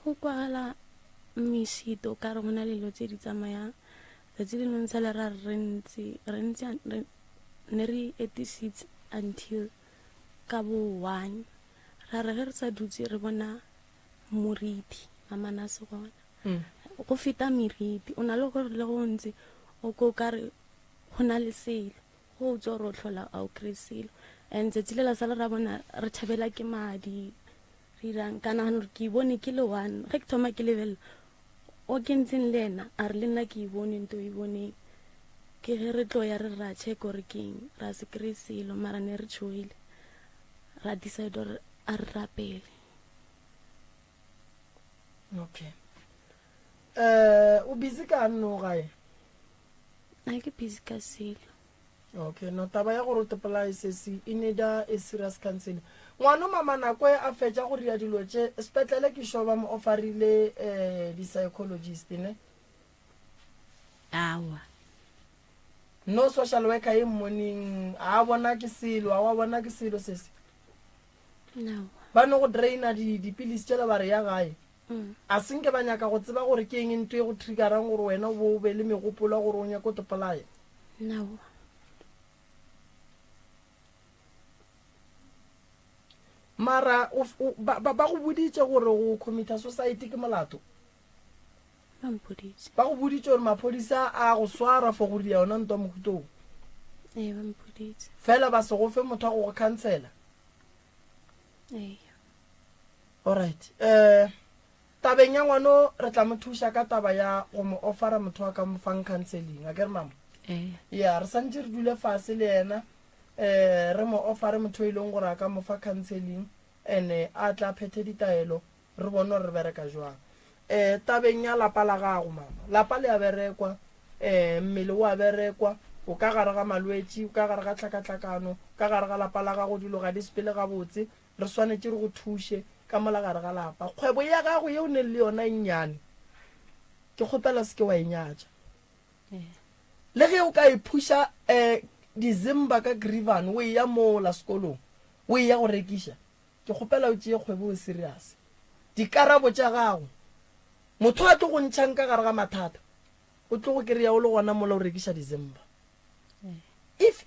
go kwagala mesito ka re go na le dilo tse di tsamayang tsatsi le lengwe sa le ra ne re 86 until ka bo 1 ra re ge re sa dutse re bona moriti mamana se gona go feta meriti o na le gore le go ntse o ko ka re go na le selo go tswa ro tlhola a o kresilo and tsatsi le la sa le ra bona re thabela ke madi re irang kana gore ke bone ke le one ge ke thoma ke level o ke ntseng le ena a re le nna ke bone nto e bone ke ge re tlo ya re ra check gore keng ra se kresilo mara ne re tšhoile ra decide gore a re rapele okay o busy ka no gae a ke busy ka selo okay no taba ya gore o tepolaya sesi e need-a a serious counseling ngwana mama nako a fetša go dira dilo tše sepetlele ke sure ba mo offerile di-psychologist ne awa no social worker e morning a bona ke selo a wa bona ke selo sese no ba no go draina dipilisi tšela ba re ya gae a senke ba nyaka go tseba gore ke eng nto e go triggerang gore wena o be le megopolo gore o nyaka o tepolaya no mara ba go boditše gore go commita society ke molato mphoditse ba go boditse gore maphodisa a go swara for go dia yona ntwa mokhutong ba mphoditse fela ba se go fe motho a go cancela alright tabeng ya ngwano re tla mo thuša ka taba ya go mo offera motho wa ka mo fang counseling a ke re mama ya re santse re dule fase le yena re mo offere motho e leng gore a ka mo fa counseling ene a tla phethe ditaelo re bone gore re bereka jwang tabeng ya lapa la gago mama lapa le a berekwa mmele o a berekwa o ka gare ga malwetši o ka gare ga tlhakatlhakano ka gare ga lapa la gago dilo ga di sepele gabotse re swanetse re go thuše ka mola gare ga lapa kgwebo ya gago ye o ne le yona nnyane ke kgopela se ke wa enyatša le ge o ka iphuša December ka Grivan o ya mo la sekolong o ya go rekiša ke kgopela o tšee kgwebo o serious dikarabo tša gago motho a tlo go ntšhang ka gare ga mathata o tlo go kry-a o le gona mola o rekiša December if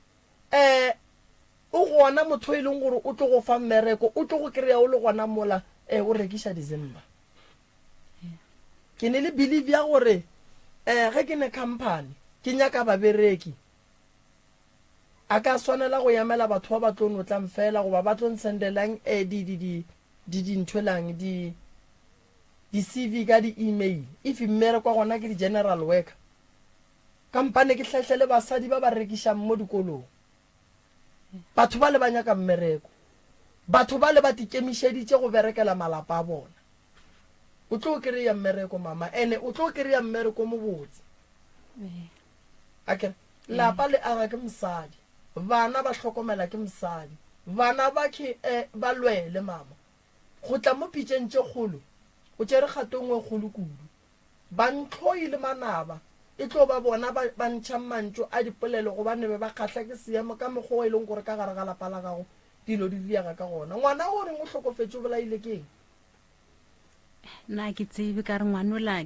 o gona motho e leng gore o tlo go fa mmereko o tlo go kry-a o le gona mola o rekiša December ke ne le believe ya gore ge ke ne company ke nyaka babereki a ka swanela go yamela batho ba ba tlo notlang fela goba ba tlo nsendelang dintholang di-CV ka di-email if mmereko gona ke di-general worker kampane ke tlhatlhele basadi ba ba rekišang mo dikolong batho ba le ba nyaka mmereko batho ba le ba tikemišeditše go berekela malapa a bona o tlo kry-a mmereko mama ene o tlo kry-a mmereko mo botse akere lapa le aga ke mosadi bana ba hlokomela ke mosadi bana ba lwele mama go tla mo pitšeng tše kgolo o tšere kgato nngwe kgolo kudu ba ntlhoi le manaba e tlo ba bona ba ntšhang mantšo a dipolelo gobane be ba kgatlha ke seemo ka mekgwa e leng gore ka gare ga lapa la gago dilo di diaga ka gona ngwana o reng o tlhokofetse o bolaile keng nna ke tsebe ka re ngwanola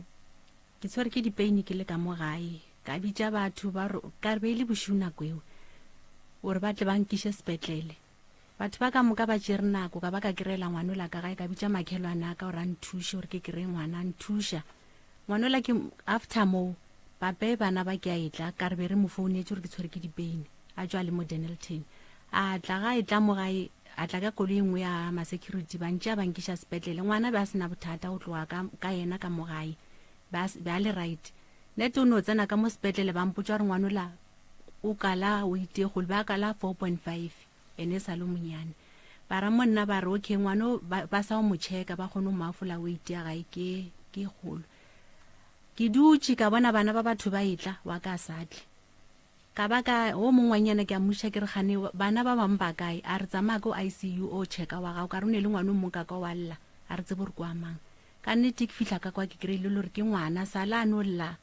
ke tshwere ke dipeini ke le ka mo gae ka bitša batho ka re be e le bošuna kweo gore ba tle ba nkiše sepetlele batho ba ka moka ba tšere nako ka ba ka kry-ela ngwanola ka gae ka bitša makhelwana ka gore a nthuše gore ke kry ngwana a nthuša ngwanola ke after moo bape bana ba ke a etla ka re be re mo founetse gore ke tshwere ke dipeini a tswa le mo Dennilton a tla ga e tla mo gae a tla ka koloi engwe ya ma-security ba ntšea ba nkiša sepetlele ngwana be a sena bothata go tloga ka yena ka mo gae be a le right nete o ne o tsena ka mo sepetlele ba mpotsa gore ngwanola o kala o itegole ba kala 4.5 ene sa le monyane ba ra monna ba re okay ngwano ba sa o mo checka ba kgone o maafola weight ya gae ke kgolo ke dutše ka bona bana ba batho ba etla wa ka satle ka baka o mongwanyana ke a mmuša ke re gane bana ba bang ba kae a re tsamaya ko ICU o checka wa gago ka re o ne le ngwana o mong ka wa lla a re tsebe gore kwa mang ka nnete ke fitlha ka kwa ke kry-ile le gore ke ngwana sala a no lla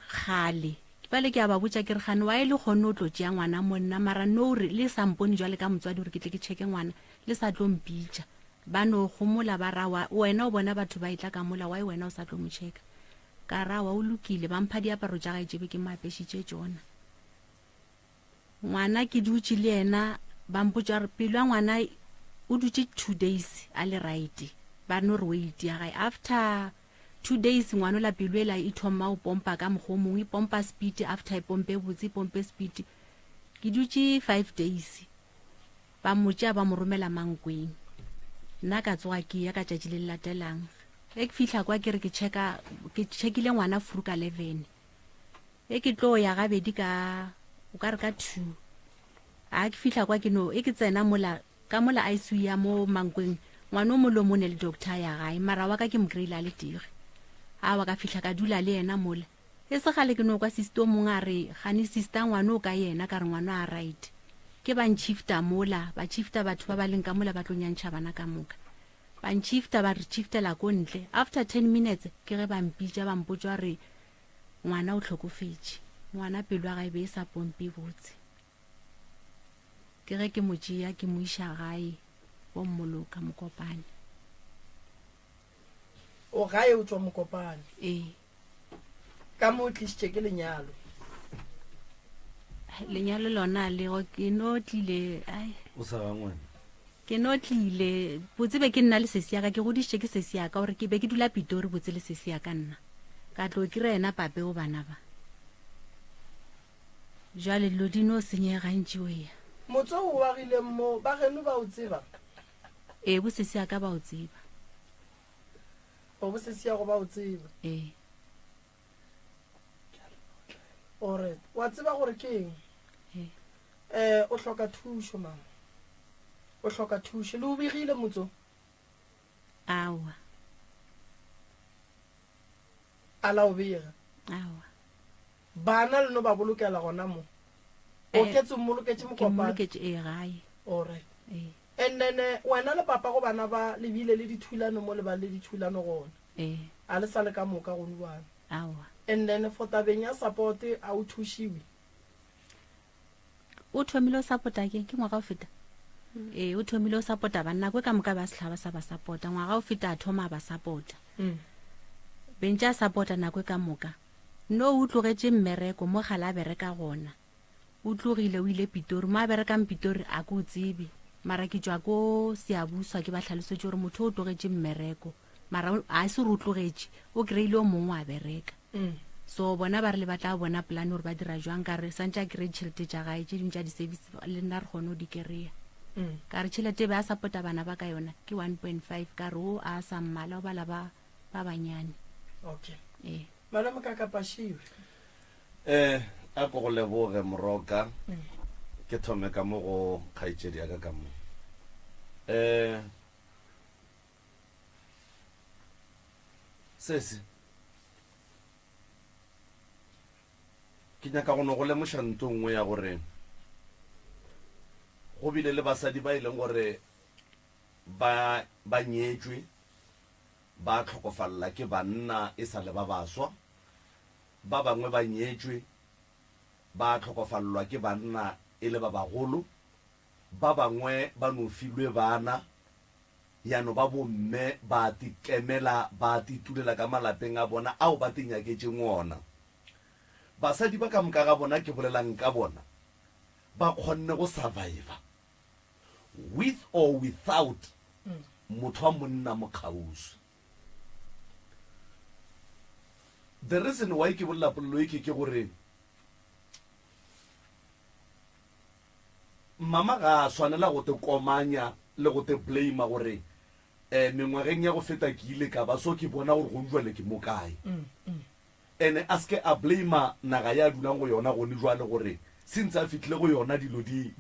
gale bale ke a ba botša ke re gane wa e le kgone o tlo tšea ngwana monna mara no re le sampone jwale ka motswadi gore ke tle ke checke ngwana le sa tlo mpitša ba no gomola ba rawa wena o bona batho ba etla ka mola wa wena o sa tlo mo checka ka rawa o lokile ba mpha diaparo tša gae tsebe ke maapešitše tsona ngwana ke dutše le yena ba mpotša gore pelo ya ngwana o dutše 2 days a le right ba no re weight ya gae after 2 days ngwana la pelo ela e thoma o pompa ka mokgwa mongwe e pompa speed after e pompe botse pompe speed ke dutše 5 days ba motša ba mo romela mankweng nna ka tsoga ke ya ka tšatši le latelang e ke fihla kwa ke re ke checkile ngwana furu ka 11 e ke tlo ya gabedi o ka re ka 2 a ke fihla kwa ke no e ke tsena ka mola ICU ya mo mankweng ngwana o molo mo ne le doctor ya gae mara wa ka ke mo kry-ile le tige a wa ka fihla ka dula le yena mola e se gale ke no kwa sister mongwe a re gane sister ngwana o ka yena ka re ngwana a right ke ba nchifta mola ba chifta batho ba ba leng ka mola ba tlo nyantšha bana ka moka ba nchifta ba re chiftela ko ntle after 10 minutes ke ge ba mpitša ba mpotša re ngwana o tlhokofetše ngwana pelo ya gae be e sa pompe botse ke ge ke mo tšea ke mo iša gae bo mmoloka Mokopane o gae o tswa Mokopane ka mo tlišitše ke lenyalo lona lego ke no tlile o sa gangwane ke no tlile botse be ke nna le sesi ya ka ke godišitše ke sesi ya ka gore ke be ke dula Pitori botse le sesi ya ka nna ka tlo kry ena pape o bana ba jale dilo di no senyega ntšeo ya motso o wagileng mo ba geno ba o tseba bosese ya ka ba o tseba o bosese ya go ba o tseba alright wa tseba gore ke eng o hloka thušo mama o hloka thušo le o begile motso awa ala o bega awa bana le no ba bolokela gona mo o ketse mmoloketse mokopana gae alright and then wena le papa go bana ba lebile le dithulano mo le ba le dithulano gona a le sa le ka moka go nuana awa and then for tabeng ya support a o thushiwe o thomile o support-a ke ngwaga o feta o thomile o support-a banna kwe ka moka ba setlhaba sa ba support-a ngwaga o feta a thoma ba support-a bentša support-a nakwe ka moka no o tlogetse mmereko mo gala a bereka gona o tlogile o ile Pitori mo a berekang Pitori a ko tsebe mara ke tswa ko Seabuswa ke ba tlhalosetse gore motho o tlogetse mmereko mara a se re o tlogetse o kry-ile o mongwe a bereka so bona ba re le batla bona plan gore ba dira jwang ka re santse a kry tšhelete tša gae tše dingwe tša di-service le nna re kgone o di kry-a ka re tšhelete be a support-a bana ba ka yona ke 1.5 ka re o a sa mmala o bala ba banyane okay malome ka kapashiwe a ko go leboge Moroka ke thome ka mo go kgaitsedi ya ka mo sese ke nyaka go no go lemoša ntho nngwe ya gore go bile le basadi ba ileng gore ba nyetswe ba tlhokofalla ke banna e sa le ba baswa ba bangwe ba nyetswe ba tlhokofallwa ke banna e le ba bagolo ba bangwe ba nofilwe bana yano ba bomme ba tikemela ba titulela ka malapeng a bona ao ba tinyaketseng ona basadi ba ka moka ga bona ke bolelang ka bona ba kgonne go survive with or without motho wa monna mo kgauswi. The reason why ke bolla pollo ke gore mama ga swanela go te komanya le go te blame gore mengwageng ya go feta ke ile ka ba so ke bona gore go njwale ke mo kae ene aske a blame naga ya dulang go yona go ni jwale gore since a fitlile go yona dilo di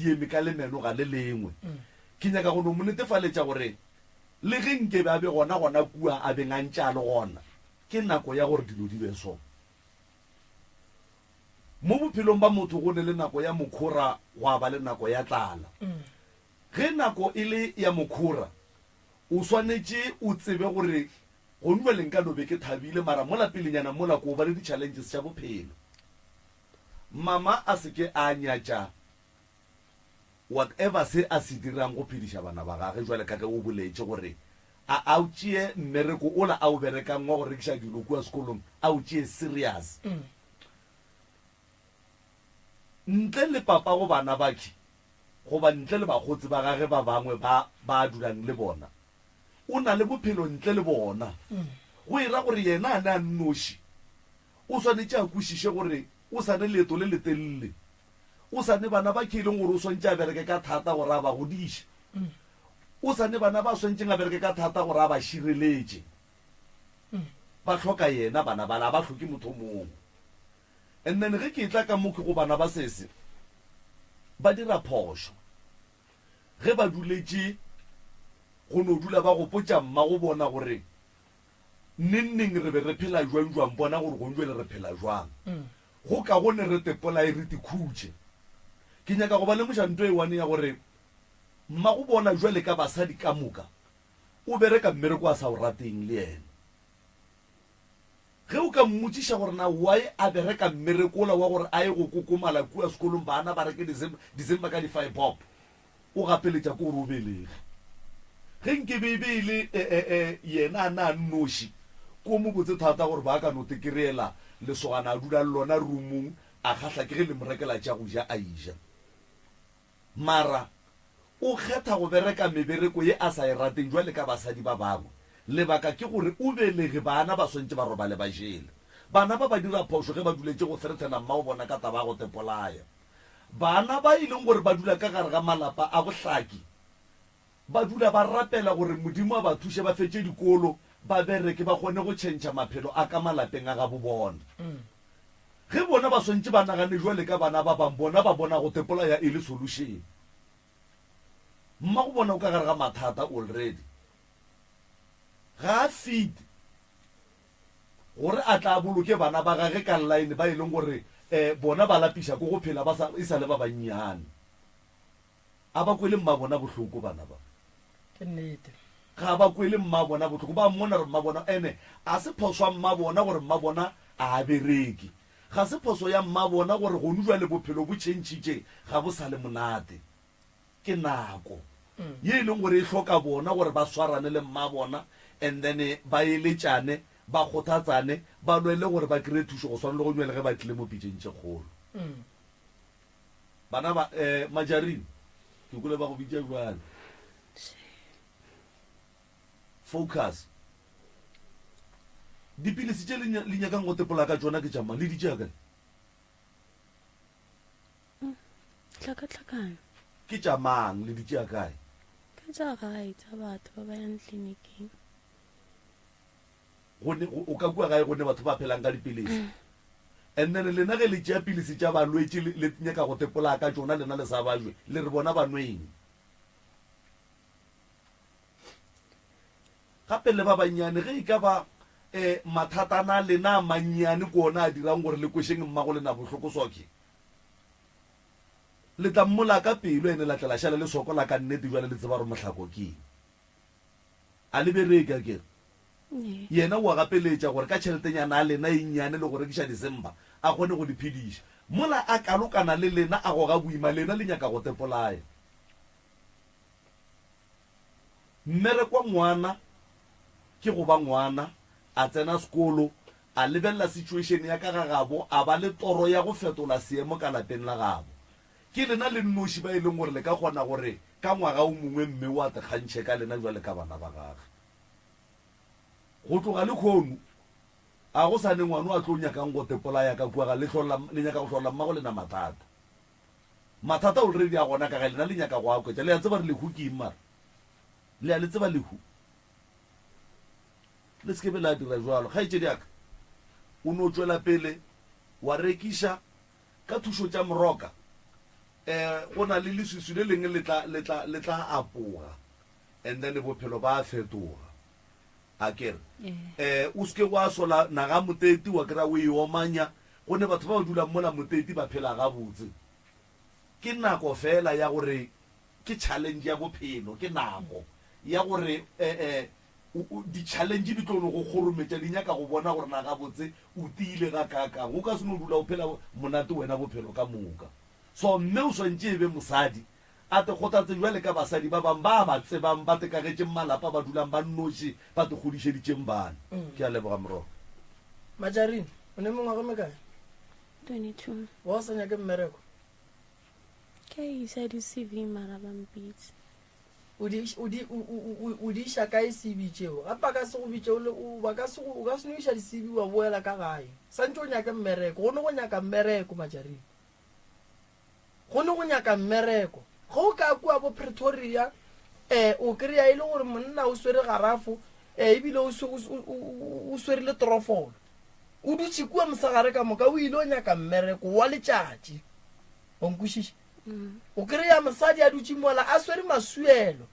eme ka lemeno ga le lengwe ke nyaka go no monetefaletša gore le ge nke ba be gona kua a bengantša le gona ke nako ya gore dilo di be so mo bophelong ba motho go ne le nako ya mokhora go ba le nako ya tlala ge nako e le ya mokhora o swanetse o tsebe gore go nweleng ka lobe ke thabile mara mola pelenyana mola ko ba le di-challenges tša bophelo mama a seke a nyatša whatever se a se dirang go phediša bana ba gage jwale ka ge o boletse gore a o tšee mmereko ola a o berekang wa go rekiša dilo kua sekolong a o tšee serious ntle le papa go bana bake goba ntle le bagotsi ba gage ba bangwe ba dulang le bona o na le bophelo ntle le bona go ira gore yena a ne a nnoši o swanetše a kwešiše gore o sa ne leeto le letelele o sa ne bana ba ke ileng gore o swantše a bereke ka thata gore a ba godiša o sa ne bana ba swantšeng a bereke ka thata gore a ba šireletše ba tlhoka yena bana bala ba tlhoke motho mongwe and then ge ke tla ka mo ke go bana ba sese ba dira phošo ge ba duletše go no dula ba gopotša mma go bona gore neng re be re phela jwang bona gore go njwele re phela jwang go ka gone re tepola e re tikhutše ke nyaka go ba lemoša nto e wane ya gore mma go bona jwale ka basadi ka moka o bereka mmereko a sa o rateng le ena ge o ka mmotšiša gore na why a bereka mmerekola wa gore a ye go kokomala kua sekolong bana ba reke december ka di-5 bob o gapeletša ko gore o belege ge nke beile yena a na nnoši ko mo botse thata gore ba ka no tekereela lesogana a dula lona roomong a kgatlha ke ge le morekela tša go ja a ija mara o kgetha go bereka mebereko ye a sa e rateng jwale ka basadi ba bangwe lebaka ke gore o belege bana ba swantse ba robale ba jele bana ba ba dira phoso ge ba duletse go threatena mma o bona ka taba go tepolaya bana ba ileng gore ba dula ka gare ga malapa a bohlaki ba dula ba rapela gore modimo a ba thushe ba fetse dikolo ba bereke ba kgone go tšhentšha maphelo a ka malapeng a ga bo bona ge bona ba swantse ba nagane jwale ka bana ba bang bona ba bona go tepolaya e le solution mma go bona o ka gare ga mathata already ga a feed gore a tla boloke bana ba gage ka line ba e leng gore bona ba lapisha ko go phela ba sa le ba bannyane a ba kwele mma bona bohloko bana ba ke nnete ga ba kwele mma bona bohloko ba mmona re mma bona ene a se phoswa mma bona gore mma bona a bereki ga se phoso ya mma bona gore go nujwa le bophelo bo tšhentšhitše ga bo sa le monate ke nako ye e leng gore e hloka bona gore ba swarane le mma bona and then ba eletšane ba kgothatsane ba lwele gore ba kry-e thuso go swana le go nywele ge ba tlile mo pitšeng tše kgolo bana ba majarini ke kole ba go bitša jwale focus dipilisi tše le nyakang go tepola ka tsona ke tšama le di tšea kae tlhakatlhakane ke tšamang le di tšea kae ke tša gae tša batho ba ba yang tleliniking o ka kua gae gone batho ba phelang ka dipilisi and then lena ge le tšea pilisi tša balwetse le nyaka go tepola ka tsona lena le sa bajwe le re bona banweng gape le ba bannyane ge e ka ba mathatana lena mannyane ko ona a dirang gore le kwešeng mmago lena bohloko soke le tla mmola ka pelo ene la tlela šale le sokola ka nnete jwale le tseba gore mohlako keng a le bereke a kere yena wa gapeletša gore ka tšheletenyana a lena e nnyane le go rekiša disemba a kgone go diphediša mola a kalokana le lena a goga boima lena le nyaka go tepolaya mmerekwa ngwana ke go ba ngwana a tsena sekolo a lebelela situation ya ka ga gabo a ba le toro ya go fetola seemo ka lapeng la gabo ke lena le nnoši ba e leng gore le ka kgona gore ka ngwaga o mongwe mme o a tekgantšhe ka lena jwale ka bana ba gage go tloga le kgono a go sane ngwana a tlo nyakang go tepolaya ka kuaga le nyaka go hlola mmago lena mathata already a gona ka ga lena le nyaka go akwetša le ya tseba re lehu ke mara le ya le tseba lehu le se ke be la dira jwalo ga itse diaka o no tswela pele wa rekiša ka thušo tša moroka go na le leswiswi le leng le tla apoga and then bophelo ba fetoga a kere o seke wa sola naga moteti wa kry-a o e omanya gone batho ba ba dulang mola moteti ba phela gabotse ke nako fela ya gore ke challenge ya bophelo ke nako ya gore di-challenge di tlono go kgorometša di nyaka go bona gore na gabotse o tiile ga kakang o ka se no dula o phela monate wena bophelo ka moka so mme o swantse e be mosadi a te kgothatse jwale ka basadi ba bang ba ba tsebang ba tekagetšeng malapa ba dulang ba nnoši ba te godišeditšeng bana ke a leboga morogo majarini o ne mongwaga mekae 22 wa o sa nyake mmereko ke a isa di-cv mara bampitse o di iša kae cv tšeo gape ba ka se go bitše o ka se no iša di-cv wa boela ka gae santse o nyake mmereko go ne go nyaka mmereko majarini go ne go nyaka mmereko ga o ka kua bo Pretoria o kry-a e le gore monna o swere garafo ebile o swerile torofolo o dutse kua mosagare ka moka o ile o nyaka mmereko wa letšatši o nkwešiša o kry-a mosadi a dutse mola a swere masuelo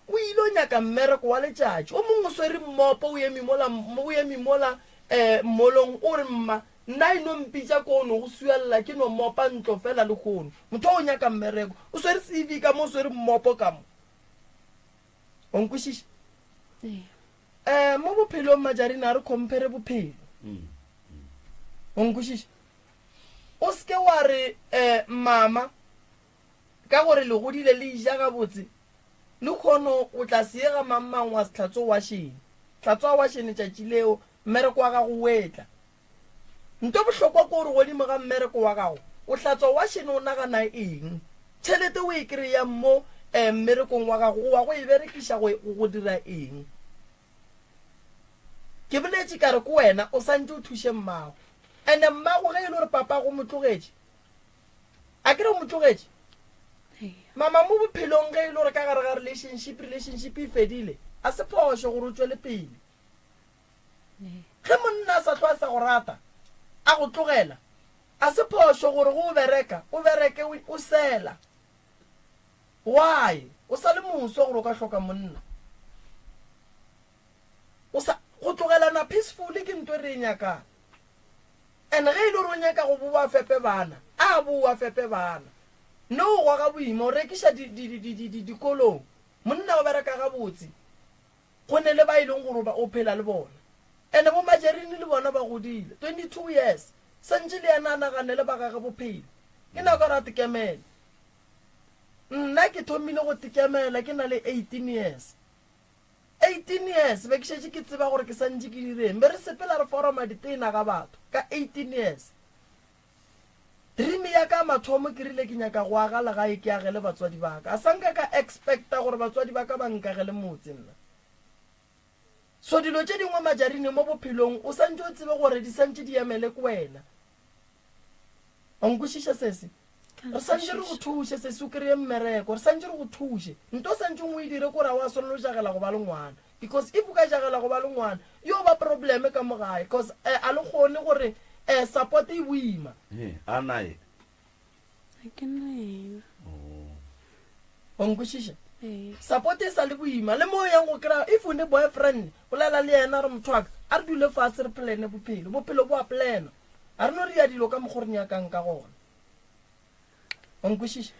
o ile o nyaka mmereko wa letšatši o mongwe o swere mmopo o emi mola mmolong o re mma nna ino mpitša ko ono go suelela ke no mopa ntlo fela le kgono motho o nyaka mmereko o swere cv ka mo o swere mmopo ka mo o nkwešiša mo bophelong majarini a re compare bophelo o nkwešiša o seke wa re mama ka gore le godile le ija gabotse le kgono o tla seega mammang wa setlhatso wa šene tlhatso wa šene tšatši leo mmereko wa gago o etla nto bohlokwa ko gore godimo ga mmereko wa gago o hlatswa wa šene o nagana eng tšhelete o e kry-ya mo mmerekong wa gago wa go e berekiša go dira eng ke boletse ka re ko wena o santse o thushe mmago ande mmago ge e le gore papa go mo tlogetse a kere o mo tlogetse mama mo bophelong ge e le gore ka gare ga relationship e fedile a se phoso gore o tswele pele ge monna a sa tlhoa sa go rata a go tlogela a se phoso gore go o bereke o sela why o sa le moso gore o ka hloka monna go tlogelana peacefully ke ntwe re nyaka and ge e le gore o nyaka go boa fepe bana a boa fepe bana no go ga boima o rekisha dikolong monna o bereka ga botse go ne le ba ile gore ba o phela le bona ene bo majerini le bona ba godile 22 years santse le yana nagane le ba ga bophelo ke na go ra tikemela nna ke thomile go tikemela ke na le 18 years 18 years be ke shetse ke tseba gore ke santse ke direng be re sepela re foroma ditena ga batho ka 18 years dream ya ka mathomo ke rile ke nyaka go aga la gae ke agele batswadi ba ka a sanka ka expecta gore batswadi ba ka ba nkagele motse nna so dilo tse dingwe majarini mo bophelong o santse o tsebe gore di santse di emele ko wena o nkwishisha sese re santse re go thushe sese o kry-e mmereko re santse re go thushe nto santse ngwe e dire kore a wa sololo jagela go ba le ngwana because if o ka jagela go ba le ngwana yo ba probleme ka mo gae because a le kgone gore support e boima a nae o nkwishisha support e sa le boima le mo yang go kry if o ne boyfriend o lela le yena re motho a re dule fatshe re plane bophelo bo a plana a re no re ya dilo ka mogore nyakang ka gona o nkwishisha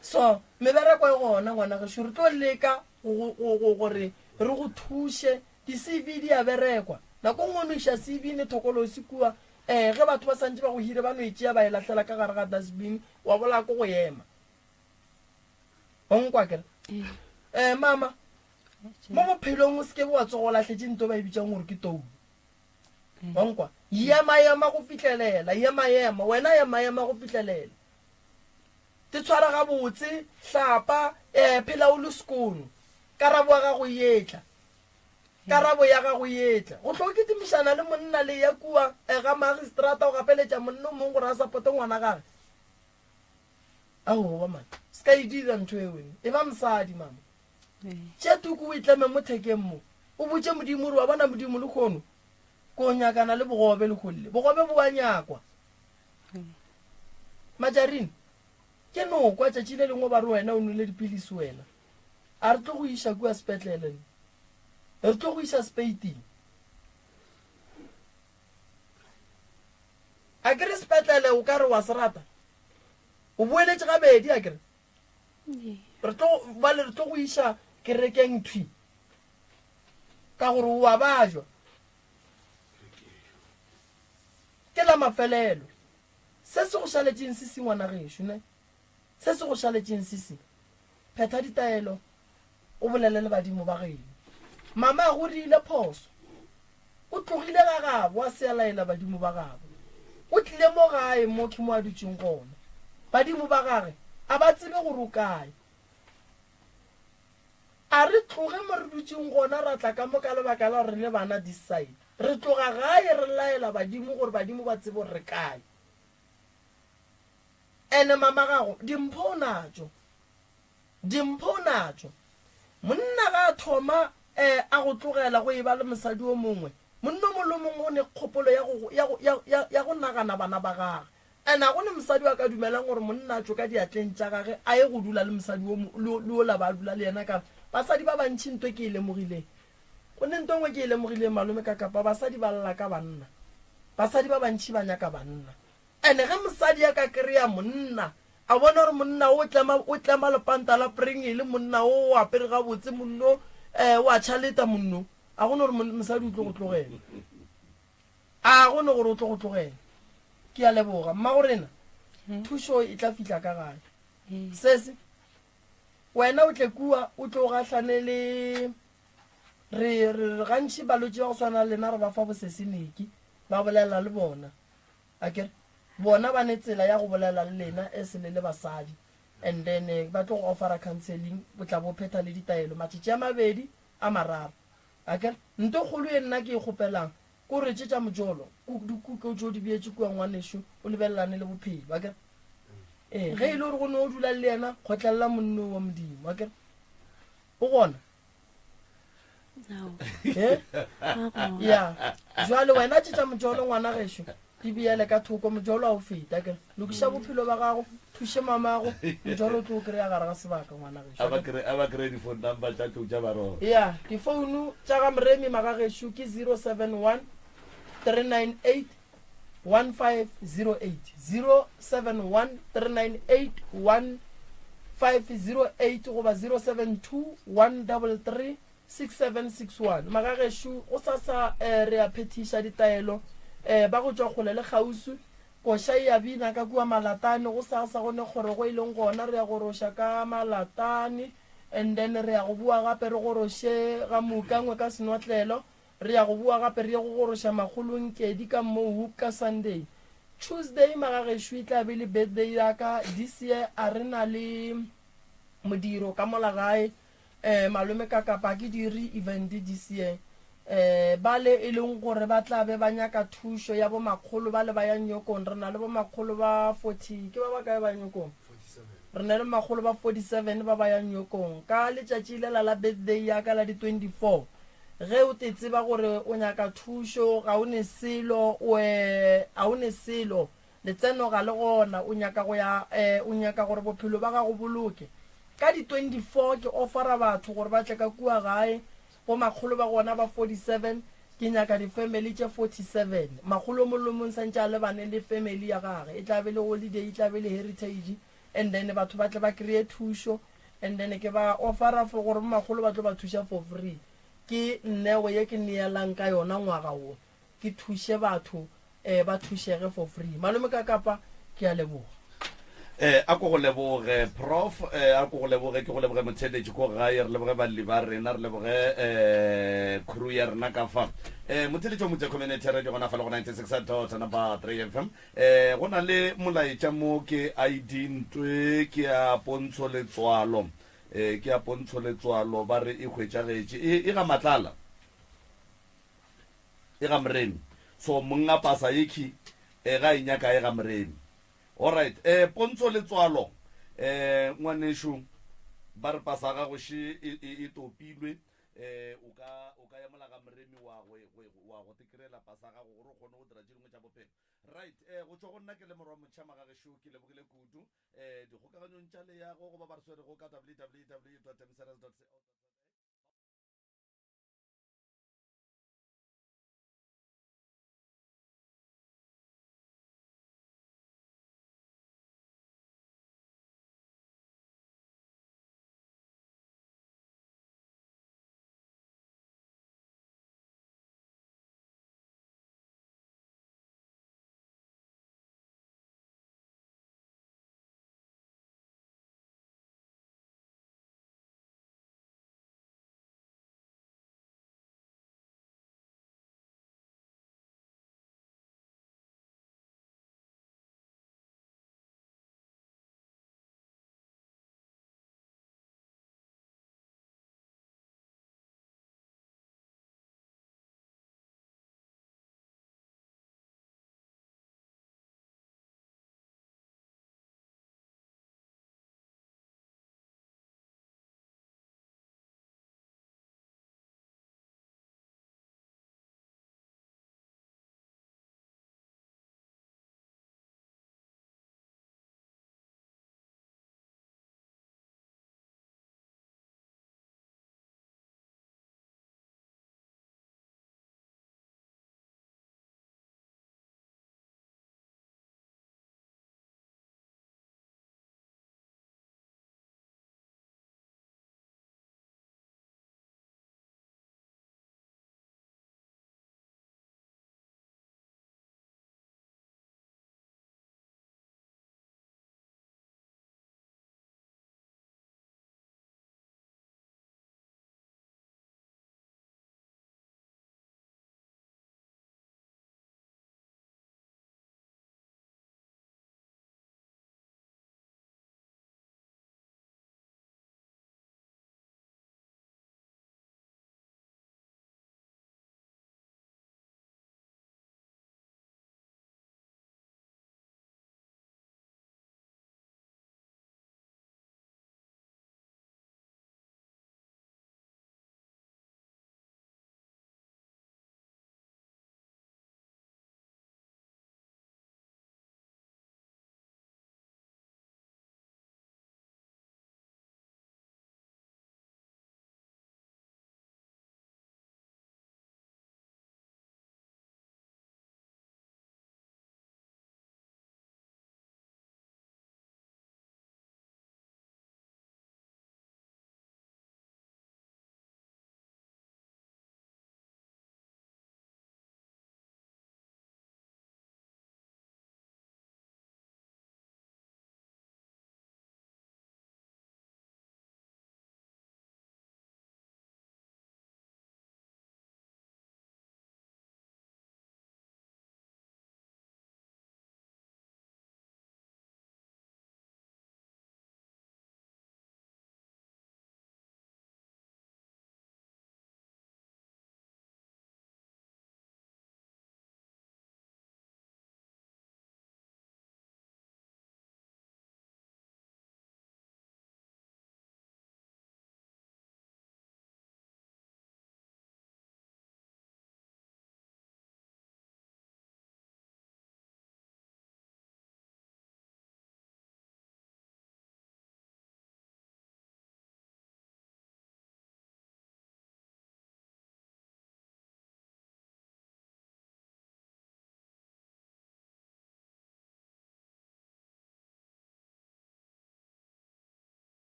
so mebereko e gona ngwana ge re tlo leka gore re go thushe di-cv di a berekwa nako ngwe noša cv ne thokolosi kua ge batho ba santse ba go hire ba no e tšea ba e latlela ka gare ga dustbin wa bola ko go ema onkwa kere mama mo bophelong o seke bo wa tsogo latlhetse nto ba e bitsang gore ke tou onkwa yema go fitlhelela yema wena yema go fitlhelela te tshwara ga botse hlapa phela o le sekono karabo ya ga go yetla karabo ya ga go yetla go tlo ketimishana le monna le ya kua ga magistrata o gapeletša monna mongwe gore a sapote ngwana gage aowa man ska e dira ntho e wena e ba mosadi mama tše tuku o itleme mo thekeng mo o botse modimo gore wa bona modimo le kgono ko nyakana le bogobe le kgolle bogobe bo a nyakwa majarini ke no kwa tšatši le lengwe ba re wena o nole dipilisi wena a re tlo go iša kua sepetlele re tlo go iša speiting a kere sepetlele o ka re wa serata o boeletše gabedi a kere re tlo go iša kerekeng thwi ka gore o a bajwa ke la mafelelo se se go šaletšeng sisi ngwana gešo ne se se go šaletšeng sisi phetha ditaelo o bolele le badimo ba geno mama a go rile phoso o tlogile ga gabo a sealaela badimo ba gabo o tlile mo gae mo ke mo a dutšeng gona badimo ba gage a ba tsebe gore o kae a re tloge mo re dutšeng gona ra tla ka mo ka lebaka la re le bana this side re tloga gae re laela badimo gore badimo ba tsebe gore re kae ene mama gago dimpho natso monna ga thoma a go tlogela go e ba le mosadi o mongwe monna mo lo mongwe o ne kgopolo ya go nagana bana ba gage ene a go ne mosadi wa ka dumelang gore monna tso ka diatleng tša gage a ye go dula le mosadi le ola ba dula le yena ka basadi ba bantšhi nto ke e lemogileng go ne nto ngwe ke e lemogileng malome ka kapa basadi ba lla ka banna basadi ba bantšhi ba nyaka banna ene ge mosadi ya ka kry-a monna a bona gore monna o tlema lepanta la pring le monna o apere ga botse monno wa tšhaleta monno a gone gore mosadi o tlo go tlogela a gone gore o tlo go tlogela ke a leboga mma gorena thušo e tla fitla ka gae sese wena o tle kua o tlo gahlane le re gantši balotse ba go swana lena re ba fa boseseneki ba bolela le bona akere bona ba ne tsela ya go bolela le lena e se le basadi and then ba tlo go offera counseling bo tla bo phetha le ditaelo matšatši a mabedi a mararo akere nto kgolo e nna ke e kgopelang ko re tsetša mojolo dikuko tšo di beetse kua ngwaneso o lebelelane le bophelo akere ge e le gore go ne o dula le yena kgotlelela monno wa modimo akere o gona ya jwale wena tsetša mojolo ngwana gešo di beele ka thoko mojolo a o feta akere lokiša bophelo ba gago thuše mamago mojolo o tlo o kry-a gare ga sebaka ngwana gešo a ba kry-e di-phone number tša tlou tša baroga ya difounu tša ga moremi maga gešo ke 071 398 1508 071 398 1508 goba 072 133 6761 maga gešo o sa re a phetiša ditaelo ba go tšwa kgole le kgausu koša e a bina ka kua malatane go sa gone gore go ileng gona re ya goroša ka malatane and then re ya go bua gape re goroše ga mokangwe ka senotlelo re ya go bua gape re ye go goroša magolonkedi ka moo ka sunday tuesday magagešo e tla be le birthday yaka this year a re na le modiro ka molagae malome ka kapa ke dire event this year ba le e leng gore ba tla be ba nyaka thušo ya bo makgolo ba le ba yang nyokong re na le bo makgolo ba 40 ke ba ba kae ba nyokong re na le makgolo ba 47 ba ba yang nyokong ka letšatši le la birthday ya ka la di 24 ge o te tseba gore o nyaka thušo ga o ne selo letseno ga le gona o nyaka gore bophelo ba gago boloke ka di 24 ke offera batho gore ba tle ka kua gae bo makgolo ba gona ba 47 ke nyaka di-family tše 47 makgolo molomong santše a lebane le family ya gage e tla be le holiday e tla be le heritage and then batho ba tle ba kry-e thušo and then ke ba offera for gore makgolo ba tlo ba thuša for free ke nneo ye ke neelang ka yona ngwaga wo ke thuše batho ba thušege for free malome ka kapa ke a leboga a ko go leboge prof a ko go leboge ke go leboge motheletši ko gae re leboge balli ba rena re leboge crew ya rena ka fa motheletši o motse community radio gona fa le go 96.3 FM go na le molaetša mo ke id ntwe ke a pontsho letswalo ba re e hwetšagetše e ga matlala e ga moremi so monga pasa yeki ga e nyaka e ga moremi alright pontsho letswalo ngwanešo ba re pasa ga go she e topilwe o ka ya mola ga moremi wa go tekerela pasa ga go gore o kgone go dira tše dingwe tša bophelo right go tšwa go nna ke le morwa motšhama ga gešo ke lebogile kudu dikgokaganyong tša le yago go ba ba re swere go ka www.msrs.co